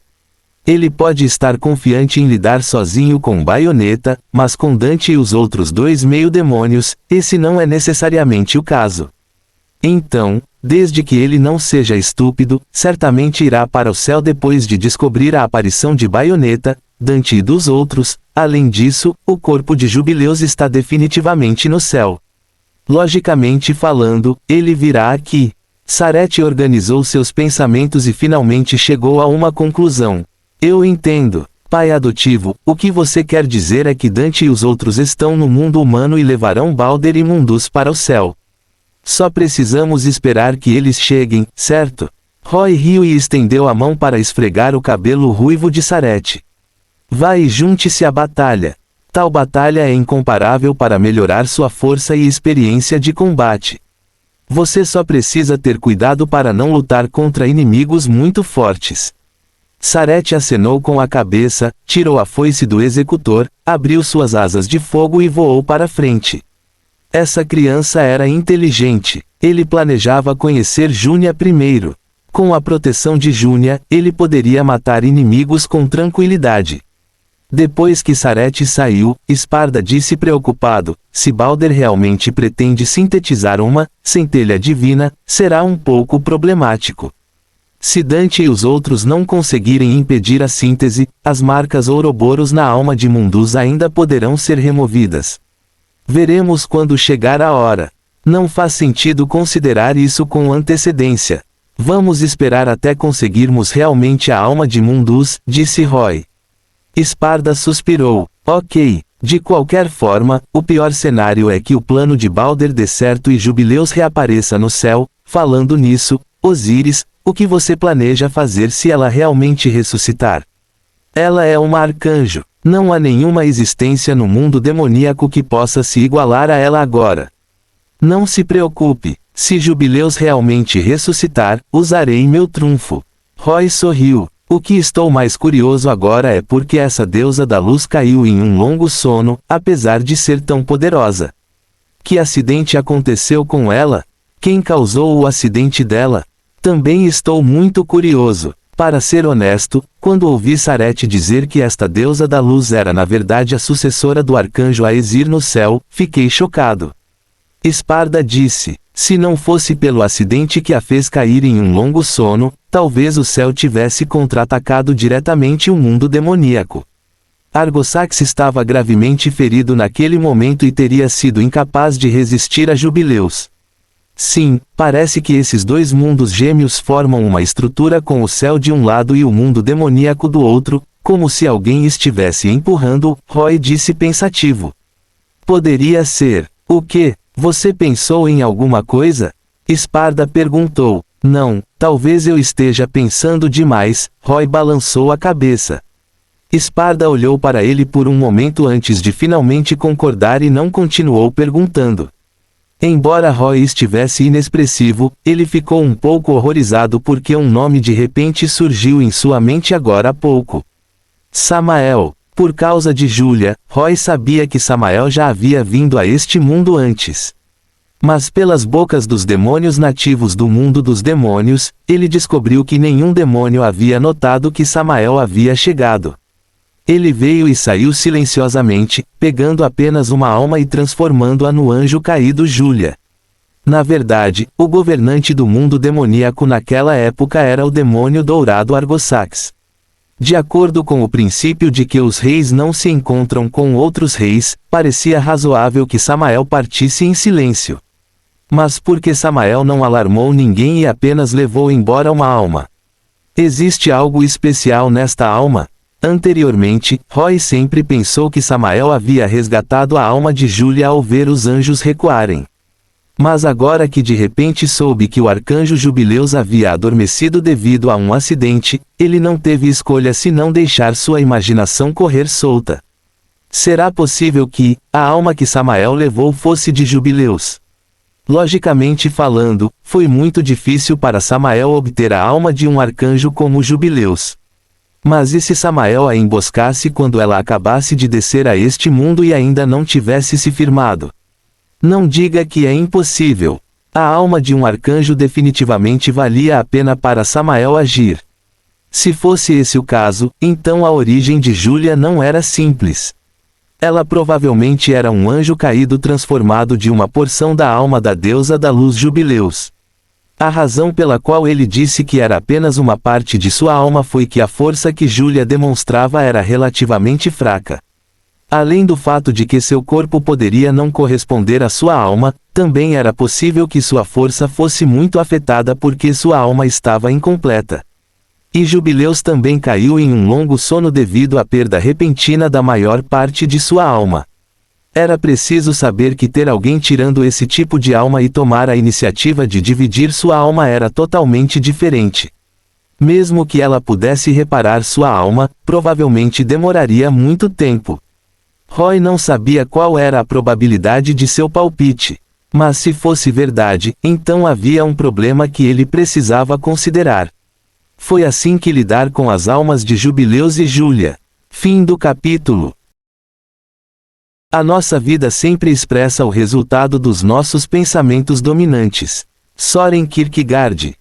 Ele pode estar confiante em lidar sozinho com Bayonetta, mas com Dante e os outros dois meio-demônios, esse não é necessariamente o caso. Então, desde que ele não seja estúpido, certamente irá para o céu depois de descobrir a aparição de Bayonetta, Dante e dos outros. Além disso, o corpo de Jubileus está definitivamente no céu. Logicamente falando, ele virá aqui. Sarete organizou seus pensamentos e finalmente chegou a uma conclusão. Eu entendo. Pai adotivo, o que você quer dizer é que Dante e os outros estão no mundo humano e levarão Balder e Mundus para o céu. Só precisamos esperar que eles cheguem, certo? Roy riu e estendeu a mão para esfregar o cabelo ruivo de Sarete. Vá e junte-se à batalha. Tal batalha é incomparável para melhorar sua força e experiência de combate. Você só precisa ter cuidado para não lutar contra inimigos muito fortes. Sarete acenou com a cabeça, tirou a foice do executor, abriu suas asas de fogo e voou para frente. Essa criança era inteligente. Ele planejava conhecer Júnia primeiro. Com a proteção de Júnia, ele poderia matar inimigos com tranquilidade. Depois que Sarete saiu, Sparda disse preocupado, se Balder realmente pretende sintetizar uma centelha divina, será um pouco problemático. Se Dante e os outros não conseguirem impedir a síntese, as marcas Ouroboros na alma de Mundus ainda poderão ser removidas. Veremos quando chegar a hora. Não faz sentido considerar isso com antecedência. Vamos esperar até conseguirmos realmente a alma de Mundus, disse Roy. Sparda suspirou. Ok. De qualquer forma, o pior cenário é que o plano de Balder dê certo e Jubileus reapareça no céu. Falando nisso, Osíris, o que você planeja fazer se ela realmente ressuscitar? Ela é uma arcanjo. Não há nenhuma existência no mundo demoníaco que possa se igualar a ela agora. Não se preocupe. Se Jubileus realmente ressuscitar, usarei meu trunfo. Roy sorriu. O que estou mais curioso agora é porque essa deusa da luz caiu em um longo sono, apesar de ser tão poderosa. Que acidente aconteceu com ela? Quem causou o acidente dela? Também estou muito curioso. Para ser honesto, quando ouvi Sarete dizer que esta deusa da luz era na verdade a sucessora do arcanjo Aesir no céu, fiquei chocado. Sparda disse, se não fosse pelo acidente que a fez cair em um longo sono, talvez o céu tivesse contra-atacado diretamente o mundo demoníaco. Argosax estava gravemente ferido naquele momento e teria sido incapaz de resistir a Jubileus. Sim, parece que esses dois mundos gêmeos formam uma estrutura com o céu de um lado e o mundo demoníaco do outro, como se alguém estivesse empurrando, Roy disse pensativo. Poderia ser. O quê? Você pensou em alguma coisa? Sparda perguntou. Não, talvez eu esteja pensando demais, Roy balançou a cabeça. Sparda olhou para ele por um momento antes de finalmente concordar e não continuou perguntando. Embora Roy estivesse inexpressivo, ele ficou um pouco horrorizado porque um nome de repente surgiu em sua mente agora há pouco. Samael. Por causa de Júlia, Roy sabia que Samael já havia vindo a este mundo antes. Mas pelas bocas dos demônios nativos do mundo dos demônios, ele descobriu que nenhum demônio havia notado que Samael havia chegado. Ele veio e saiu silenciosamente, pegando apenas uma alma e transformando-a no anjo caído Júlia. Na verdade, o governante do mundo demoníaco naquela época era o demônio dourado Argosax. De acordo com o princípio de que os reis não se encontram com outros reis, parecia razoável que Samael partisse em silêncio. Mas por que Samael não alarmou ninguém e apenas levou embora uma alma? Existe algo especial nesta alma? Anteriormente, Roy sempre pensou que Samael havia resgatado a alma de Júlia ao ver os anjos recuarem. Mas agora que de repente soube que o arcanjo Jubileus havia adormecido devido a um acidente, ele não teve escolha senão deixar sua imaginação correr solta. Será possível que a alma que Samael levou fosse de Jubileus? Logicamente falando, foi muito difícil para Samael obter a alma de um arcanjo como Jubileus. Mas e se Samael a emboscasse quando ela acabasse de descer a este mundo e ainda não tivesse se firmado? Não diga que é impossível. A alma de um arcanjo definitivamente valia a pena para Samael agir. Se fosse esse o caso, então a origem de Júlia não era simples. Ela provavelmente era um anjo caído transformado de uma porção da alma da deusa da luz Jubileus. A razão pela qual ele disse que era apenas uma parte de sua alma foi que a força que Júlia demonstrava era relativamente fraca. Além do fato de que seu corpo poderia não corresponder à sua alma, também era possível que sua força fosse muito afetada porque sua alma estava incompleta. E Jubileus também caiu em um longo sono devido à perda repentina da maior parte de sua alma. Era preciso saber que ter alguém tirando esse tipo de alma e tomar a iniciativa de dividir sua alma era totalmente diferente. Mesmo que ela pudesse reparar sua alma, provavelmente demoraria muito tempo. Roy não sabia qual era a probabilidade de seu palpite. Mas se fosse verdade, então havia um problema que ele precisava considerar. Foi assim que lidar com as almas de Jubileus e Júlia. Fim do capítulo. A nossa vida sempre expressa o resultado dos nossos pensamentos dominantes. Soren Kierkegaard.